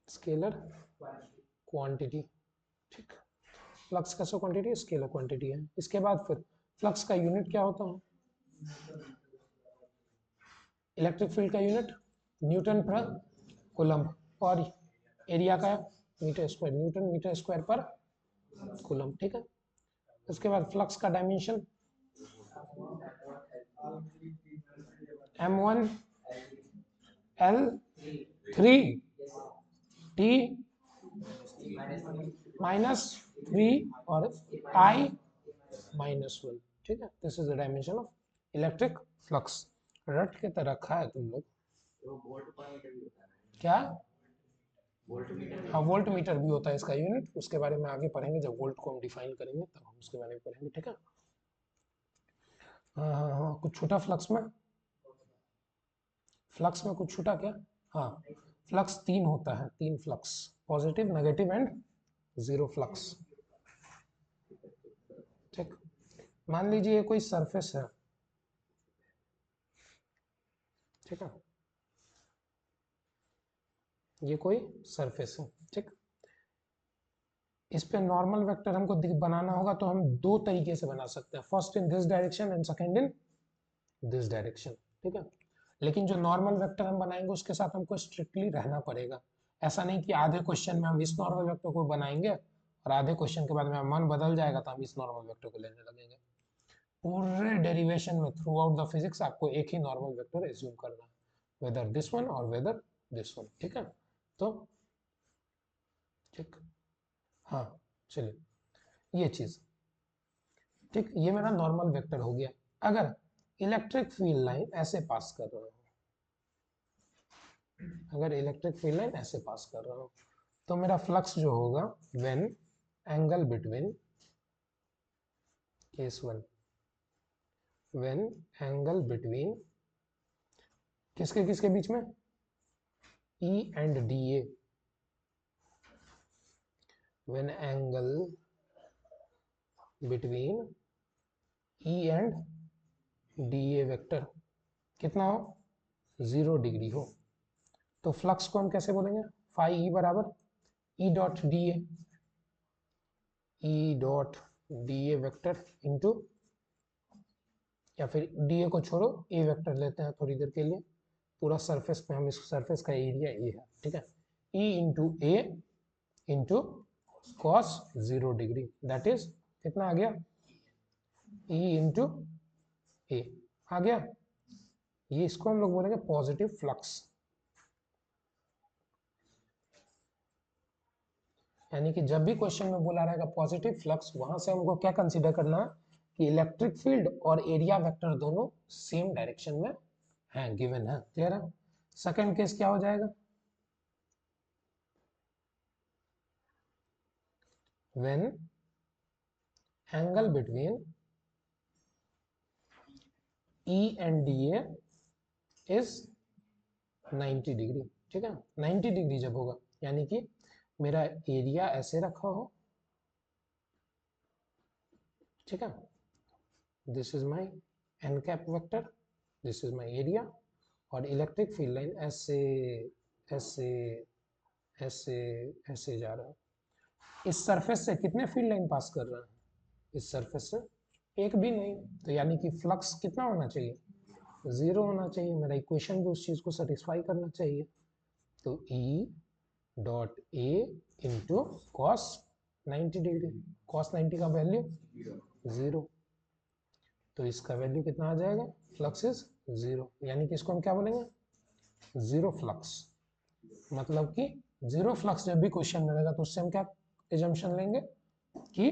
scalar quantity, ठीक। फ्लक्स कैसा क्वांटिटी है, स्केलर क्वांटिटी है। इसके बाद फिर फ्लक्स का यूनिट क्या होता है, इलेक्ट्रिक फील्ड का यूनिट न्यूटन पर कूलम्ब, और एरिया का metre square, newton metre square पर कूलम्ब, ठीक है। उसके बाद फ्लक्स का डायमेंशन m1 L3 T -3 और I -1, ठीक है। This is the dimension of electric flux. रट के तो रखा है तुम लोग क्या, हाँ वोल्ट मीटर भी होता है इसका यूनिट, उसके बारे में आगे पढ़ेंगे जब वोल्ट को हम डिफाइन करेंगे तब हम उसके बारे में पढ़ेंगे, ठीक है। हाँ हाँ हाँ, कुछ छूटा फ्लक्स में, फ्लक्स में कुछ छूटा क्या? हाँ, फ्लक्स 3 होता है, 3 flux, positive, negative and zero flux, ठीक। मान लीजिए ये कोई सरफेस है, ठीक है, ये कोई सरफेस है, ठीक। इस पे नॉर्मल वेक्टर हमको बनाना होगा तो हम दो तरीके से बना सकते हैं, first in this direction and second in this direction, ठीक है। लेकिन जो नॉर्मल वेक्टर हम बनाएंगे उसके साथ हमको स्ट्रिक्टली रहना पड़ेगा। ऐसा नहीं कि आधे क्वेश्चन में हम इस नॉर्मल वेक्टर को बनाएंगे और आधे क्वेश्चन के बाद में मन बदल जाएगा तो हम इस नॉर्मल वेक्टर को लेने लगेंगे। पूरे डेरिवेशन में थ्रू आउट द फिजिक्स आपको एक ही नॉर्मल वेक्टर एज्यूम करना है, वेदर दिस वन और वेदर दिस वन, ठीक है। तो ठीक, हाँ चलिए ये चीज, ठीक, ये मेरा नॉर्मल वेक्टर हो गया। अगर इलेक्ट्रिक फील्ड लाइन ऐसे पास कर रहा हूं, अगर इलेक्ट्रिक फील्ड लाइन ऐसे पास कर रहा हूं तो मेरा फ्लक्स जो होगा when angle between, case 1, when angle between किसके किसके बीच में, E and DA, when angle between E and DA vector कितना हो, 0 डिग्री हो, तो फ्लक्स को हम कैसे बोलेंगे, फाई E बराबर E dot D A, E dot D A vector into, या फिर डी ए को छोड़ो ए वेक्टर लेते हैं थोड़ी देर के लिए, पूरा सरफेस पे हम इस सरफेस का एरिया ए है, ठीक है, E into A into cos 0 degree, that is कितना आ गया, ई इंटू ए आ गया। ये इसको हम लोग बोलेंगे पॉजिटिव फ्लक्स, यानी कि जब भी क्वेश्चन में बोला रहेगा पॉजिटिव फ्लक्स, वहां से हमको क्या कंसीडर करना है कि इलेक्ट्रिक फील्ड और एरिया वेक्टर दोनों सेम डायरेक्शन में है, गिवन है, क्लियर है। सेकंड केस क्या हो जाएगा, when angle between E and DA is 90 degree, ठीक है, 90 डिग्री जब होगा, यानी कि मेरा एरिया ऐसे रखा हो, ठीक है, this is my n cap vector, this is my area, और इलेक्ट्रिक फील्ड लाइन ऐसे ऐसे ऐसे ऐसे जा रहा है। इस सरफेस से कितने फील्ड लाइन पास कर रहा है, इस सरफेस से एक भी नहीं, तो यानी कि फ्लक्स कितना होना चाहिए, 0 होना चाहिए, मेरा इक्वेशन भी उस चीज को सेटिस्फाई करना चाहिए। तो E dot a into cos 90 degree, cos 90 का वैल्यू 0, तो इसका वैल्यू कितना आ जाएगा, फ्लक्स इज 0, यानी कि इसको हम क्या बोलेंगे, जीरो फ्लक्स। मतलब कि जीरो फ्लक्स जब भी क्वेश्चन मिलेगा तो उससे हम क्या एजम्पशन लेंगे कि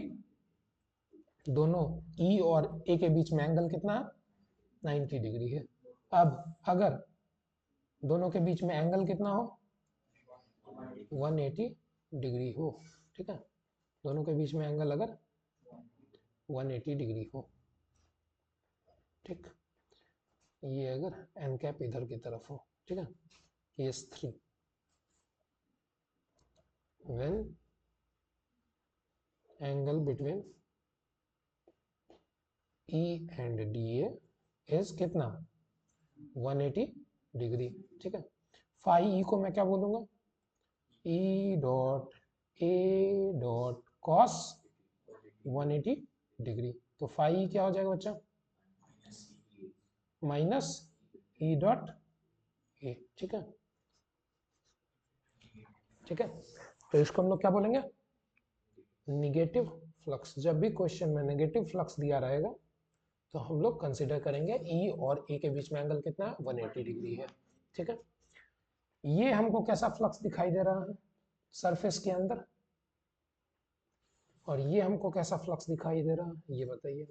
दोनों E और A के बीच में एंगल कितना है, 90 डिग्री है। अब अगर दोनों के बीच में एंगल कितना हो, 180 डिग्री हो, ठीक है, दोनों के बीच में एंगल अगर 180 डिग्री हो, ठीक, ये अगर एन कैप इधर की तरफ हो, ठीक है, case 3, when angle between E and DA इज कितना, 180 डिग्री, ठीक है। फाई E को मैं क्या बोलूंगा, E डॉट ए डॉट कॉस 180 डिग्री, तो फाई क्या हो जाएगा बच्चा, माइनस E डॉट ए, ठीक है, ठीक है, तो इसको हम लोग क्या बोलेंगे, निगेटिव फ्लक्स। जब भी क्वेश्चन में नेगेटिव फ्लक्स दिया रहेगा तो हम लोग कंसीडर करेंगे E और A के बीच में एंगल कितना है, 180 डिग्री है, ठीक है। ये हमको कैसा फ्लक्स दिखाई दे रहा है सरफेस के अंदर, और ये हमको कैसा फ्लक्स दिखाई दे रहा है, ये बताइए।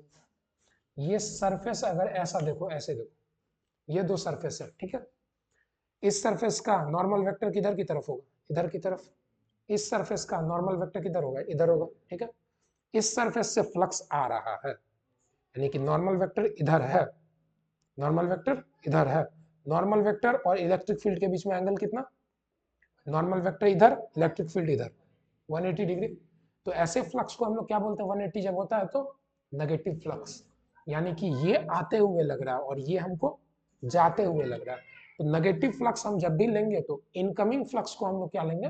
ये सरफेस अगर ऐसा देखो, ऐसे देखो, ये दो सरफेस है, ठीक है, इस सरफेस का नॉर्मल वेक्टर किधर की तरफ होगा, इधर की तरफ, इस सरफेस का नॉर्मल वेक्टर किधर होगा, इधर होगा, ठीक है। इस सरफेस से फ्लक्स आ रहा है, यानी कि नॉर्मल वेक्टर इधर है, नॉर्मल वेक्टर इधर है, नॉर्मल वेक्टर और इलेक्ट्रिक फील्ड के बीच में एंगल कितना, नॉर्मल वेक्टर इधर, इलेक्ट्रिक फील्ड इधर, 180 डिग्री। तो ऐसे फ्लक्स को हम लोग क्या बोलते हैं, 180 जब होता है तो नेगेटिव फ्लक्स, यानी कि ये आते हुए लग रहा है और ये हमको जाते हुए लग रहा है। तो नेगेटिव फ्लक्स हम जब भी लेंगे तो इनकमिंग फ्लक्स को हम लोग क्या लेंगे,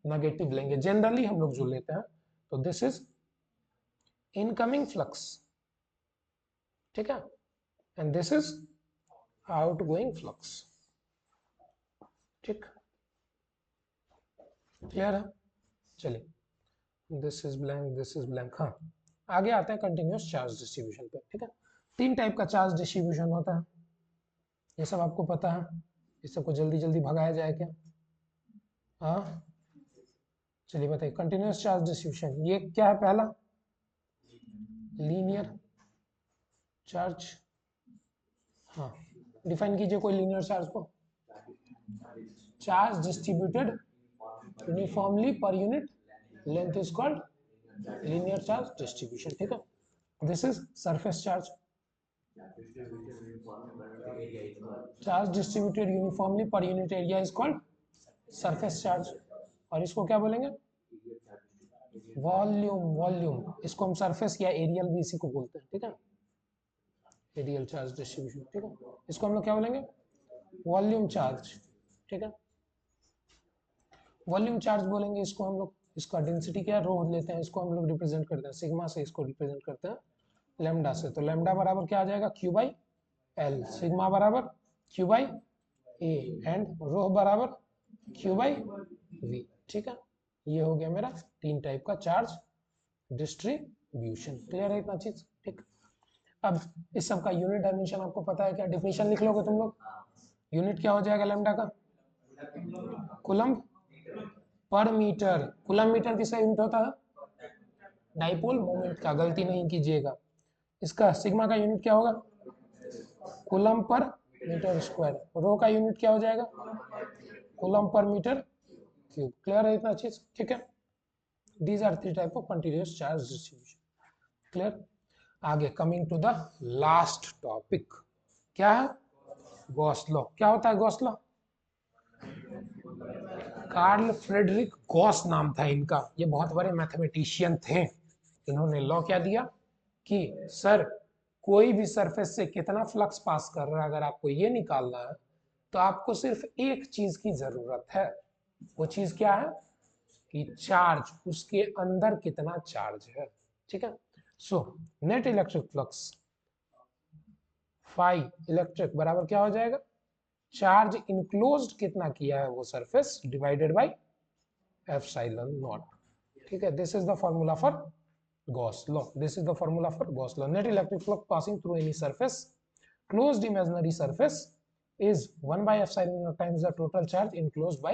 नेगेटिव लेंगे, जनरली हम लोग जो लेते हैं। तो दिस इज इनकमिंग फ्लक्स, ठीक है, and this is outgoing flux, ठीक, क्लियर है। चलिए this is blank, this is blank. हाँ, आगे आते हैं कंटिन्यूअस चार्ज डिस्ट्रीब्यूशन पे, ठीक है। तीन टाइप का चार्ज डिस्ट्रीब्यूशन होता है, ये सब आपको पता है, इस सबको जल्दी जल्दी भगाया जाए क्या, हाँ चलिए बताइए। कंटिन्यूअस चार्ज डिस्ट्रीब्यूशन, ये क्या है, पहला लीनियर चार्ज, हाँ डिफाइन कीजिए कोई लीनियर चार्ज को, charge distributed uniformly per unit length is called linear charge distribution, ठीक है। This is surface charge, charge distributed uniformly per unit area is called surface charge, और इसको क्या बोलेंगे, वॉल्यूम, वॉल्यूम, इसको हम सरफेस या एरियल भी इसी को बोलते हैं, ठीक है, एरियल चार्ज डिस्ट्रीब्यूशन, ठीक है। इसको हम लोग क्या बोलेंगे, वॉल्यूम चार्ज, ठीक है, वॉल्यूम चार्ज बोलेंगे इसको हम लोग। इसका डेंसिटी क्या है, रो लेते हैं, इसको हम लोग रिप्रेजेंट करते हैं सिग्मा से, इसको रिप्रेजेंट करते हैं लैम्डा से। तो लैम्डा बराबर क्या आ जाएगा, क्यू बाई एल, सिग्मा बराबर क्यू बाई ए, एंड रो बराबर क्यू बाई वी, ठीक है। ये हो गया मेरा तीन टाइप का चार्ज डिस्ट्रीब्यूशन, क्लियर है इतना चीज, ठीक। अब इस सब का यूनिट डायमेंशन आपको पता है क्या, डिफिनेशन लिख लोगे तुम लोग, यूनिट क्या हो जाएगा लैम्डा का, कूलम्ब पर मीटर, कूलम्ब मीटर किसका यूनिट होता है, डाइपोल मोमेंट का, गलती नहीं कीजिएगा। इसका सिग्मा का यूनिट क्या होगा, कूलम्ब पर मीटर स्क्वायर, रो का यूनिट क्या हो जाएगा, कूलम्ब पर मीटर क्यूब, क्लियर है इतना चीज, ठीक है। These are three type of continuous charge distribution, clear. आगे coming to the last topic, क्या है, गॉस लॉ। क्या होता है Gauss law, Karl Friedrich Gauss नाम था इनका, ये बहुत बड़े मैथमेटिशियन थे। इन्होंने लॉ क्या दिया कि सर कोई भी सरफेस से कितना फ्लक्स पास कर रहा है, अगर आपको ये निकालना है तो आपको सिर्फ एक चीज की जरूरत है, वो चीज क्या है कि चार्ज, उसके अंदर कितना चार्ज है, ठीक है। So net electric flux phi electric बराबर क्या हो जाएगा, चार्ज इनक्लोज्ड कितना किया है वो surface divided by epsilon naught, ठीक है। This is the formula for Gauss law, this is the formula for Gauss law. Net electric flux passing through any surface, closed imaginary surface is 1 by epsilon naught times the total charge enclosed by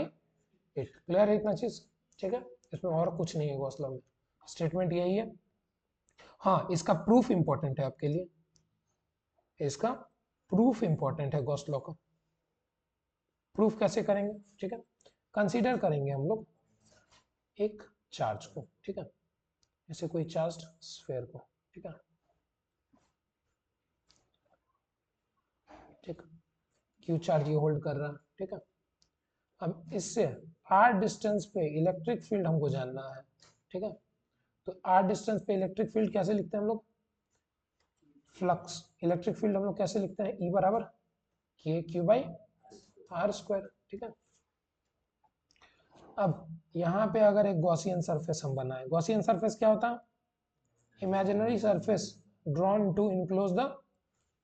it, clear है इतना चीज, ठीक है। इसमें और कुछ नहीं है गॉस लॉ में, स्टेटमेंट यही है। हाँ, इसका प्रूफ इंपॉर्टेंट है आपके लिए, इसका प्रूफ इंपॉर्टेंट है गॉस लॉ का। प्रूफ कैसे करेंगे, ठीक है, कंसीडर करेंगे हम लोग एक चार्ज को, ठीक है, ऐसे कोई चार्ज स्फीयर को, ठीक है, ठीक, क्यू चार्ज ये होल्ड कर रहा है, ठीक है। अब इससे आर डिस्टेंस पे इलेक्ट्रिक फील्ड हमको जानना है, ठीक है। तो आर डिस्टेंस पे इलेक्ट्रिक फील्ड कैसे लिखते हैं हम लोग, फ्लक्स, इलेक्ट्रिक फील्ड हम लोग कैसे लिखते हैं, ई बराबर k q by r square, ठीक है। अब यहाँ पे अगर एक गॉसियन सरफेस हम बनाए, गॉसियन सरफेस क्या होता है, imaginary surface drawn to enclose the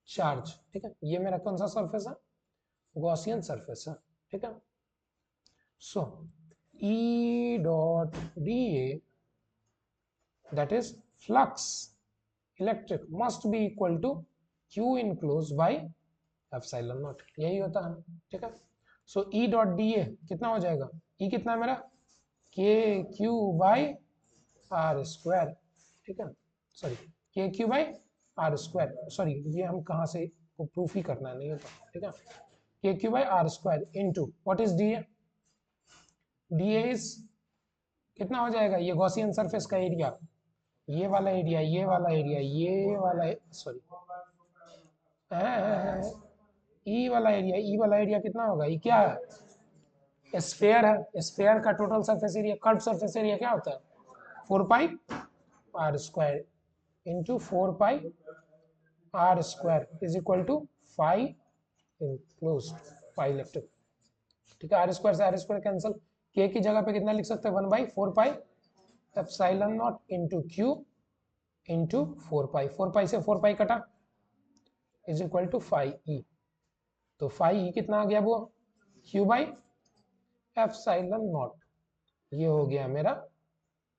charge, ठीक है। ये मेरा कौन सा सरफेस है, गॉसियन सरफेस है, ठीक है। सो E dot dA, that is flux electric must be equal to Q enclosed by epsilon naught, यही होता है, ठीक है। सो E dot dA कितना हो जाएगा, E कितना है मेरा, के क्यू बाई आर स्क्वायर, ठीक है, sorry k q by r square, sorry ये हम कहाँ से को प्रूफ ही करना नहीं होता, ठीक है। K q by r square into what is d A, dA इज कितना हो जाएगा, ये गॉसियन सरफेस का एरिया, ये वाला एरिया, ये वाला एरिया, ये वाला, सॉरी ई वाला एरिया, ई वाला एरिया कितना होगा, ये क्या है, स्फेयर है, स्फेयर का total surface area, curve surface area क्या होता है 4 pi r square into 4 pi r square is equal to 5 enclosed pi electric, ठीक है। आर स्क्वायर से आर स्क्वायर कैंसिल, के की जगह पे कितना लिख सकते हैं 1/4 pi epsilon not into q into 4 pi, 4 pi से 4 पाई कटा इज इक्वल टू 5e, तो 5e कितना आ गया वो q बाई एप्सिलॉन नॉट, ये हो गया मेरा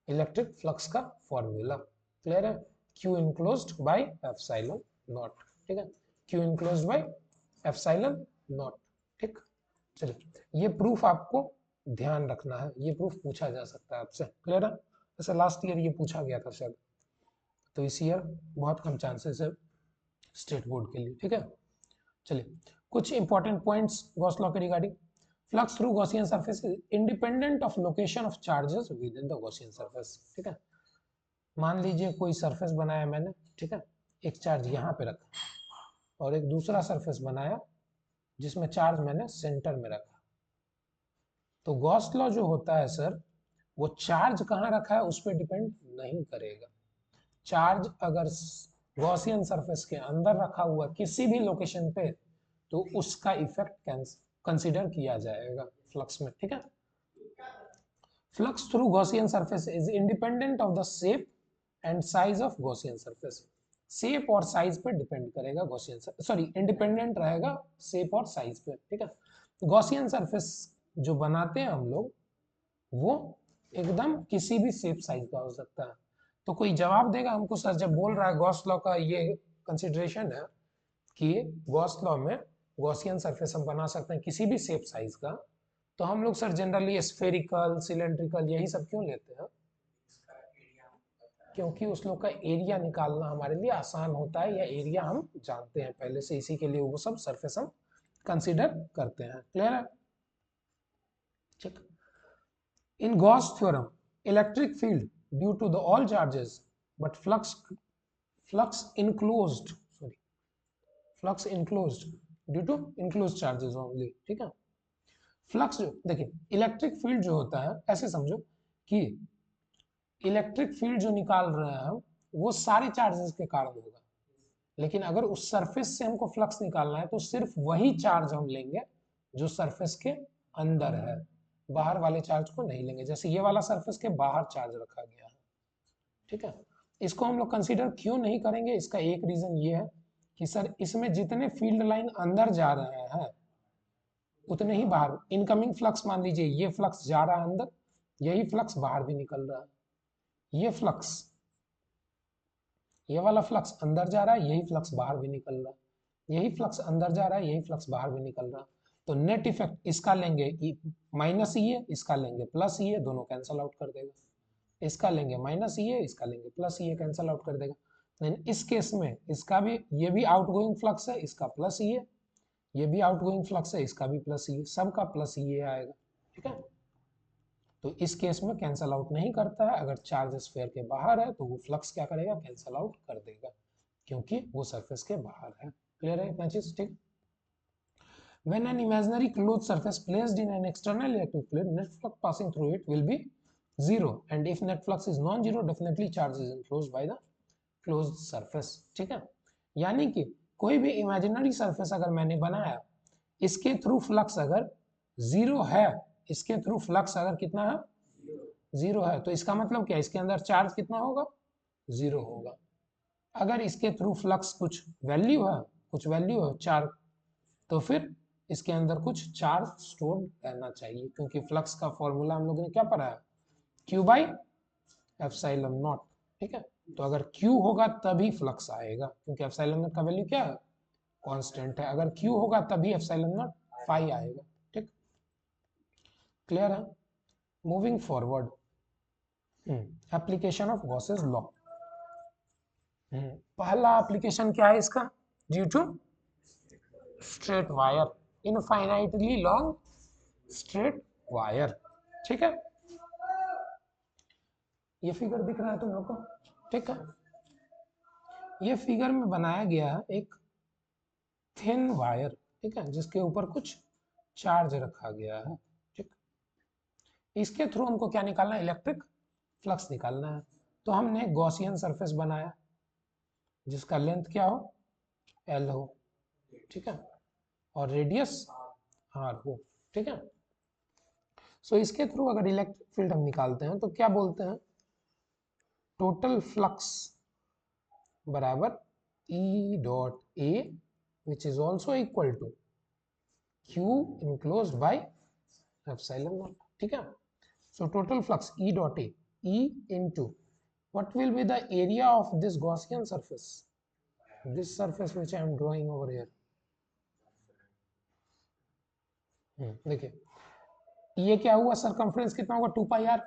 इलेक्ट्रिक फ्लक्स का फॉर्मूला, क्लियर है, q enclosed by epsilon naught, ठीक है, q enclosed by epsilon naught, ठीक। चलिए ये प्रूफ आपको ध्यान रखना है, ये प्रूफ पूछा जा सकता है आपसे, क्लियर है, जैसे लास्ट ईयर ये पूछा गया था शायद, तो इस ईयर बहुत कम चांसेस है स्टेट बोर्ड के लिए, ठीक है। चलिए कुछ इंपॉर्टेंट पॉइंट्स गॉस लॉ के regarding, flux through Gaussian surface is independent of location of charges with in the Gaussian surface, ठीक है। मान लीजिए कोई सरफेस बनाया मैंने, ठीक है, एक चार्ज यहाँ पे रखा और एक दूसरा सरफेस बनाया जिसमें चार्ज मैंने सेंटर में रखा, तो गॉस लॉ जो होता है सर, वो चार्ज कहाँ रखा है उस पर डिपेंड नहीं करेगा। चार्ज अगर गॉसियन सरफेस के अंदर रखा हुआ किसी भी लोकेशन पे, तो उसका इफेक्ट कंसीडर किया जाएगा फ्लक्स में, ठीक है। Flux through Gaussian surface is independent of the shape and size of Gaussian surface, shape और साइज पे डिपेंड करेगा गॉसियन, सॉरी इंडिपेंडेंट रहेगा शेप और साइज पे, ठीक है। गॉसियन सरफेस जो बनाते हैं हम लोग, वो एकदम किसी भी शेप साइज का हो सकता है, तो कोई जवाब देगा हमको सर जब बोल रहा है गॉस लॉ का ये कंसिडरेशन है कि गॉस लॉ में गॉसियन सरफेस हम बना सकते हैं किसी भी शेप साइज का, तो हम लोग सर जनरली स्फेरिकल सिलेंड्रिकल यही सब क्यों लेते हैं, क्योंकि उस लोग का एरिया निकालना हमारे लिए आसान होता है, या एरिया हम जानते हैं पहले से, इसी के लिए वो सब सरफेस हम कंसीडर करते हैं, क्लियर है, ठीक। In Gauss theorem electric field due to the all charges but flux enclosed, sorry, flux enclosed due to enclosed charges only, ठीक है। फ्लक्स जो देखिए इलेक्ट्रिक फील्ड जो होता है, ऐसे समझो कि इलेक्ट्रिक फील्ड जो निकाल रहे हैं हम, वो सारे चार्जेस के कारण होगा, लेकिन अगर उस सरफेस से हमको फ्लक्स निकालना है तो सिर्फ वही चार्ज हम लेंगे जो सरफेस के अंदर है, बाहर वाले चार्ज को नहीं लेंगे, जैसे ये वाला सरफेस के बाहर चार्ज रखा गया है, ठीक है। इसको हम लोग कंसीडर क्यों नहीं करेंगे, इसका एक रीजन ये है कि सर इसमें जितने फील्ड लाइन अंदर जा रहे हैं उतने ही बाहर, इनकमिंग फ्लक्स मान लीजिए ये फ्लक्स जा रहा है अंदर, यही फ्लक्स बाहर भी निकल रहा है, ये फ्लक्स, ये वाला फ्लक्स अंदर जा रहा है, यही फ्लक्स बाहर भी निकल रहा है, यही फ्लक्स अंदर जा रहा है, यही फ्लक्स बाहर भी निकल रहा है, तो नेट इफेक्ट इसका लेंगे माइनस ई, इसका लेंगे प्लस ई, दोनों कैंसल आउट कर देगा, इसका लेंगे माइनस ई, इसका लेंगे प्लस ई, कैंसल आउट कर देगा। लेकिन इस केस में इसका भी, ये भी आउटगोइंग फ्लक्स है, इसका प्लस ई, ये भी आउटगोइंग फ्लक्स है, इसका भी प्लस ई, सबका प्लस ई आएगा, ठीक है। तो इस केस में कैंसल आउट नहीं करता है, अगर चार्ज स्फीयर के बाहर है तो वो फ्लक्स क्या करेगा, कैंसल आउट कर देगा, क्योंकि वो सरफेस के बाहर है, क्लियर है इतना चीज, ठीक। When an imaginary closed surface placed in an external electric field, net flux passing through it will be 0, and if net flux is non-zero, definitely charge is enclosed by the closed surface, ठीक है। यानी कि कोई भी imaginary surface अगर मैंने बनाया, इसके थ्रू फ्लक्स अगर 0 है, इसके थ्रू फ्लक्स अगर कितना है 0 है, तो इसका मतलब क्या, इसके अंदर चार्ज कितना होगा 0 होगा। अगर इसके थ्रू फ्लक्स कुछ वैल्यू है, कुछ वैल्यू है चार्ज, तो फिर इसके अंदर कुछ चार्ज स्टोर रहना चाहिए, क्योंकि फ्लक्स का फॉर्मूला हम लोगों ने क्या पढ़ा है, Q बाई एप्सिलॉन नॉट, ठीक है। तो अगर Q होगा तभी फ्लक्स आएगा, क्योंकि एप्सिलॉन नॉट का वैल्यू क्या है, कांस्टेंट है, अगर Q होगा तभी एप्सिलॉन नॉट फाई आएगा, ठीक, क्लियर है। Moving forward, application of Gauss's law, पहला एप्लीकेशन क्या है इसका, due to straight wire, infinitely long straight wire, ठीक है, ये फिगर दिख रहा है तुम लोग को, ठीक है। ये फिगर में बनाया गया है एक थिन वायर, ठीक है, जिसके ऊपर कुछ चार्ज रखा गया है, ठीक। इसके थ्रू हमको क्या निकालना है, इलेक्ट्रिक फ्लक्स निकालना है। तो हमने गॉसियन सरफेस बनाया जिसका लेंथ क्या हो, एल हो, ठीक है, और रेडियस आर हो, ठीक है। सो इसके थ्रू अगर इलेक्ट्रिक फील्ड हम निकालते हैं तो क्या बोलते हैं, टोटल फ्लक्स बराबर E dot A which is also equal to q enclosed by epsilon naught, ठीक है। So total flux E dot A, E into what will be the area of this Gaussian surface, this surface which I am drawing over here. देखिए ये क्या हुआ, circumference कितना होगा 2 pi r,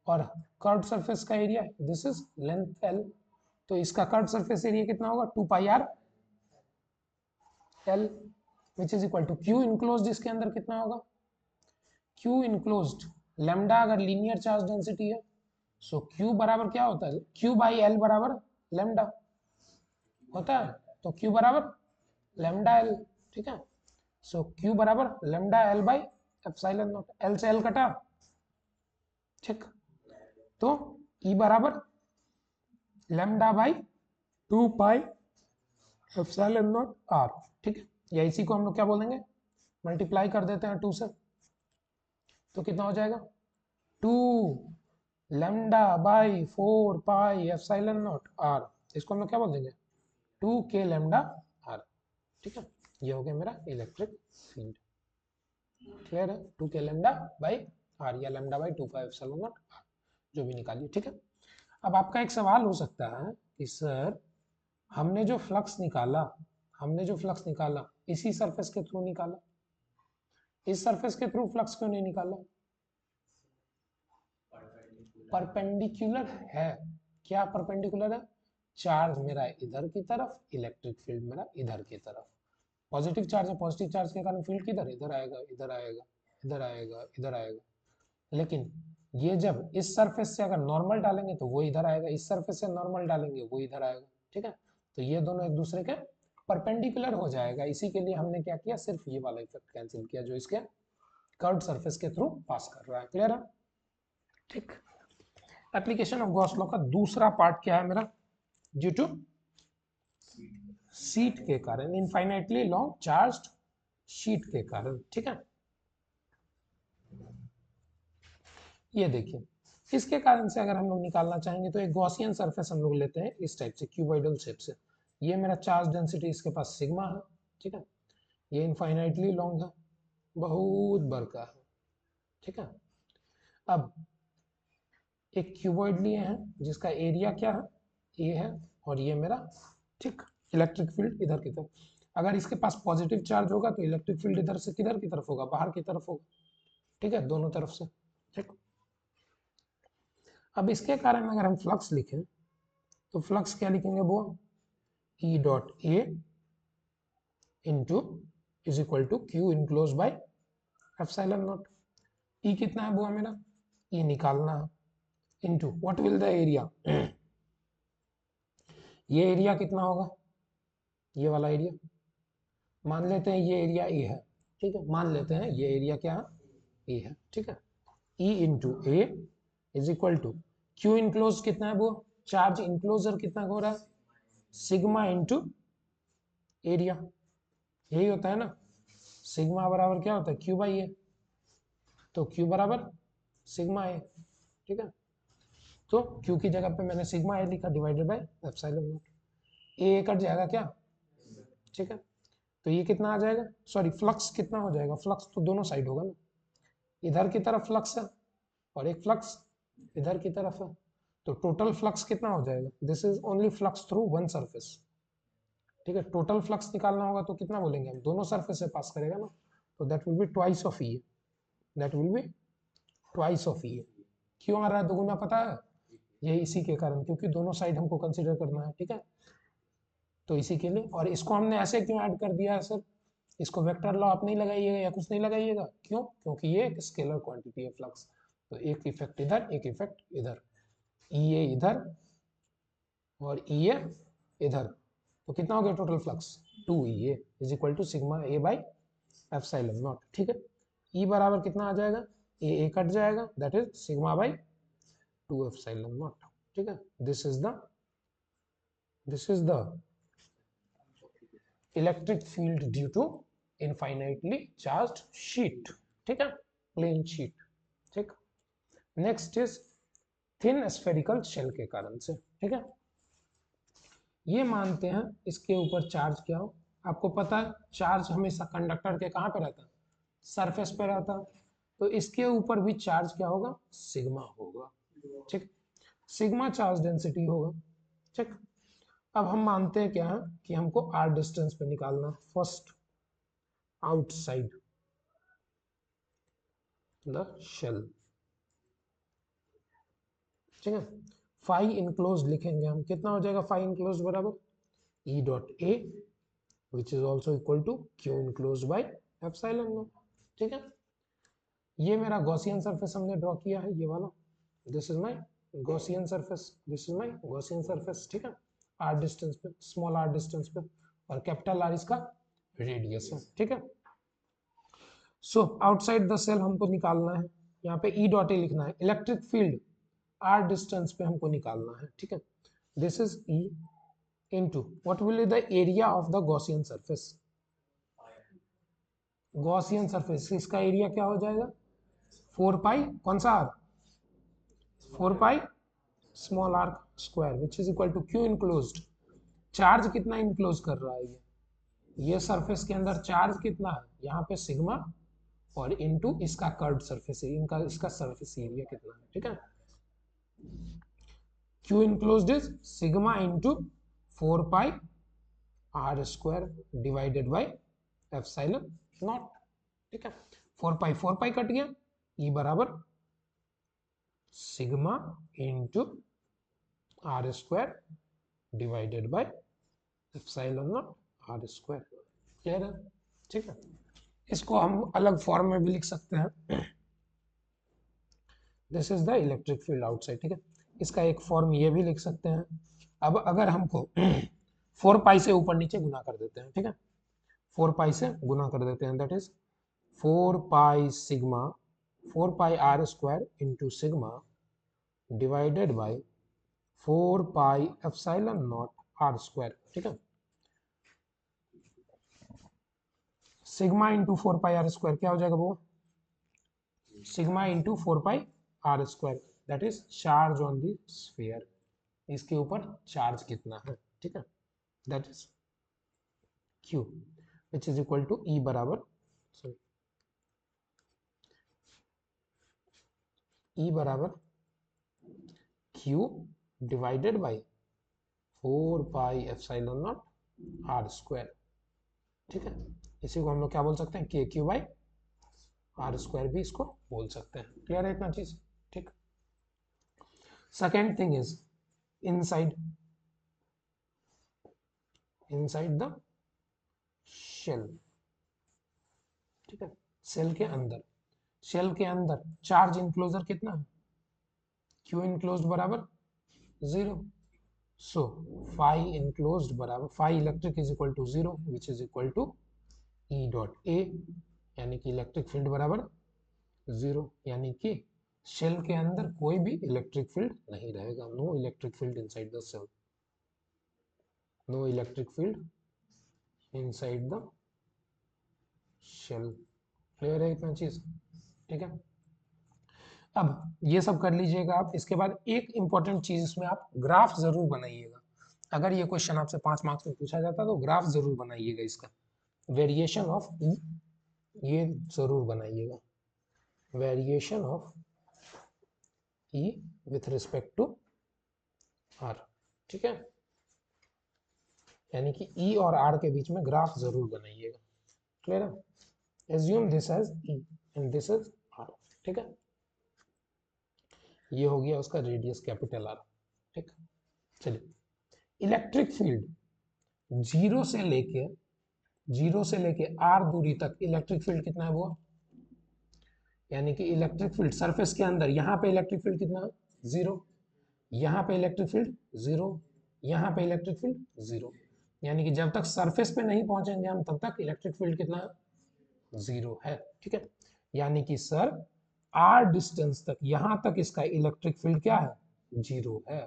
और curve surface का area this is length l, तो इसका कर्व सरफेस एरिया कितना होगा 2 pi r l which is equal to q enclosed, इसके अंदर कितना होगा, क्यू इनक्लोज्ड लैम्डा अगर लीनियर चार्ज डेंसिटी है, सो क्यू बराबर क्या होता है, क्यू बाई एल बराबर लैम्डा होता है, तो क्यू बराबर लैम्डा एल, ठीक है। सो क्यू बराबर lambda l by epsilon naught, l से एल कटा, ठीक। तो ई बराबर lambda by 2 pi epsilon naught r, ठीक है। या इसी को हम लोग क्या बोलेंगे, मल्टीप्लाई कर देते हैं 2 से, तो कितना हो जाएगा 2 lambda by 4 pi epsilon naught r, इसको हम लोग क्या बोल देंगे 2 के लैम्डा आर, ठीक है। ये हो गया मेरा इलेक्ट्रिक फील्ड, क्लियर है, 2 के लैम्डा बाई आर या lambda by 2 pi epsilon naught r, जो भी निकालिए, ठीक है। अब आपका एक सवाल हो सकता है कि सर हमने जो फ्लक्स निकाला, इसी सरफेस के थ्रू निकाला, इस सरफेस के थ्रू फ्लक्स क्यों नहीं निकाला, परपेंडिकुलर है, क्या परपेंडिकुलर है, चार्ज मेरा इधर की तरफ, इलेक्ट्रिक फील्ड मेरा इधर की तरफ, पॉजिटिव चार्ज है, पॉजिटिव चार्ज के कारण फील्ड किधर, इधर आएगा, इधर आएगा, इधर आएगा, इधर आएगा, लेकिन ये जब इस सरफेस से अगर नॉर्मल डालेंगे तो वो इधर आएगा, इस सरफेस से नॉर्मल डालेंगे वो इधर आएगा, ठीक है। तो ये दोनों एक दूसरे के परपेंडिकुलर हो जाएगा, इसी के लिए हमने क्या किया, सिर्फ ये वाला इफेक्ट कैंसिल किया जो इसके कर्व्ड सरफेस के थ्रू पास कर रहा है, क्लियर है, ठीक। एप्लीकेशन ऑफ गॉस लॉ का दूसरा पार्ट क्या है मेरा, ड्यू टू शीट के कारण, इनफाइनाइटली लॉन्ग चार्ज्ड शीट के कारण, ठीक है। ये देखिए इसके कारण से अगर हम लोग निकालना चाहेंगे तो एक गॉसियन सरफेस हम लोग लेते हैं इस टाइप से, क्यूबॉइडल शेप से, ये मेरा चार्ज डेंसिटी इसके पास सिग्मा है, ठीक है, ये इनफाइनाइटली लॉन्ग है, बहुत बड़का है, ठीक है। अब एक क्यूबॉइड लिए हैं जिसका एरिया क्या है, ये है, और ये मेरा, ठीक, इलेक्ट्रिक फील्ड इधर की तरफ, अगर इसके पास पॉजिटिव चार्ज होगा तो इलेक्ट्रिक फील्ड इधर से किधर की तरफ होगा, बाहर की तरफ होगा, ठीक है, दोनों तरफ से, ठीक। अब इसके कारण अगर हम फ्लक्स लिखें तो फ्लक्स क्या लिखेंगे वो, e dot a into is equal to q enclose by epsilon not, e कितना है वो मेरा, ई निकालना है, into what will the area, ये एरिया कितना होगा, ये वाला एरिया, मान लेते हैं ये एरिया ए है, ठीक है, मान लेते हैं ये एरिया क्या है, ए है, ठीक है। E into A is equal to q enclose कितना है वो, चार्ज इनक्लोजर कितना हो रहा है, सिग्मा इंटू एरिया, यही होता है ना, सिग्मा बराबर क्या होता है क्यू बाई ए, तो क्यू बराबर सिग्मा ए, ठीक है। तो क्यू की जगह पे मैंने सिग्मा ए लिखा divided by epsilon not, A cut जाएगा क्या, ठीक है। तो ये कितना आ जाएगा, सॉरी फ्लक्स कितना हो जाएगा, फ्लक्स तो दोनों साइड होगा ना, इधर की तरफ फ्लक्स है और एक फ्लक्स इधर की तरफ है, तो टोटल फ्लक्स कितना हो जाएगा, this is only flux through one surface, ठीक है। टोटल फ्लक्स निकालना होगा तो कितना बोलेंगे हम, दोनों सरफेस से पास करेगा ना, तो that will be twice of e, that will be twice of e, क्यों आ रहा है दोगुना पता है, ये इसी के कारण, क्योंकि दोनों साइड हमको कंसीडर करना है, ठीक है, तो इसी के लिए। और इसको हमने ऐसे क्यों ऐड कर दिया है सर, इसको वेक्टर लॉ आप नहीं लगाइएगा या कुछ नहीं लगाइएगा, क्यों? क्योंकि ये एक स्केलर क्वांटिटी है फ्लक्स। तो एक इफेक्ट इधर, एक इफेक्ट इधर, ई ए इधर और ई ए इधर, तो कितना हो गया total flux? 2 EA is equal to sigma A by epsilon naught. ठीक है, ई बराबर कितना आ जाएगा? ए कट जाएगा, that is sigma by 2 epsilon naught. ठीक है, this is the electric field due to infinitely charged sheet. ठीक है, प्लेन शीट। ठीक, next is thin spherical shell के कारण से। ठीक है, ये मानते हैं इसके ऊपर चार्ज क्या हो। आपको पता है चार्ज हमेशा कंडक्टर के कहाँ पे रहता है? सरफेस पे रहता है। तो इसके ऊपर भी चार्ज क्या होगा? सिग्मा होगा। ठीक, सिग्मा चार्ज डेंसिटी होगा। ठीक, अब हम मानते हैं क्या है कि हमको आर डिस्टेंस पे निकालना है। First outside the shell. ठीक है, फाई इनक्लोज लिखेंगे हम, कितना हो जाएगा फाई इनक्लोज बराबर E dot A which is also equal to q enclosed by epsilon naught। ठीक है, ये मेरा गॉसियन सरफेस हमने ड्रॉ किया है, ये वाला, this is my Gaussian surface, this is my Gaussian surface. ठीक है, आर डिस्टेंस पे, स्मॉल आर डिस्टेंस पे, और कैपिटल आर इसका रेडियस है। ठीक है, सो आउटसाइड द सेल हमको निकालना है, यहाँ पे ई डॉट ए लिखना है। इलेक्ट्रिक फील्ड आर डिस्टेंस पे हमको निकालना है। ठीक है, this is E into what will be the area of the Gaussian surface? Gaussian surface इसका एरिया क्या हो जाएगा? 4 पाई कौन सा r? 4 pi small r square which is equal to q enclosed. Charge कितना इनक्लोज कर रहा है ये सरफेस के अंदर चार्ज कितना है? यहाँ पे सिग्मा और इनटू इसका कर्व्ड सरफेस है, इनका इसका सरफेस एरिया कितना है। ठीक है, q enclosed is sigma into 4 pi r square divided by epsilon naught. ठीक है, 4 पाई कट गया, ई बराबर sigma into r square divided by epsilon naught r square. Clear है? ठीक है, इसको हम अलग फॉर्म में भी लिख सकते हैं। This is the electric field outside. ठीक है, इसका एक फॉर्म ये भी लिख सकते हैं। अब अगर हमको 4 पाई से ऊपर नीचे गुना कर देते हैं। ठीक है, 4 पाई से गुना कर देते हैं, that is 4 pi sigma 4 pi r square into sigma divided by 4 pi epsilon naught r square. ठीक है, sigma into 4 pi r square क्या हो जाएगा वो? Sigma into 4 pi r square, that is charge on the sphere. इसके ऊपर charge कितना है? ठीक है, that is Q which is equal to E बराबर E बराबर Q divided by 4 pi epsilon naught r square. ठीक है, इसी को हम लोग क्या बोल सकते हैं? KQ बाई आर स्क्वायर भी इसको बोल सकते हैं। क्लियर है इतना चीज? ठीक, second thing is inside the shell. ठीक है, सेल के अंदर, शेल के अंदर चार्ज इनक्लोजर कितना है? Q इनक्लोज्ड बराबर 0। सो फाई इनक्लोज्ड बराबर phi electric is equal to 0 which is equal to E dot A, यानी कि इलेक्ट्रिक फील्ड बराबर 0, यानी कि शेल के अंदर कोई भी इलेक्ट्रिक फील्ड नहीं रहेगा। No electric field inside the shell, no electric field inside the shell. Clear है इतना चीज? ठीक है, अब ये सब कर लीजिएगा आप। इसके बाद एक इंपॉर्टेंट चीज इसमें आप ग्राफ जरूर बनाइएगा। अगर ये क्वेश्चन आपसे 5 मार्क्स में पूछा जाता तो ग्राफ जरूर बनाइएगा इसका। वेरिएशन ऑफ ई, ये जरूर बनाइएगा, variation of E with respect to r. ठीक है, यानी कि ई और आर के बीच में ग्राफ जरूर बनाइएगा। क्लियर है? Assume this as E and this is R. ठीक है, ये हो गया उसका रेडियस कैपिटल आर। ठीक, चलिए, इलेक्ट्रिक फील्ड 0 से लेके 0 से लेके r दूरी तक इलेक्ट्रिक फील्ड कितना है वो, यानी कि इलेक्ट्रिक फील्ड सरफेस के अंदर यहाँ पे इलेक्ट्रिक फील्ड कितना है 0, यहाँ पे इलेक्ट्रिक फील्ड 0, यहाँ पे इलेक्ट्रिक फील्ड 0, यानी कि जब तक सरफेस पे नहीं पहुंचेंगे हम तब तक इलेक्ट्रिक फील्ड कितना है 0 है। ठीक है, यानी कि सर r डिस्टेंस तक यहाँ तक इसका इलेक्ट्रिक फील्ड क्या है 0 है,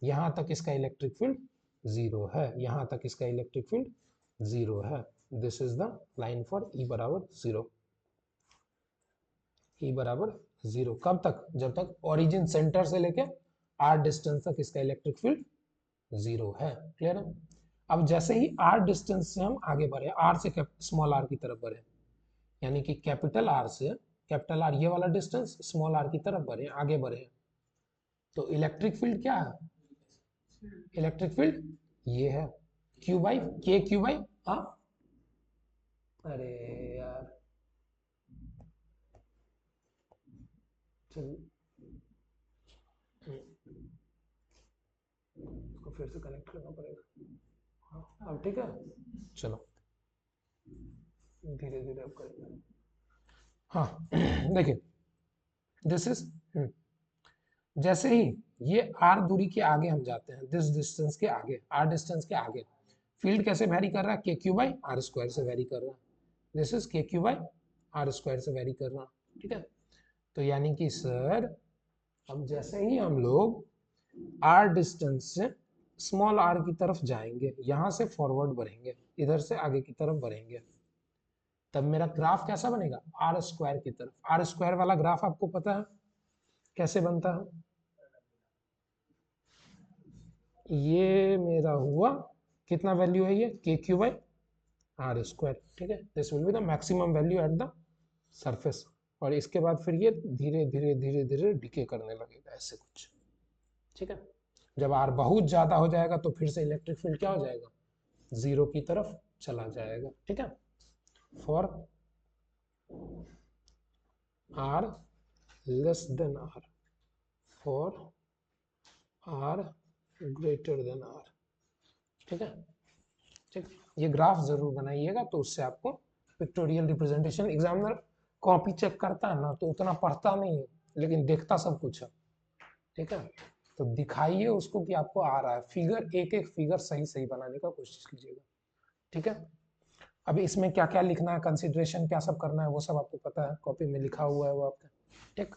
यहाँ तक इसका इलेक्ट्रिक फील्ड 0 है, यहाँ तक इसका इलेक्ट्रिक फील्ड 0 है। This is the line for E बराबर 0, E बराबर 0 कब तक, जब तक ओरिजिन सेंटर से लेके r डिस्टेंस तक इसका इलेक्ट्रिक फील्ड 0 है। क्लियर है। अब जैसे ही r डिस्टेंस से हम आगे बढ़े, r से स्मॉल r की तरफ बढ़े, यानी कि कैपिटल R से कैपिटल R ये वाला डिस्टेंस, स्मॉल r की तरफ बढ़े, आगे बढ़े, तो इलेक्ट्रिक फील्ड क्या है, इलेक्ट्रिक फील्ड ये है Q बाई के, Q बाई हाँ, अरे यार चलिए इसको फिर से कनेक्ट करना पड़ेगा। हाँ अब ठीक है, चलो धीरे धीरे अब करेंगे। हाँ देखिए दिस इज, जैसे ही ये r दूरी के आगे हम जाते हैं, दिस डिस्टेंस के आगे, r डिस्टेंस के आगे फील्ड कैसे वेरी कर रहा है, k q by r square से वेरी कर रहा है, this is k q by r square से वेरी कर रहा है। ठीक है, तो यानी कि सर अब जैसे ही हम लोग r डिस्टेंस से स्मॉल r की तरफ जाएंगे, यहां से फॉरवर्ड बढ़ेंगे, इधर से आगे की तरफ बढ़ेंगे, तब मेरा ग्राफ कैसा बनेगा आर स्क्वायर की तरफ। आर स्क्वायर वाला ग्राफ आपको पता है कैसे बनता है, ये मेरा हुआ कितना वैल्यू है ये के क्यू बाई आर स्क्वायर। ठीक है, this will be the maximum value at the surface, और इसके बाद फिर ये धीरे धीरे धीरे धीरे डिके करने लगेगा ऐसे कुछ। ठीक है, जब आर बहुत ज्यादा हो जाएगा तो फिर से इलेक्ट्रिक फील्ड क्या हो जाएगा 0 की तरफ चला जाएगा। ठीक है, for R less than R, for R greater than R. ठीक है, ठीक, ये ग्राफ जरूर बनाइएगा, तो उससे आपको pictorial representation, examiner copy check करता है ना तो उतना पढ़ता नहीं है लेकिन देखता सब कुछ है। ठीक है, तो दिखाइए उसको कि आपको आ रहा है, फिगर एक एक फिगर सही सही बनाने का कोशिश कीजिएगा। ठीक है, अभी इसमें क्या क्या लिखना है, कंसिडरेशन क्या सब करना है वो सब आपको पता है, कॉपी में लिखा हुआ है वो आपका। ठीक,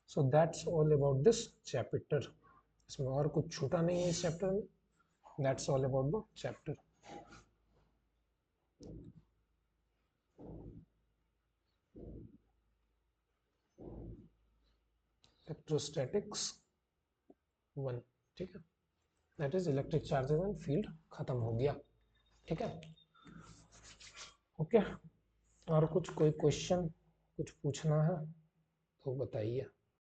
so that's all about this chapter, इसमें और कुछ छूटा नहीं है इस चैप्टर में, that's all about the chapter. Electrostatics 1। ठीक है, that is electric charges and field, खत्म हो गया। ठीक है, ओके, और कुछ कोई क्वेश्चन कुछ पूछना है तो बताइए।